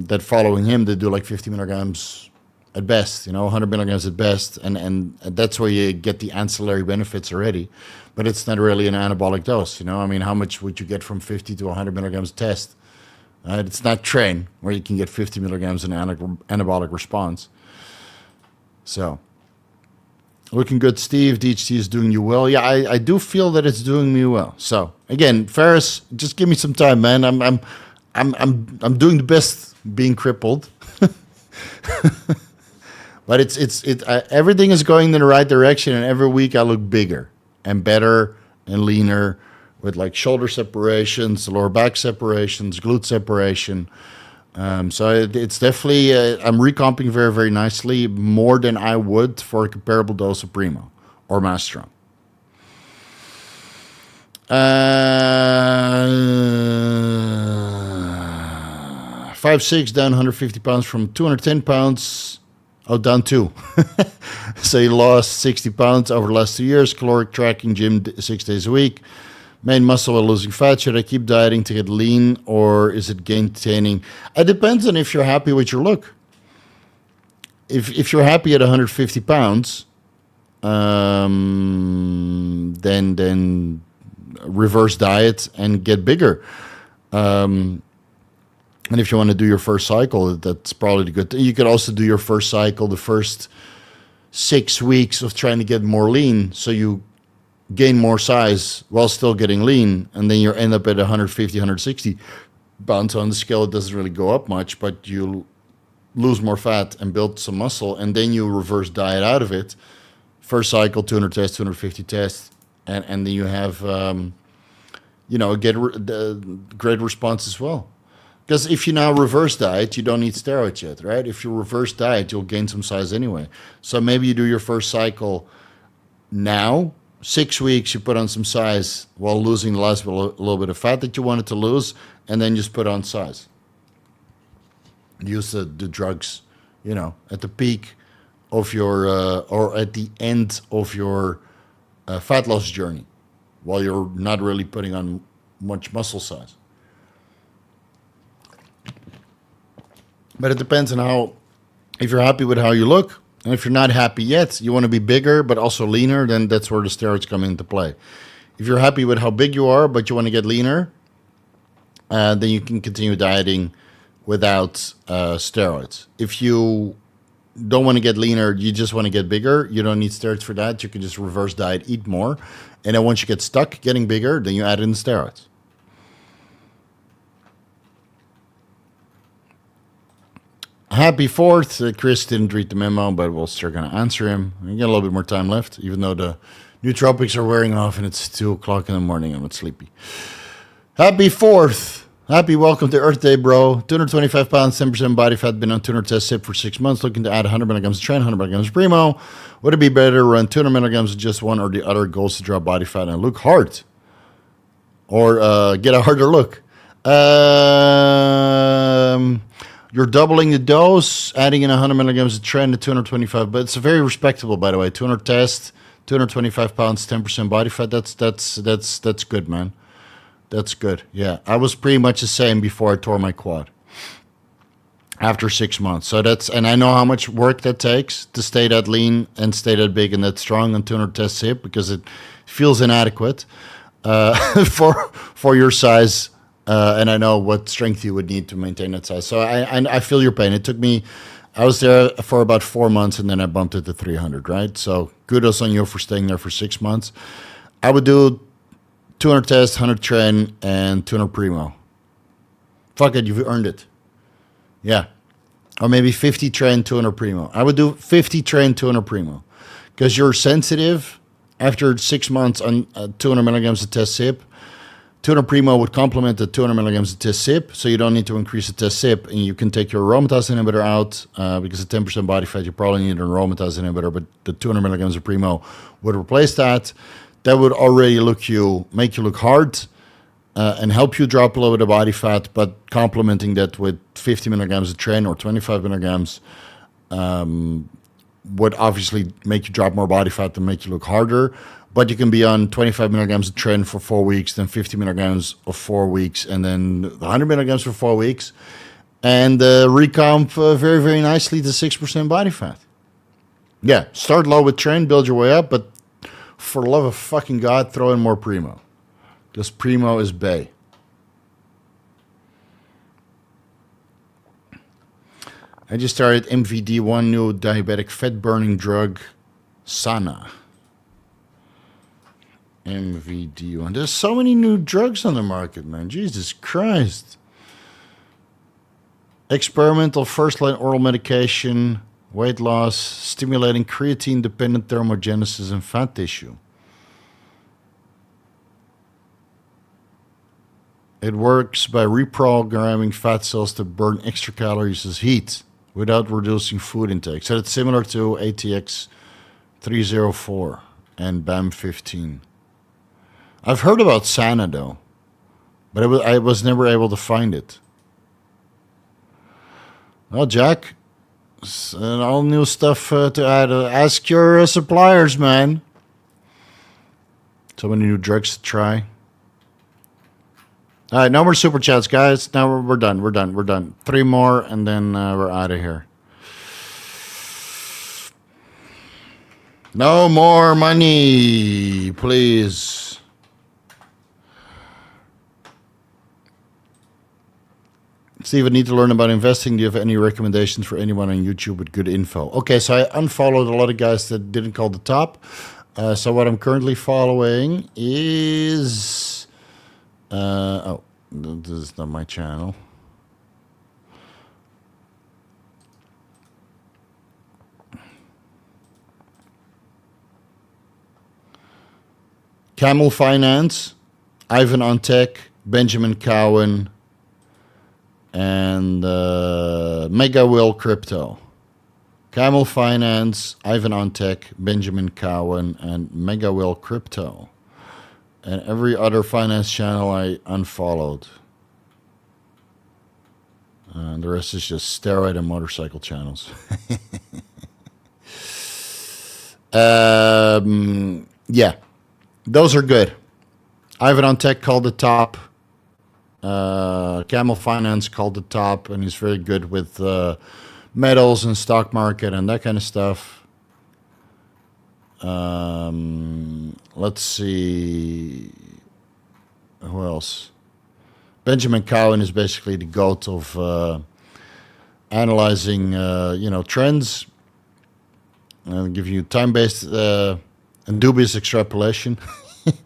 that following him, they do like 50 milligrams at best, 100 milligrams at best, and that's where you get the ancillary benefits already. But it's not really an anabolic dose, I mean, how much would you get from 50 to 100 milligrams test? It's not Tren, where you can get 50 milligrams in anabolic response. So, looking good, Steve. DHT is doing you well. Yeah, I do feel that it's doing me well. So, again, Ferris, just give me some time, man. I'm doing the best being crippled. But everything is going in the right direction, and every week I look bigger and better and leaner, with like shoulder separations, lower back separations, glute separation. So it's definitely, I'm recomping very, very nicely, more than I would for a comparable dose of Primo or Masteron. 5'6", down 150 pounds from 210 pounds. Oh, down 2. So you lost 60 pounds over the last 2 years. Caloric tracking, gym 6 days a week. Main muscle while losing fat. Should I keep dieting to get lean, or is it gain-taining? It depends on if you're happy with your look. If you're happy at 150 pounds, then reverse diet and get bigger. And if you want to do your first cycle, that's probably the good thing. You could also do your first cycle, the first 6 weeks of trying to get more lean, so you gain more size while still getting lean, and then you end up at 150, 160 pounds on the scale. It doesn't really go up much, but you lose more fat and build some muscle, and then you reverse diet out of it. First cycle, 200 tests, 250 tests, and then you have, great response as well. Because if you now reverse diet, you don't need steroids yet, right? If you reverse diet, you'll gain some size anyway. So maybe you do your first cycle now, 6 weeks, you put on some size while losing the last little bit of fat that you wanted to lose, and then just put on size. Use the drugs, at the peak of your, or at the end of your fat loss journey, while you're not really putting on much muscle size. But it depends on if you're happy with how you look, And if you're not happy yet, you want to be bigger but also leaner, then that's where the steroids come into play. If you're happy with how big you are but you want to get leaner, then you can continue dieting without steroids. If you don't want to get leaner, you just want to get bigger, you don't need steroids for that. You can just reverse diet, eat more. And then once you get stuck getting bigger, then you add in steroids. Happy 4th. Chris didn't read the memo, but we're still going to answer him. We got a little bit more time left, even though the nootropics are wearing off and it's 2 o'clock in the morning. I'm sleepy. Happy 4th. Happy welcome to Earth Day, bro. 225 pounds, 10% body fat. Been on 200 test SIP for 6 months. Looking to add 100 milligrams of Tren, 100 milligrams of Primo. Would it be better to run 200 milligrams of just one or the other? Goals to drop body fat and look hard? Or get a harder look? You're doubling the dose, adding in 100 milligrams of Tren to 225. But it's very respectable, by the way. 200 test, 225 pounds, 10% body fat. That's good, man. That's good. Yeah, I was pretty much the same before I tore my quad. After 6 months. So and I know how much work that takes to stay that lean and stay that big and that strong on 200 test SIP, because it feels inadequate for your size. And I know what strength you would need to maintain that size. So I feel your pain. It took me, I was there for about 4 months and then I bumped it to 300, right? So kudos on you for staying there for 6 months. I would do 200 test, 100 Tren, and 200 Primo. Fuck it, you've earned it. Yeah. Or maybe 50 Tren, 200 Primo. I would do 50 Tren, 200 Primo. Because you're sensitive after 6 months on 200 milligrams of test SIP. 200 Primo would complement the 200 milligrams of test SIP, so you don't need to increase the test SIP, and you can take your aromatase inhibitor out because of 10% body fat, you probably need an aromatase inhibitor, but the 200 milligrams of Primo would replace that. That would already make you look hard and help you drop a little bit of body fat, but complementing that with 50 milligrams of Tren or 25 milligrams would obviously make you drop more body fat and make you look harder. But you can be on 25 milligrams of Tren for 4 weeks, then 50 milligrams of 4 weeks, and then 100 milligrams for 4 weeks, and recomp very, very nicely to 6% body fat. Yeah, start low with Tren, build your way up, but for the love of fucking God, throw in more Primo. Because Primo is bae. I just started MVD1, new diabetic fat-burning drug, Sana. MVD1. There's so many new drugs on the market, man. Jesus Christ. Experimental first-line oral medication, weight loss, stimulating creatine-dependent thermogenesis in fat tissue. It works by reprogramming fat cells to burn extra calories as heat without reducing food intake. So it's similar to ATX-304 and BAM15. I've heard about Sana, though, but I was never able to find it. Well, Jack, all new stuff to add. Ask your suppliers, man. So many new drugs to try. All right, no more super chats, guys. Now we're done. We're done. 3 more, and then we're out of here. No more money, please. Steve, I need to learn about investing. Do you have any recommendations for anyone on YouTube with good info? Okay, so I unfollowed a lot of guys that didn't call the top. So what I'm currently following is... oh, this is not my channel. Camel Finance, Ivan on Tech, Benjamin Cowan, and Mega Will Crypto. Camel Finance, Ivan on Tech, Benjamin Cowan, and Mega Will Crypto. And every other finance channel I unfollowed. And the rest is just steroid and motorcycle channels. Yeah, those are good. Ivan on Tech called the top. Camel Finance called the top, and he's very good with metals and stock market and that kind of stuff. Let's see. Who else? Benjamin Cowan is basically the goat of analyzing, trends. I'll give you time-based and dubious extrapolation.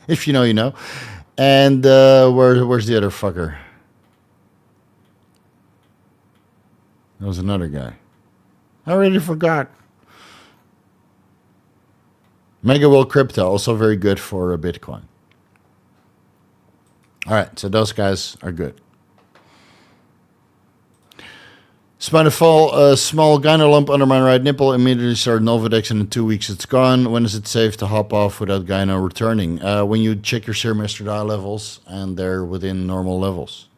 If you know, you know. And where's the other fucker? There was another guy. I already forgot. Mega Will Crypto, also very good for Bitcoin. All right, so those guys are good. Spinal small gyno lump under my right nipple. Immediately started Novadex, and in 2 weeks it's gone. When is it safe to hop off without gyno returning? When you check your serum estradiol levels and they're within normal levels.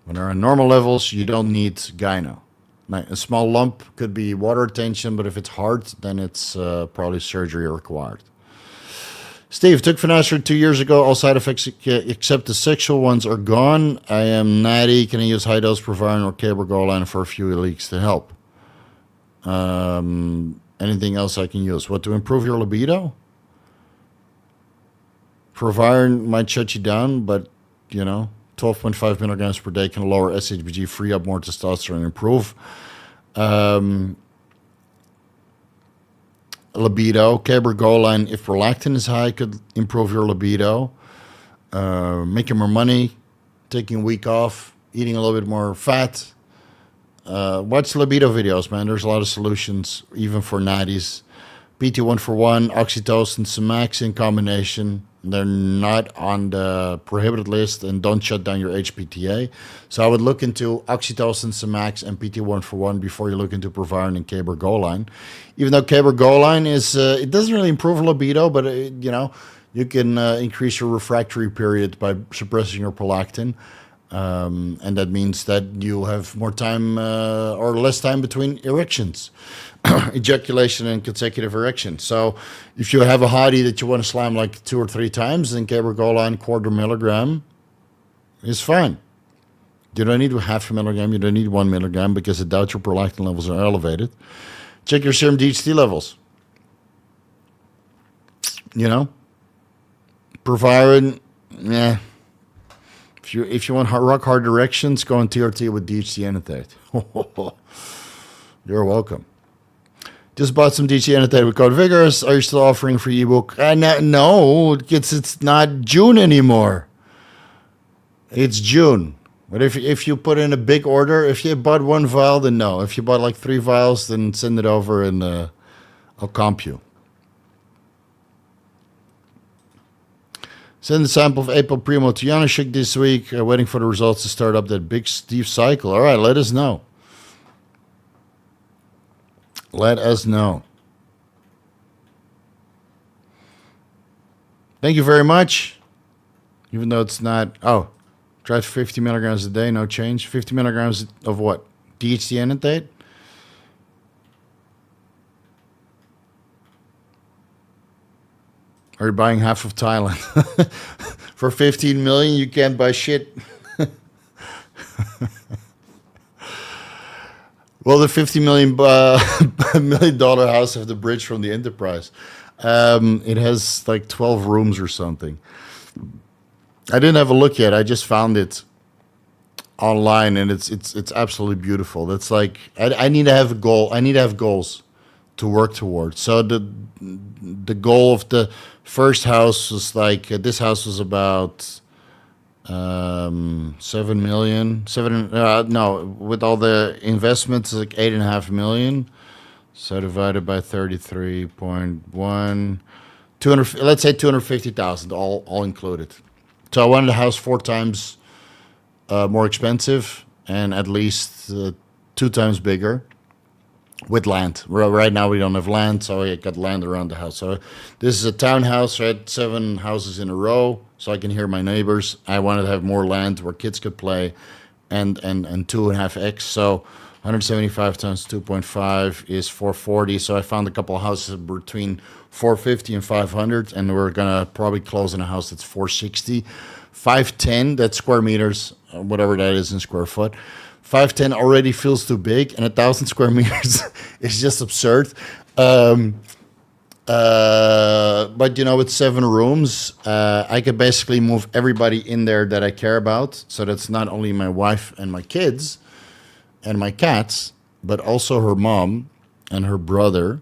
When they're in normal levels, you don't need gyno. Now, a small lump could be water retention, but if it's hard, then it's probably surgery required. Steve, took finasteride 2 years ago. All side effects except the sexual ones are gone. I am natty. Can I use high-dose Proviron or cabergoline for a few weeks to help? Anything else I can use? What, to improve your libido? Proviron might shut you down, but, 12.5 milligrams per day can lower SHBG, free up more testosterone, improve libido. Cabergoline, if prolactin is high, could improve your libido. Making more money, taking a week off, eating a little bit more fat. Watch libido videos, man. There's a lot of solutions, even for natties. PT1 for 1, oxytocin, Semax in combination. They're not on the prohibited list and don't shut down your HPTA. So I would look into oxytocin, Semax, and PT1 for 1 before you look into Proviron and cabergoline. Even though cabergoline is, it doesn't really improve libido, but you can increase your refractory period by suppressing your prolactin. And that means that you have more time or less time between erections. Ejaculation and consecutive erection. So if you have a hottie that you want to slam like 2 or 3 times, then cabergoline 1/4 milligram is fine. You don't need 0.5 milligram. You don't need 1 milligram because I doubt your prolactin levels are elevated. Check your serum DHT levels. Proviron, yeah. If you want rock hard erections, go on TRT with DHT Enanthate. You're welcome. Just bought some DHT Enanthate with code Vigorous. Are you still offering free ebook? No, it's not June anymore. It's June. But if you put in a big order, if you bought 1 vial, then no. If you bought like 3 vials, then send it over and I'll comp you. Send the sample of APO Primo to Janishik this week. Waiting for the results to start up that big Steve cycle. All right, let us know. Let us know. Thank you very much. Even though it's not... Oh, tried 50 milligrams a day, no change. 50 milligrams of what? DHT Enanthate? Are you buying half of Thailand? For 15 million, you can't buy shit. Well, the $50 million house of the bridge from the Enterprise. It has like 12 rooms or something. I didn't have a look yet. I just found it online, and it's absolutely beautiful. That's like I need to have a goal. I need to have goals to work towards. So the goal of the first house was like this house was about 7 million. With all the investments, like 8.5 million. So divided by 33.1, 200. Let's say 250,000, all included. So I wanted a house 4 times more expensive and at least 2 times bigger. With land. Right now we don't have land, so I got land around the house. So this is a townhouse, right? 7 houses in a row, so I can hear my neighbors. I wanted to have more land where kids could play, and 2.5x. So 175 times 2.5 is 440. So I found a couple of houses between 450 and 500, and we're gonna probably close on a house that's 460. 510, that's square meters, whatever that is in square foot. 510 already feels too big, and 1,000 square meters is just absurd. But you know, with 7 rooms, I could basically move everybody in there that I care about. So that's not only my wife and my kids and my cats, but also her mom and her brother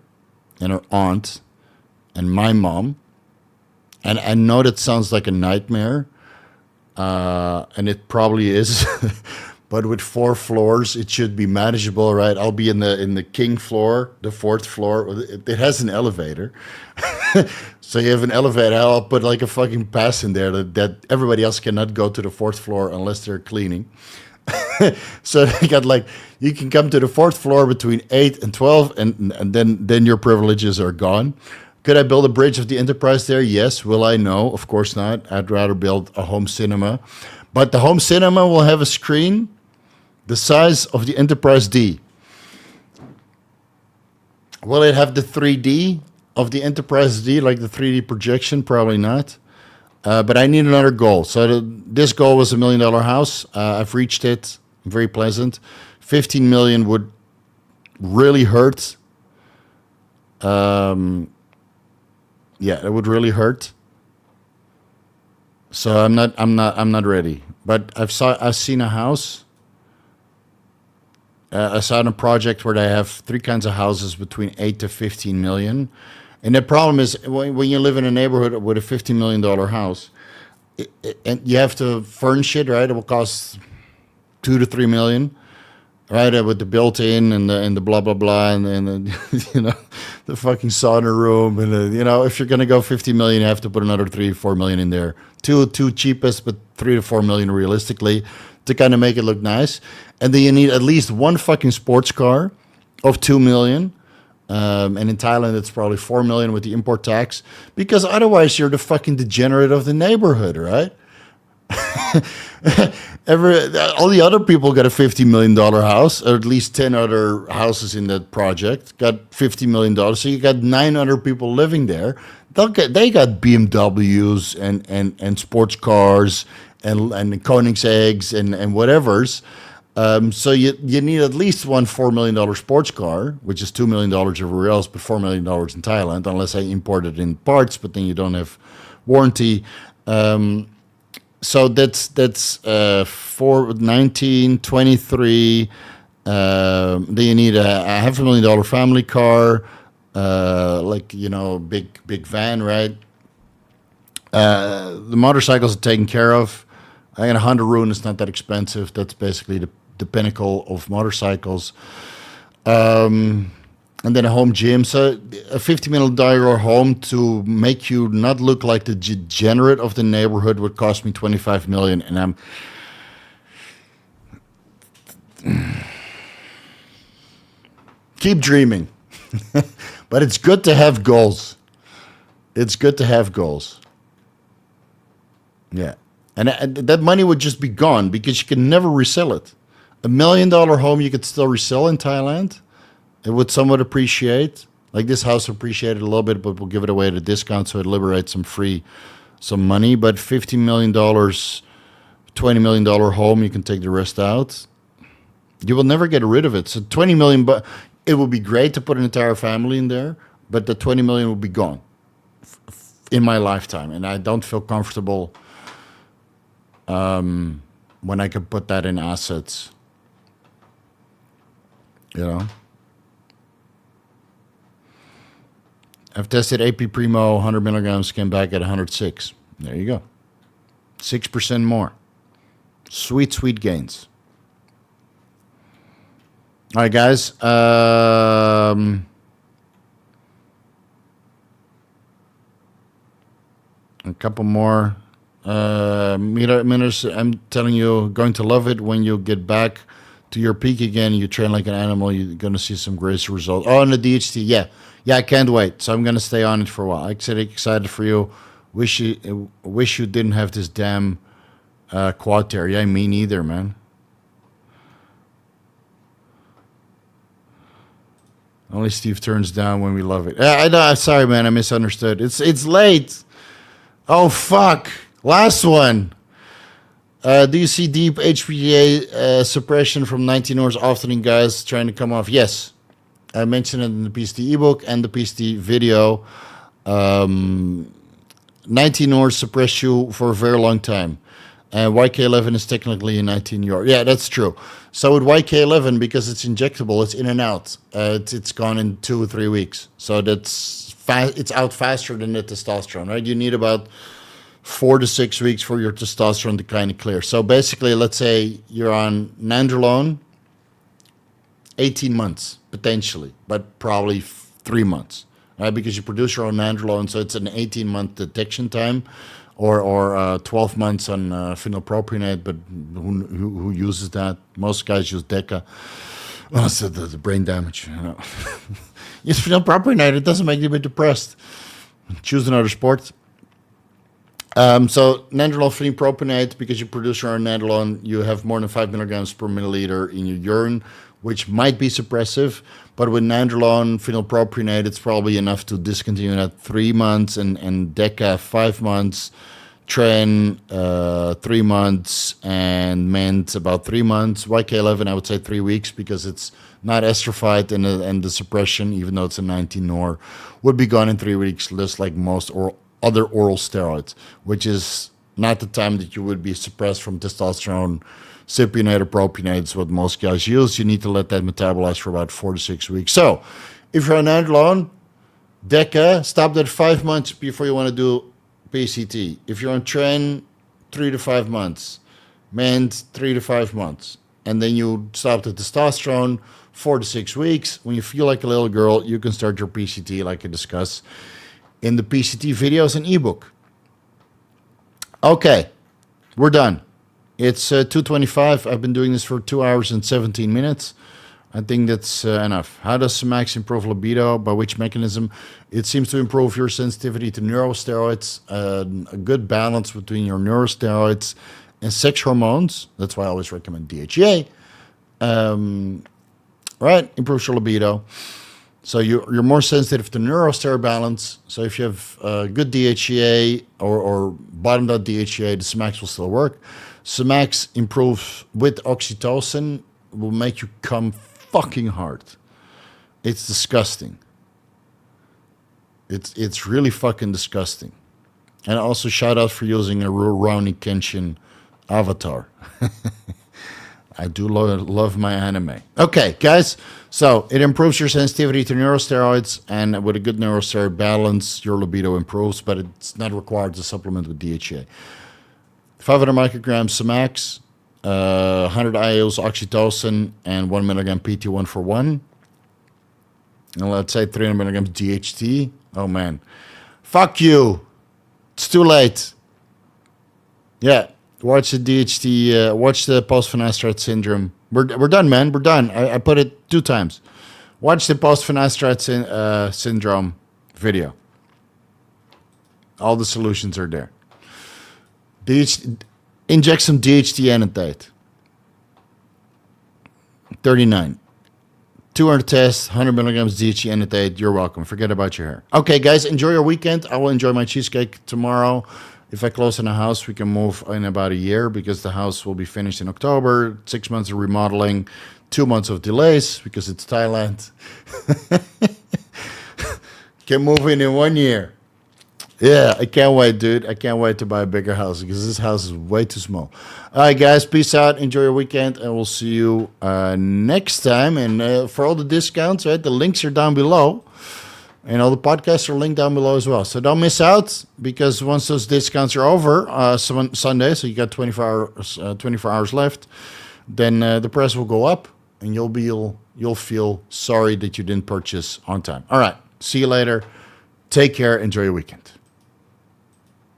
and her aunt and my mom. And I know that sounds like a nightmare, and it probably is. But with 4 floors, it should be manageable, right? I'll be in the king floor, the 4th floor. It has an elevator. So you have an elevator. I'll put like a fucking pass in there that everybody else cannot go to the 4th floor unless they're cleaning. So they got like, you can come to the 4th floor between 8 and 12, and then your privileges are gone. Could I build a bridge of the Enterprise there? Yes. Will I? No, of course not. I'd rather build a home cinema. But the home cinema will have a screen the size of the Enterprise D. Will it have the 3D of the Enterprise D, like the 3D projection? Probably not. But I need another goal. So this goal was $1 million house. I've reached it. Very pleasant. 15 million would really hurt. Yeah, it would really hurt. So I'm not ready. But I've seen a house. I saw a project where they have 3 kinds of houses between 8 to 15 million. And the problem is when you live in a neighborhood with a $15 million house, and you have to furnish it, right? It will cost 2 to 3 million, right? With the built-in and the blah blah blah, and the, you know, the fucking sauna room, and the, you know, if you're gonna go 50 million, you have to put another 3-4 million in there. Two cheapest, but 3 to 4 million realistically to kind of make it look nice. And then you need at least one fucking sports car of 2 million. And in Thailand, it's probably 4 million with the import tax, because otherwise you're the fucking degenerate of the neighborhood, right? All the other people got a $50 million house, or at least 10 other houses in that project got $50 million. So you got 9 other people living there. They got BMWs and sports cars and Koenigseggs and whatever's. So you need at least one $4 million sports car, which is $2 million everywhere else, but $4 million in Thailand, unless I import it in parts, but then you don't have warranty. So that's 19, 23. Then you need a $500,000 family car, like, you know, big van, right? The motorcycles are taken care of. I got a Honda Rune. It's not that expensive. That's basically the pinnacle of motorcycles. And then a home gym. So a $50 million home to make you not look like the degenerate of the neighborhood would cost me 25 million. And I'm keep dreaming. But it's good to have goals. It's good to have goals. Yeah. And that money would just be gone because you can never resell it. $1 million home you could still resell in Thailand. It would somewhat appreciate. Like this house appreciated a little bit, but we'll give it away at a discount so it liberates some money. But $15 million, $20 million home, you can take the rest out. You will never get rid of it. So 20 million, but it would be great to put an entire family in there, but the 20 million will be gone in my lifetime. And I don't feel comfortable when I can put that in assets, you know. I've tested AP Primo, 100 milligrams, came back at 106. There you go. 6% more. Sweet, sweet gains. All right, guys. A couple more. Miners, I'm telling you, going to love it when you get back to your peak again. You train like an animal. You're going to see some great results. Oh, and the DHT, yeah, I can't wait. So I'm going to stay on it for a while. I'm excited for you. Wish you didn't have this damn quad tear. Yeah, me neither, man. Only Steve turns down when we love it. I know. Sorry, man. I misunderstood. It's late. Oh fuck. Last one. Do you see deep HPA suppression from 19 hours often in guys trying to come off? Yes. I mentioned it in the PCT ebook and the PCT video. 19 hours suppress you for a very long time. And YK11 is technically a 19 hour. Yeah, that's true. So with YK11, because it's injectable, it's in and out. It's gone in 2 or 3 weeks. So that's it's out faster than the testosterone, right? You need about 4 to 6 weeks for your testosterone to kind of clear. So basically, let's say you're on nandrolone, 18 months potentially, but probably 3 months, right? Because you produce your own nandrolone, so it's an 18-month detection time, or 12 months on phenylpropionate. But who uses that? Most guys use DECA. Oh, so the brain damage. You know. Use phenylpropionate. It doesn't make you a bit depressed. Choose another sport. So nandrolone phenylpropionate, because you produce your own nandrolone, you have more than 5 milligrams per milliliter in your urine, which might be suppressive. But with nandrolone phenylpropionate, it's probably enough to discontinue at 3 months, and DECA 5 months, Tren 3 months, and MENT about 3 months. YK11, I would say 3 weeks, because it's not esterified, and the suppression, even though it's a 19-nor, would be gone in 3 weeks, just like most other oral steroids, which is not the time that you would be suppressed from testosterone. Cypionate or propionate is what most guys use. You need to let that metabolize for about 4 to 6 weeks. So if you're on nandrolone, DECA, stop at 5 months before you want to do PCT. If you're on Tren, 3 to 5 months. MENT, 3 to 5 months. And then you stop the testosterone, 4 to 6 weeks. When you feel like a little girl, you can start your PCT, like I discussed in the PCT videos and ebook. Okay, we're done. It's 2:25. I've been doing this for 2 hours and 17 minutes. I think that's enough. How does Semax improve libido? By which mechanism? It seems to improve your sensitivity to neurosteroids, a good balance between your neurosteroids and sex hormones. That's why I always recommend DHEA. Right? Improves your libido. So you're more sensitive to neurosteroid balance. So if you have good DHEA or bottomed out DHEA, the Semax will still work. Semax improves with oxytocin, will make you come fucking hard. It's disgusting. It's really fucking disgusting. And also shout out for using a Rurouni Kenshin avatar. I do love my anime. Okay, guys. So it improves your sensitivity to neurosteroids, and with a good neurosteroid balance, your libido improves, but it's not required to supplement with DHA. 500 micrograms Semax, 100 IUs oxytocin, and 1 milligram PT1 for 1. And let's say 300 milligrams DHT. Oh, man. Fuck you. It's too late. Yeah. Watch the DHT, watch the post-finasteride syndrome. We're done, man. We're done. I put it 2 times. Watch the post-finasteride syndrome video. All the solutions are there. Inject some DHT Enanthate. 39. 200 tests, 100 milligrams DHT Enanthate. You're welcome. Forget about your hair. Okay, guys, enjoy your weekend. I will enjoy my cheesecake tomorrow. If I close in a house, we can move in about a year, because the house will be finished in October. 6 months of remodeling, 2 months of delays because it's Thailand. Can move in 1 year. Yeah, I can't wait, dude. I can't wait to buy a bigger house, because this house is way too small. All right, guys, peace out. Enjoy your weekend, and we'll see you next time. And for all the discounts, right, the links are down below. And all the podcasts are linked down below as well. So don't miss out, because once those discounts are over, Sunday, so you got 24 hours left, then the price will go up, and you'll feel sorry that you didn't purchase on time. All right, see you later. Take care. Enjoy your weekend.